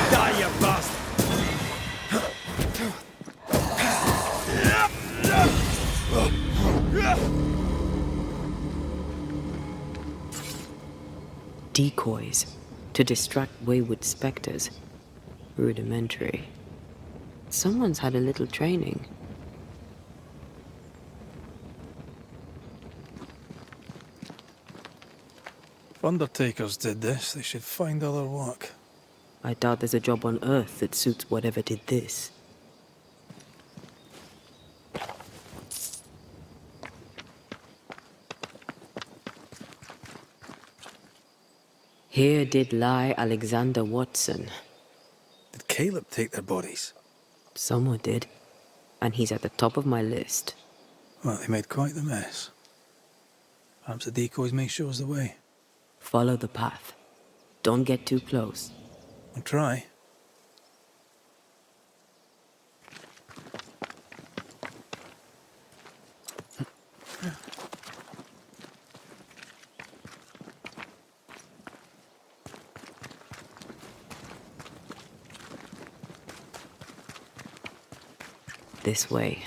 Die, you bastard! Decoys to distract wayward specters. Rudimentary. Someone's had a little training. If undertakers did this, they should find other work. I doubt there's a job on Earth that suits whatever did this. Here did lie Alexander Watson. Did Caleb take their bodies? Someone did. And he's at the top of my list. Well, they made quite the mess. Perhaps the decoys may show us the way. Follow the path. Don't get too close. I'll try. This way.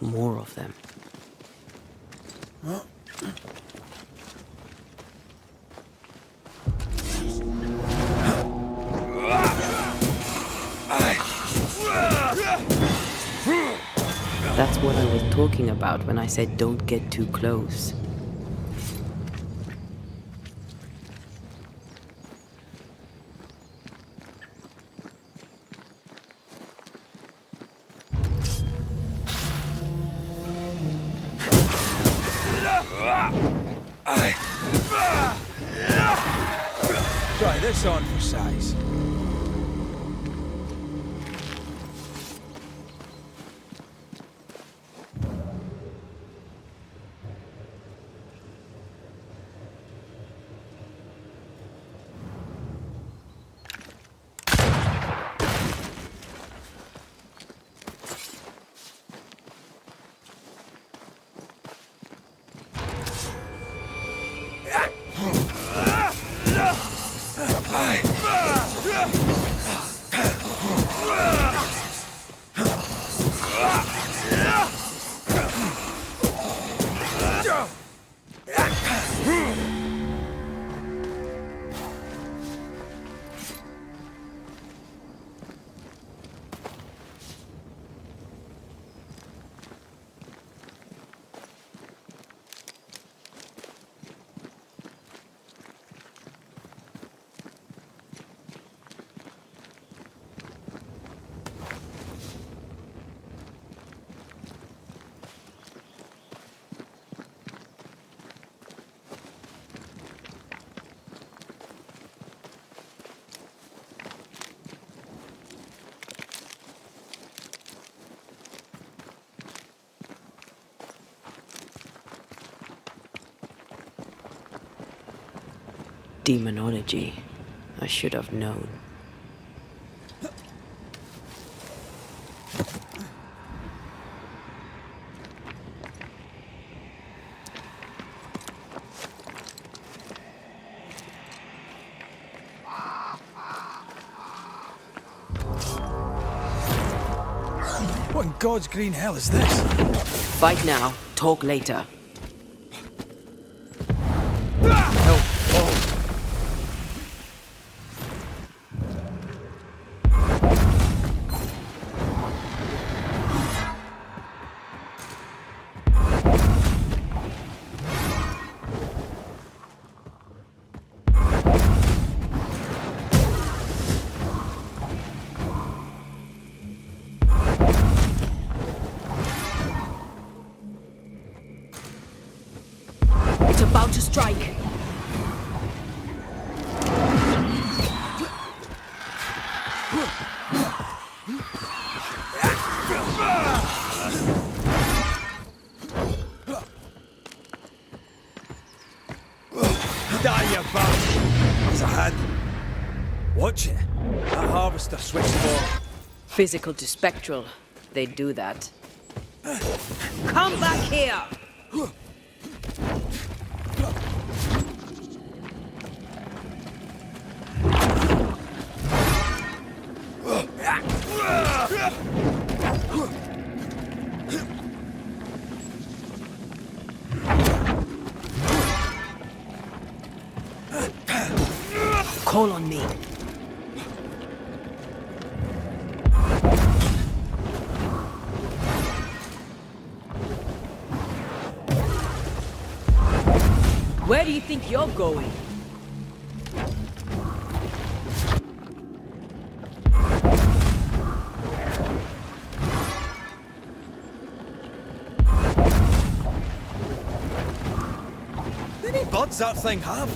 More of them. That's what I was talking about when I said don't get too close. Try this on for size. Demonology. I should have known. What in God's green hell is this? Fight now, talk later. Help! It's about to strike. hand. Watch it. That harvester switchboard. Physical to spectral. They do that. Come back here! Call on me. Where do you think you're going? How many buds that thing have?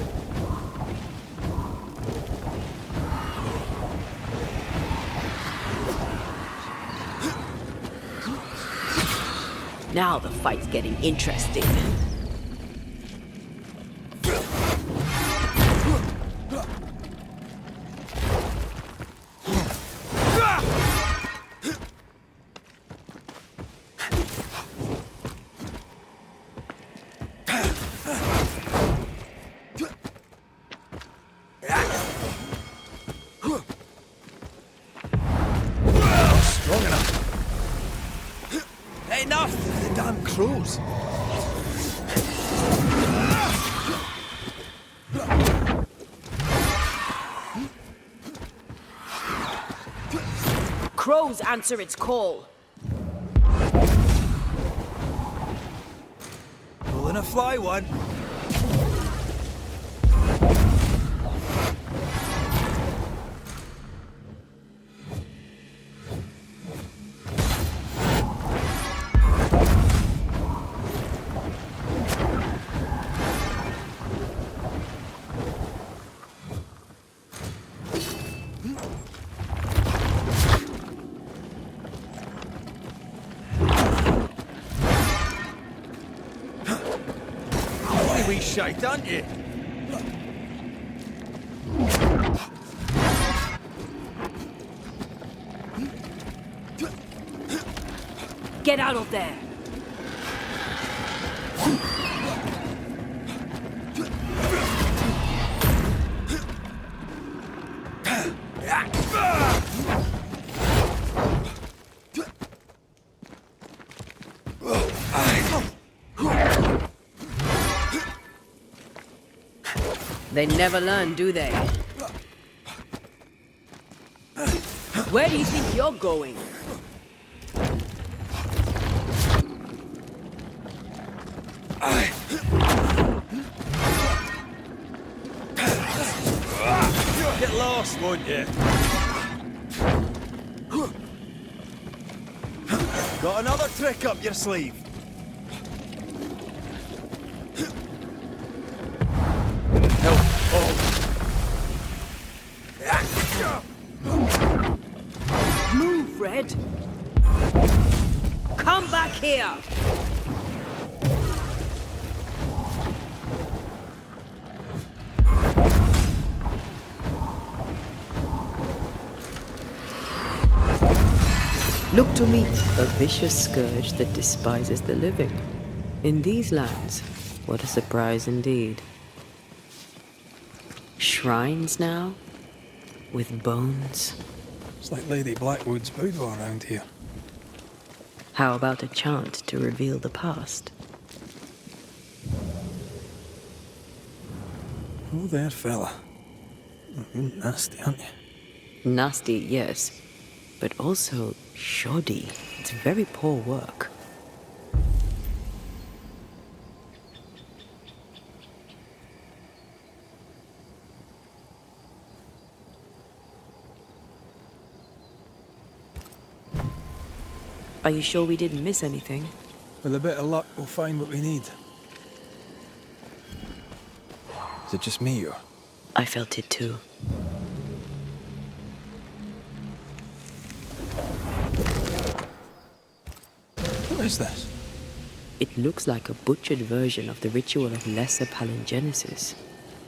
Now the fight's getting interesting. Strong enough. Enough! The damn crows. Crows answer its call. Pulling a fly one. Wee shite, aren't you? Get out of there! They never learn, do they? Where do you think you're going? You'll get lost, won't you? Got another trick up your sleeve. Move, Red! Come back here! Look to me, a vicious scourge that despises the living. In these lands, what a surprise indeed. Shrines now? With bones? It's like Lady Blackwood's boudoir around here. How about a chant to reveal the past? Oh there, fella. You're nasty, aren't you? Nasty, yes. But also shoddy. It's very poor work. Are you sure we didn't miss anything? With a bit of luck, we'll find what we need. Is it just me, or? I felt it too. What is this? It looks like a butchered version of the ritual of Lesser Palingenesis.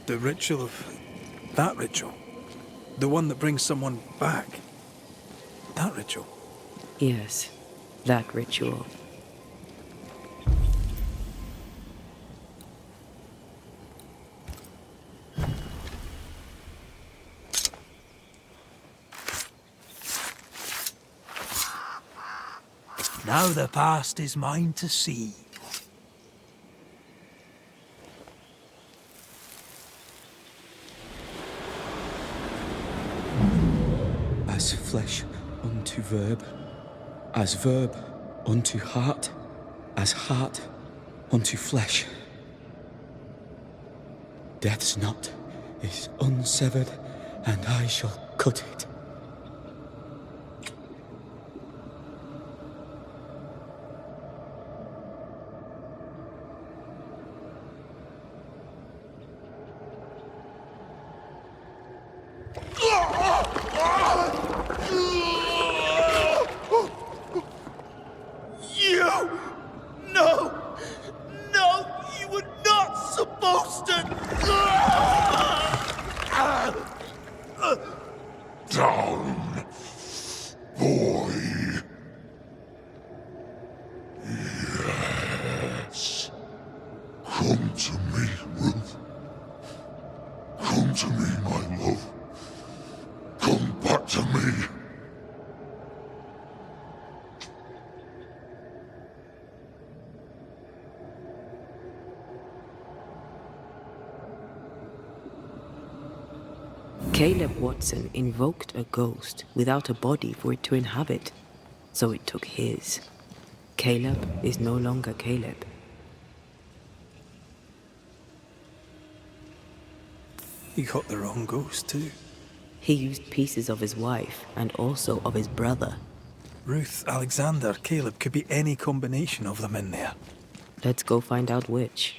The ritual of That ritual? The one that brings someone back? That ritual? Yes, that ritual. Now the past is mine to see. As flesh unto verb, as verb unto heart, as heart unto flesh. Death's knot is unsevered, and I shall cut it. Down, boy. Yes. Come to me, Ruth. Come to me, my love. Come back to me. Caleb Watson invoked a ghost without a body for it to inhabit, so it took his. Caleb is no longer Caleb. He got the wrong ghost too. He used pieces of his wife and also of his brother. Ruth, Alexander, Caleb, could be any combination of them in there. Let's go find out which.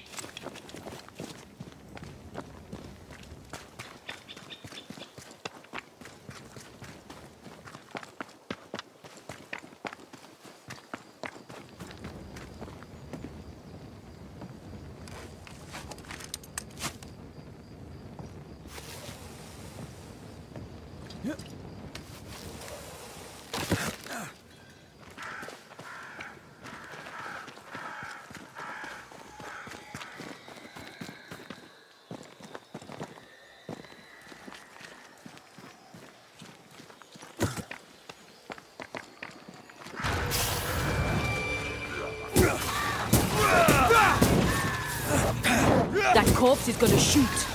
That corpse is gonna shoot.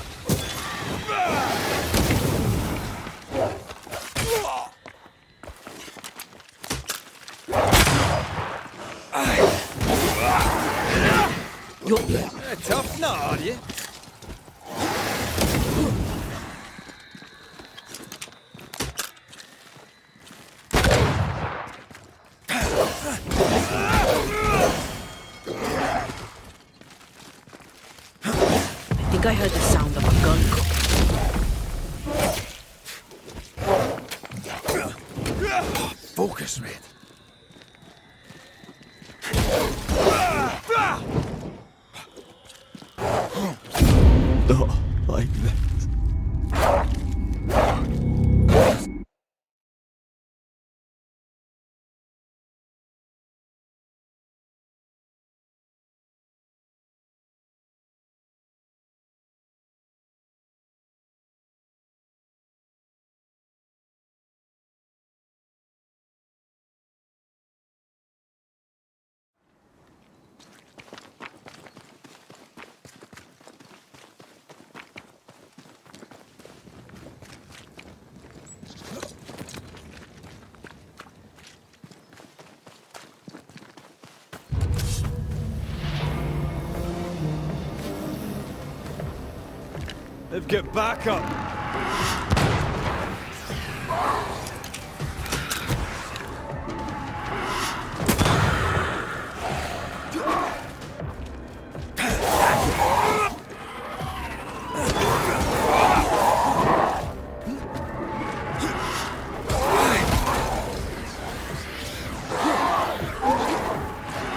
You're tough nut, are you? I think I heard the sound of a gun cooking. Focus, Red. Not like this. They've got back up.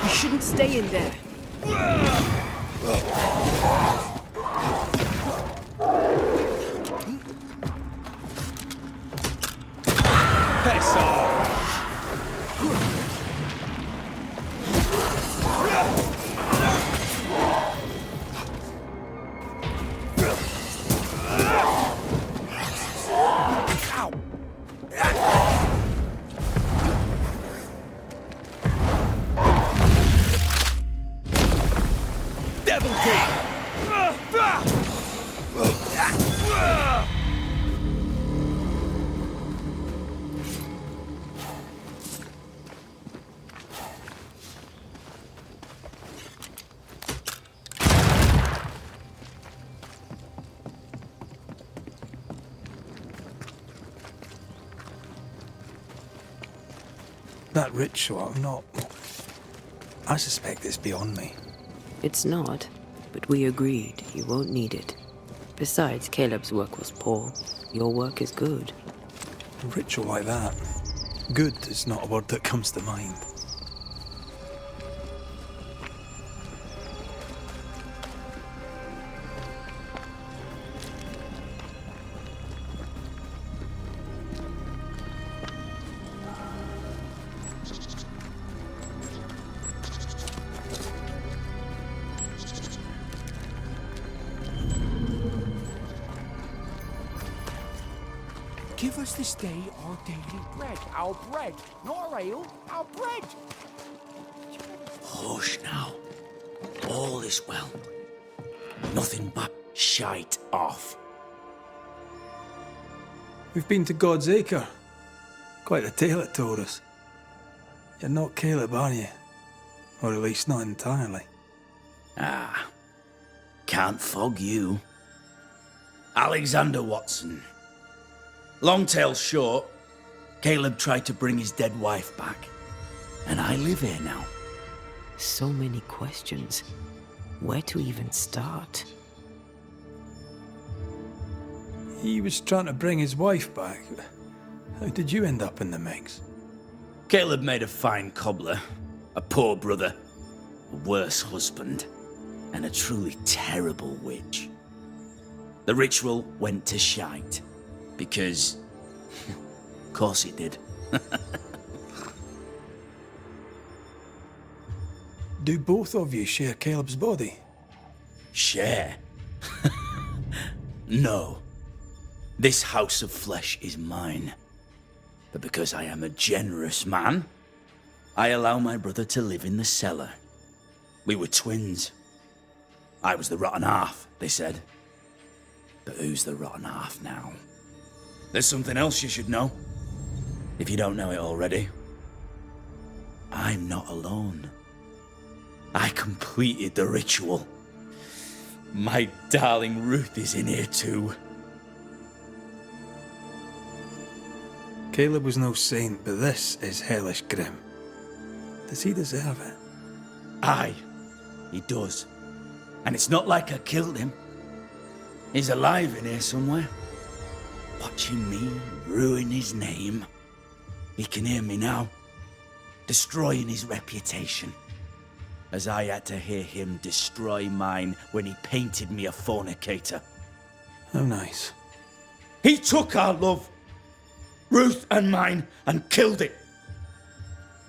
You shouldn't stay in there. Devil King! That ritual, I'm not... I suspect it's beyond me. It's not, but we agreed you won't need it. Besides, Caleb's work was poor. Your work is good. A ritual like that, good is not a word that comes to mind. Give us this day our daily bread. Our bread, not our ale, our bread. Hush now. All is well. Nothing but shite off. We've been to God's Acre. Quite a tale it told us. You're not Caleb, are you? Or at least not entirely. Ah. Can't fog you. Alexander Watson. Long tale short, Caleb tried to bring his dead wife back. And I live here now. So many questions. Where to even start? He was trying to bring his wife back. How did you end up in the mix? Caleb made a fine cobbler, a poor brother, a worse husband, and a truly terrible witch. The ritual went to shite. Because, of course it did. Do both of you share Caleb's body? Share? No. This house of flesh is mine. But because I am a generous man, I allow my brother to live in the cellar. We were twins. I was the rotten half, they said. But who's the rotten half now? There's something else you should know, if you don't know it already. I'm not alone. I completed the ritual. My darling Ruth is in here too. Caleb was no saint, but this is hellish grim. Does he deserve it? Aye, he does. And it's not like I killed him. He's alive in here somewhere. Watching me ruin his name. He can hear me now, destroying his reputation. As I had to hear him destroy mine when he painted me a fornicator. How nice. He took our love, Ruth and mine, and killed it.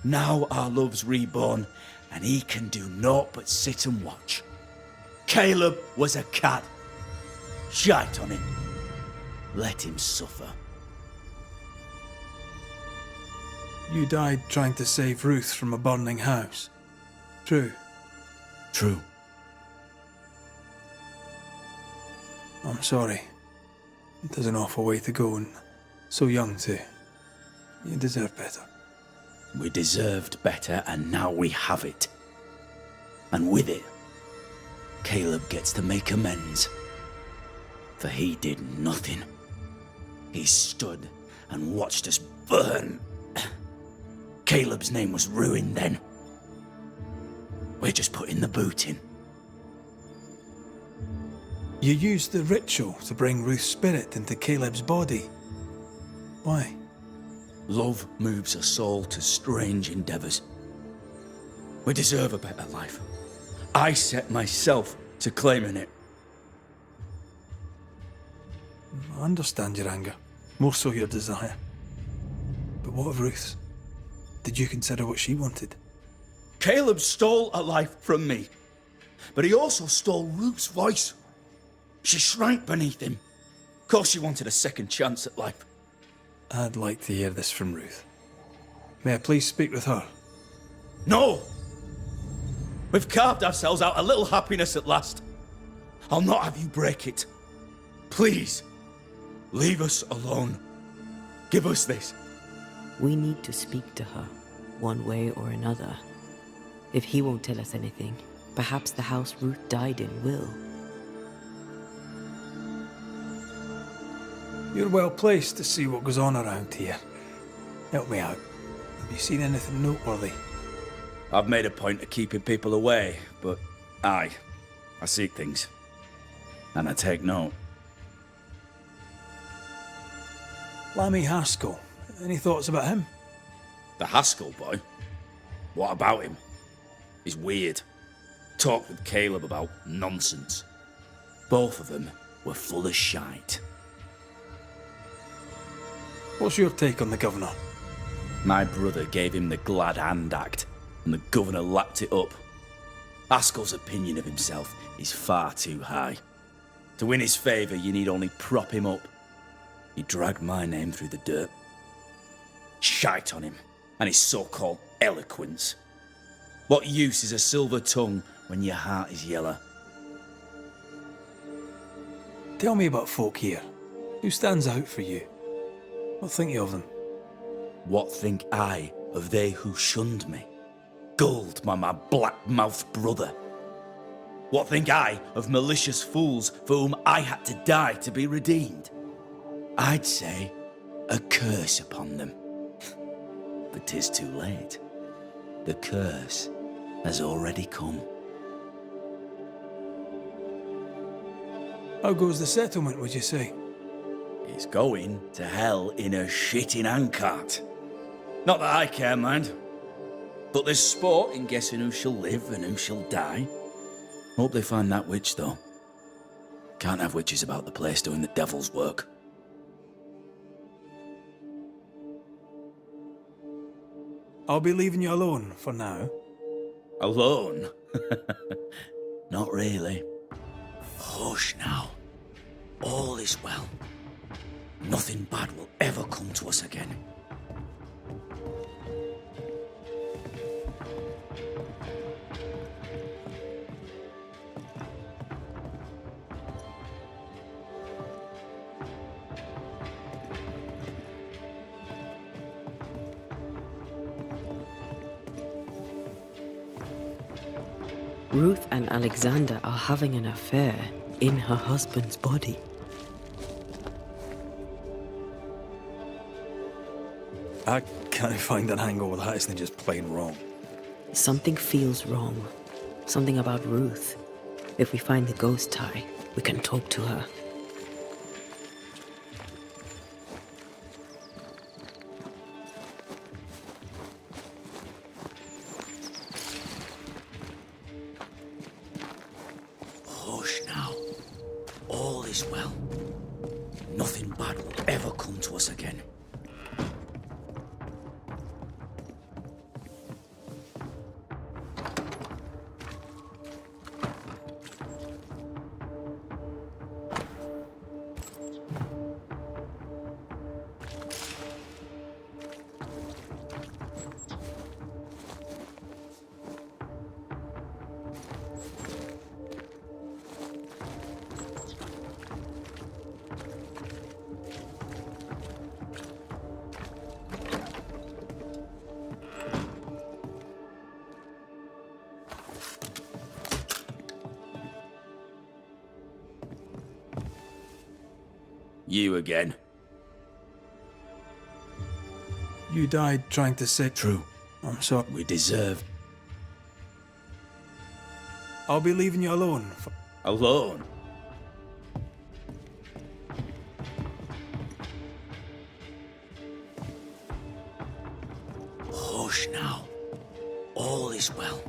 Now our love's reborn, and he can do naught but sit and watch. Caleb was a cad. Shite on him. Let him suffer. You died trying to save Ruth from a burning house. True. True. I'm sorry. It is an awful way to go, and so young too. You deserve better. We deserved better, and now we have it. And with it, Caleb gets to make amends. For he did nothing. He stood and watched us burn. Caleb's name was ruined then. We're just putting the boot in. You used the ritual to bring Ruth's spirit into Caleb's body. Why? Love moves a soul to strange endeavors. We deserve a better life. I set myself to claiming it. I understand your anger, more so your desire. But what of Ruth's? Did you consider what she wanted? Caleb stole a life from me, but he also stole Ruth's voice. She shrank beneath him. Of course she wanted a second chance at life. I'd like to hear this from Ruth. May I please speak with her? No! We've carved ourselves out a little happiness at last. I'll not have you break it. Please, leave us alone. Give us this. We need to speak to her, one way or another. If he won't tell us anything, perhaps the house Ruth died in will. You're well placed to see what goes on around here. Help me out. Have you seen anything noteworthy? I've made a point of keeping people away, but I seek things. And I take note. Lammy Haskell. Any thoughts about him? The Haskell boy? What about him? He's weird. Talked with Caleb about nonsense. Both of them were full of shite. What's your take on the governor? My brother gave him the Glad Hand Act, and the governor lapped it up. Haskell's opinion of himself is far too high. To win his favour, you need only prop him up. He dragged my name through the dirt. Shite on him, and his so-called eloquence. What use is a silver tongue when your heart is yellow? Tell me about folk here. Who stands out for you? What think you of them? What think I of they who shunned me? Gulled by my black-mouthed brother? What think I of malicious fools for whom I had to die to be redeemed? I'd say a curse upon them. But 'tis too late. The curse has already come. How goes the settlement, would you say? It's going to hell in a shitting handcart. Not that I care, mind. But there's sport in guessing who shall live and who shall die. Hope they find that witch, though. Can't have witches about the place doing the devil's work. I'll be leaving you alone for now. Alone? Not really. Hush now. All is well. Nothing bad will ever come to us again. Ruth and Alexander are having an affair in her husband's body. I can't find an angle with that, isn't just plain wrong. Something feels wrong. Something about Ruth. If we find the ghost tie, we can talk to her. Hush now. All is well. Nothing bad will ever come to us again. You again. You died trying to say... True. I'm sorry. We deserve... I'll be leaving you alone. Alone? Hush now. All is well.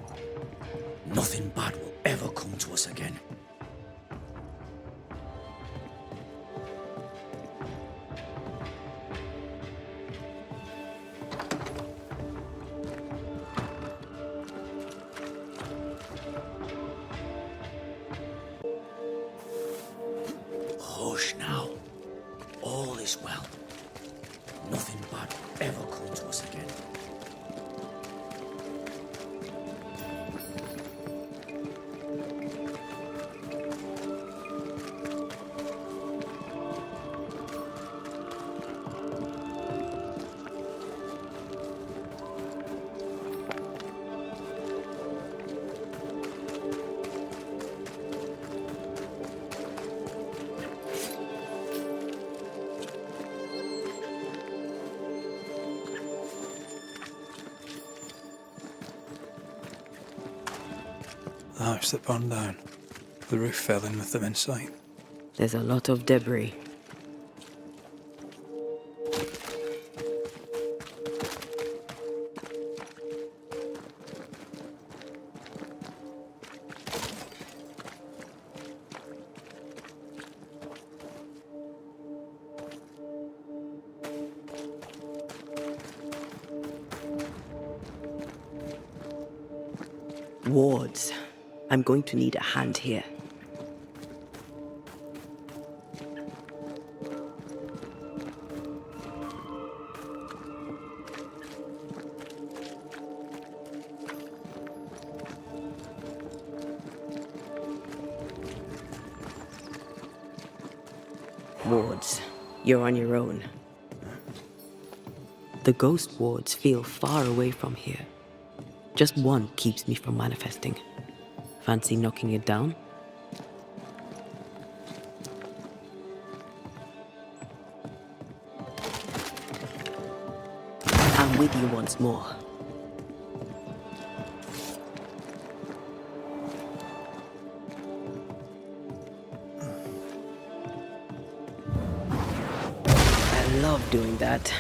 Nothing bad will ever come to us again. this well. Nothing bad ever come to us again. The house that burned down. The roof fell in with them inside. There's a lot of debris. Wards. I'm going to need a hand here. Wards, you're on your own. The ghost wards feel far away from here. Just one keeps me from manifesting. Fancy knocking it down? I'm with you once more. I love doing that.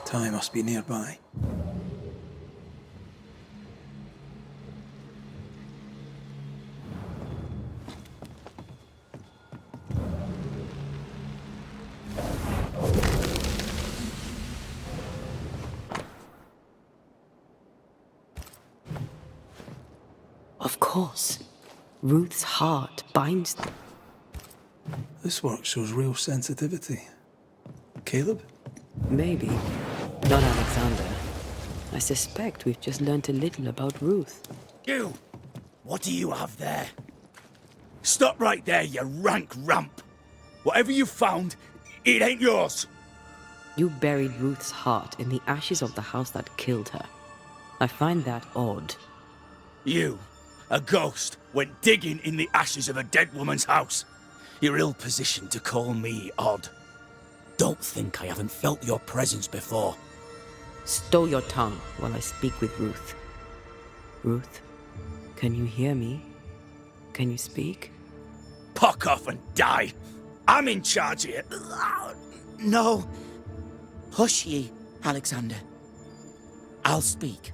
Ty must be nearby. Of course. Ruth's heart binds... This work shows real sensitivity. Caleb? Maybe. Not Alexander. I suspect we've just learnt a little about Ruth. You! What do you have there? Stop right there, you rank rump! Whatever you found, it ain't yours! You buried Ruth's heart in the ashes of the house that killed her. I find that odd. You, a ghost, went digging in the ashes of a dead woman's house. You're ill-positioned to call me odd. Don't think I haven't felt your presence before. Stow your tongue while I speak with Ruth. Ruth, can you hear me? Can you speak? Puck off and die! I'm in charge here. No. Hush ye, Alexander. I'll speak.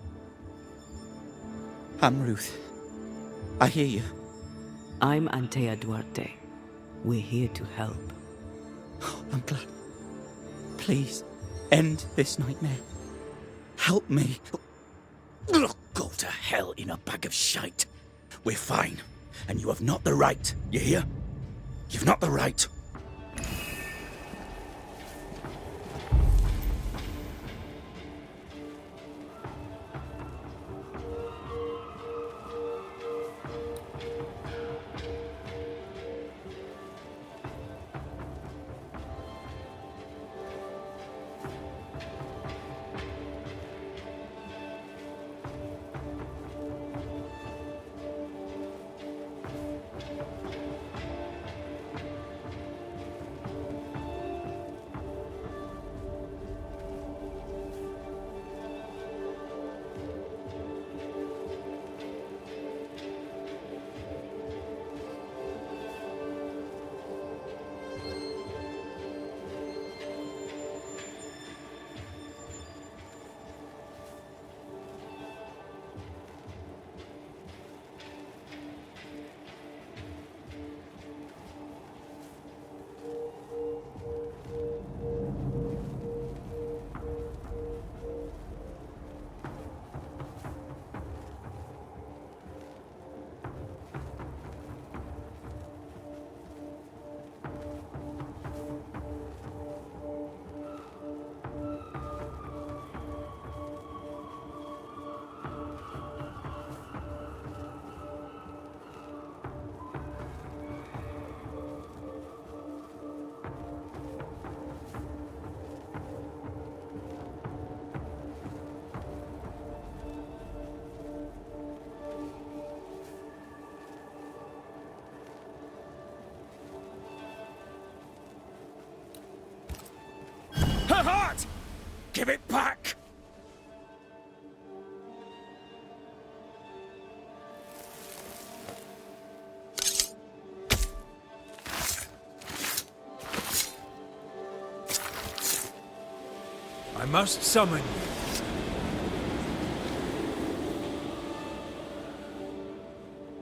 I'm Ruth. I hear you. I'm Antea Duarte. We're here to help. I'm glad. Please, end this nightmare. Help me. Go to hell in a bag of shite. We're fine, and you have not the right, you hear? You've not the right. Her heart! Give it back! I must summon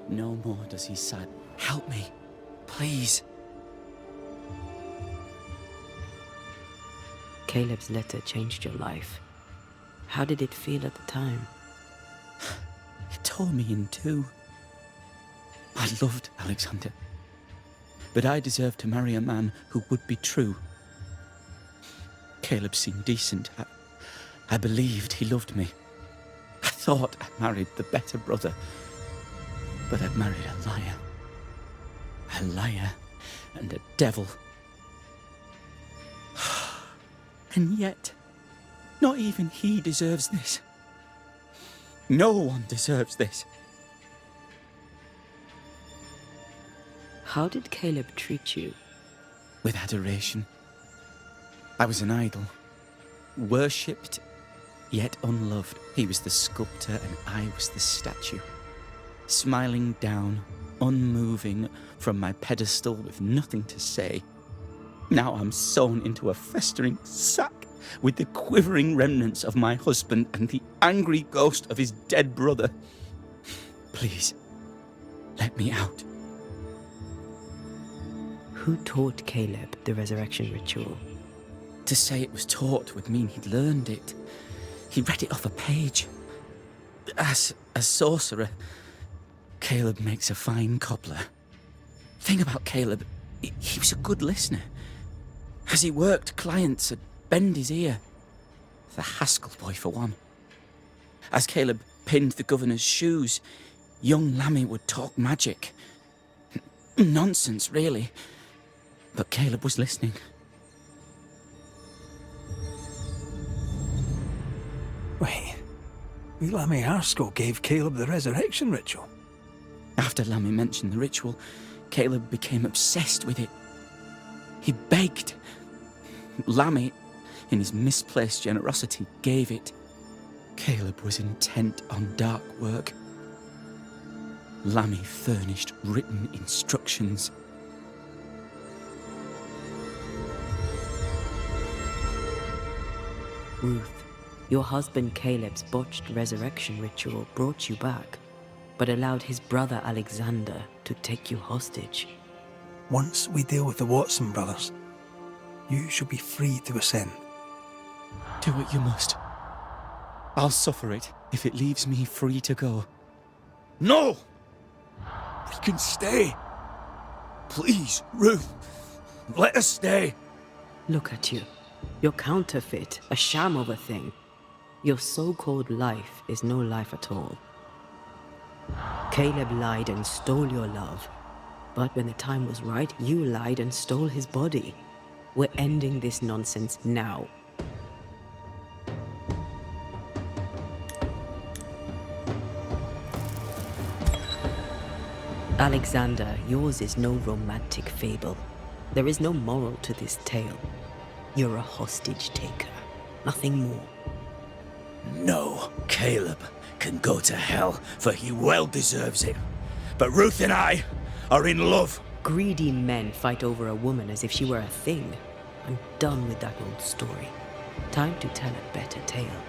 you. No more does he sad. Help me, please. Caleb's letter changed your life. How did it feel at the time? It tore me in two. I loved Alexander, but I deserved to marry a man who would be true. Caleb seemed decent. I believed he loved me. I thought I'd married the better brother, but I'd married a liar. A liar and a devil. And yet, not even he deserves this. No one deserves this. How did Caleb treat you? With adoration. I was an idol. Worshipped, yet unloved. He was the sculptor and I was the statue. Smiling down, unmoving from my pedestal with nothing to say. Now I'm sewn into a festering sack with the quivering remnants of my husband and the angry ghost of his dead brother. Please, let me out. Who taught Caleb the resurrection ritual? To say it was taught would mean he'd learned it. He read it off a page. As a sorcerer, Caleb makes a fine cobbler. Thing about Caleb, he was a good listener. As he worked, clients would bend his ear. The Haskell boy, for one. As Caleb pinned the governor's shoes, young Lammy would talk magic. Nonsense, really. But Caleb was listening. Wait, Lammy Haskell gave Caleb the resurrection ritual? After Lammy mentioned the ritual, Caleb became obsessed with it. He begged. Lammy, in his misplaced generosity, gave it. Caleb was intent on dark work. Lammy furnished written instructions. Ruth, your husband Caleb's botched resurrection ritual brought you back, but allowed his brother Alexander to take you hostage. Once we deal with the Watson brothers, you shall be free to ascend. Do what you must. I'll suffer it if it leaves me free to go. No! We can stay. Please, Ruth, let us stay. Look at you. You're counterfeit, a sham of a thing. Your so-called life is no life at all. Caleb lied and stole your love. But when the time was right, you lied and stole his body. We're ending this nonsense now. Alexander, yours is no romantic fable. There is no moral to this tale. You're a hostage taker, nothing more. No, Caleb can go to hell, for he well deserves it. But Ruth and I are in love. Greedy men fight over a woman as if she were a thing. I'm done with that old story. Time to tell a better tale.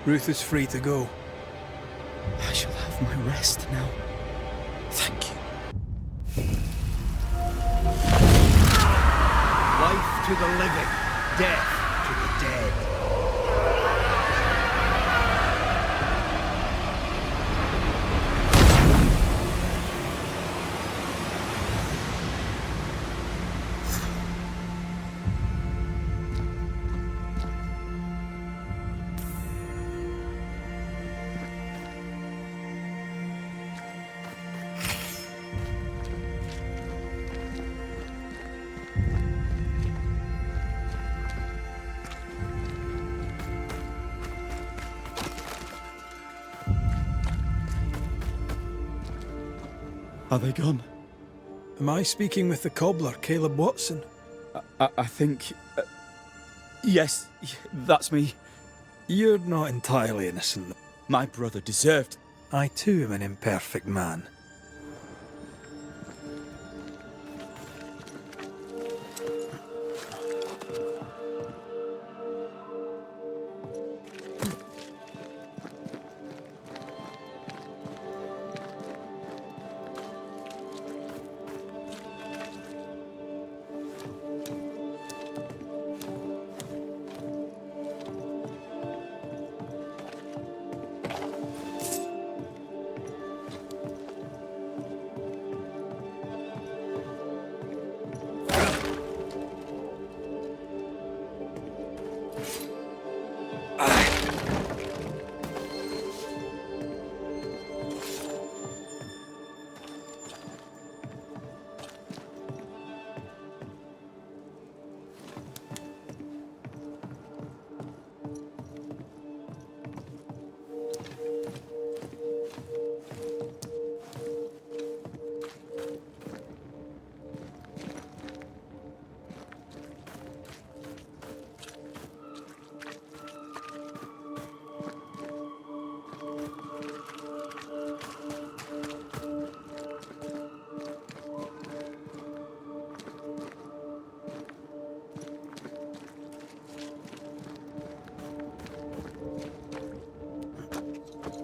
Ruth is free to go. I shall have my rest now. Thank you. Life to the living, death to the dead. Are they gone? Am I speaking with the cobbler, Caleb Watson? I think... yes, that's me. You're not entirely innocent. My brother deserved... I too am an imperfect man.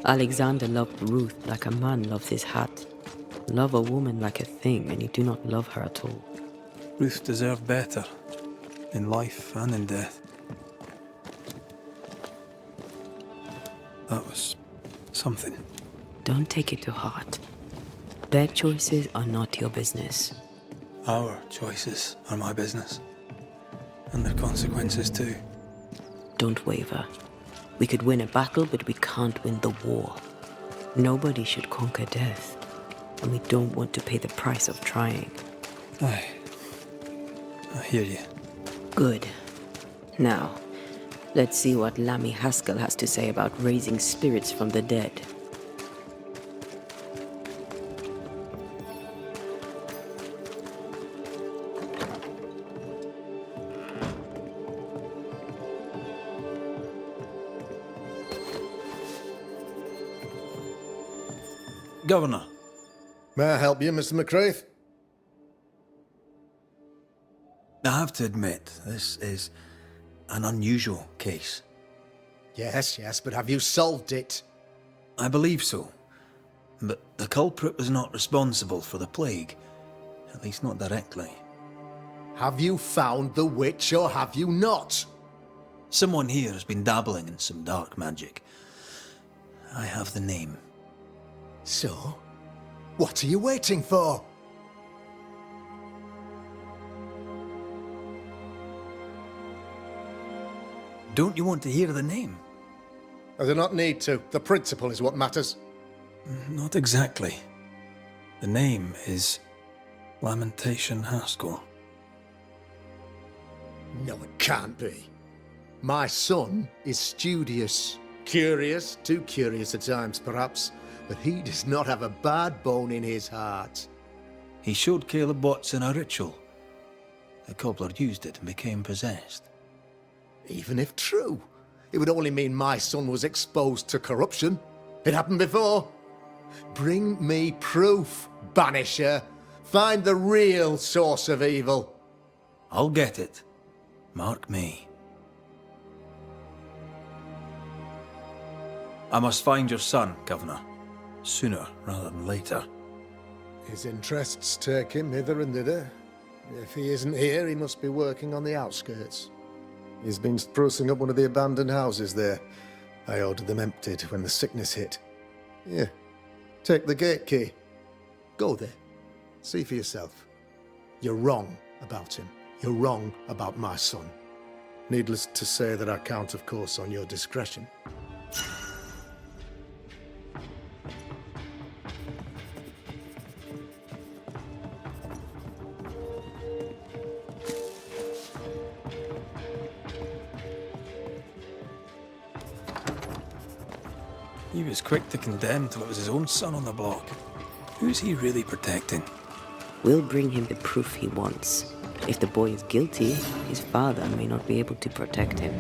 Alexander loved Ruth like a man loves his hat. Love a woman like a thing, and you do not love her at all. Ruth deserved better, in life and in death. That was something. Don't take it to heart. Their choices are not your business. Our choices are my business. And their consequences too. Don't waver. We could win a battle, but we can't win the war. Nobody should conquer death, and we don't want to pay the price of trying. Aye. I hear you. Good. Now, let's see what Lammy Haskell has to say about raising spirits from the dead. Governor. May I help you, Mr. McCraith? I have to admit, this is an unusual case. Yes, but have you solved it? I believe so. But the culprit was not responsible for the plague. At least not directly. Have you found the witch or have you not? Someone here has been dabbling in some dark magic. I have the name. So, what are you waiting for? Don't you want to hear the name? I do not need to. The principle is what matters. Not exactly. The name is Lamentation Haskell. No, it can't be. My son is studious. Curious, too curious at times perhaps, but he does not have a bad bone in his heart. He showed Caleb Watson a ritual. The cobbler used it and became possessed. Even if true, it would only mean my son was exposed to corruption. It happened before. Bring me proof, Banisher. Find the real source of evil. I'll get it. Mark me. I must find your son, Governor. Sooner rather than later. His interests take him hither and thither. If he isn't here, he must be working on the outskirts. He's been sprucing up one of the abandoned houses there. I ordered them emptied when the sickness hit. Here, take the gate key. Go there. See for yourself. You're wrong about him. You're wrong about my son. Needless to say that I count, of course, on your discretion. He was quick to condemn till it was his own son on the block. Who's he really protecting? We'll bring him the proof he wants. If the boy is guilty, his father may not be able to protect him.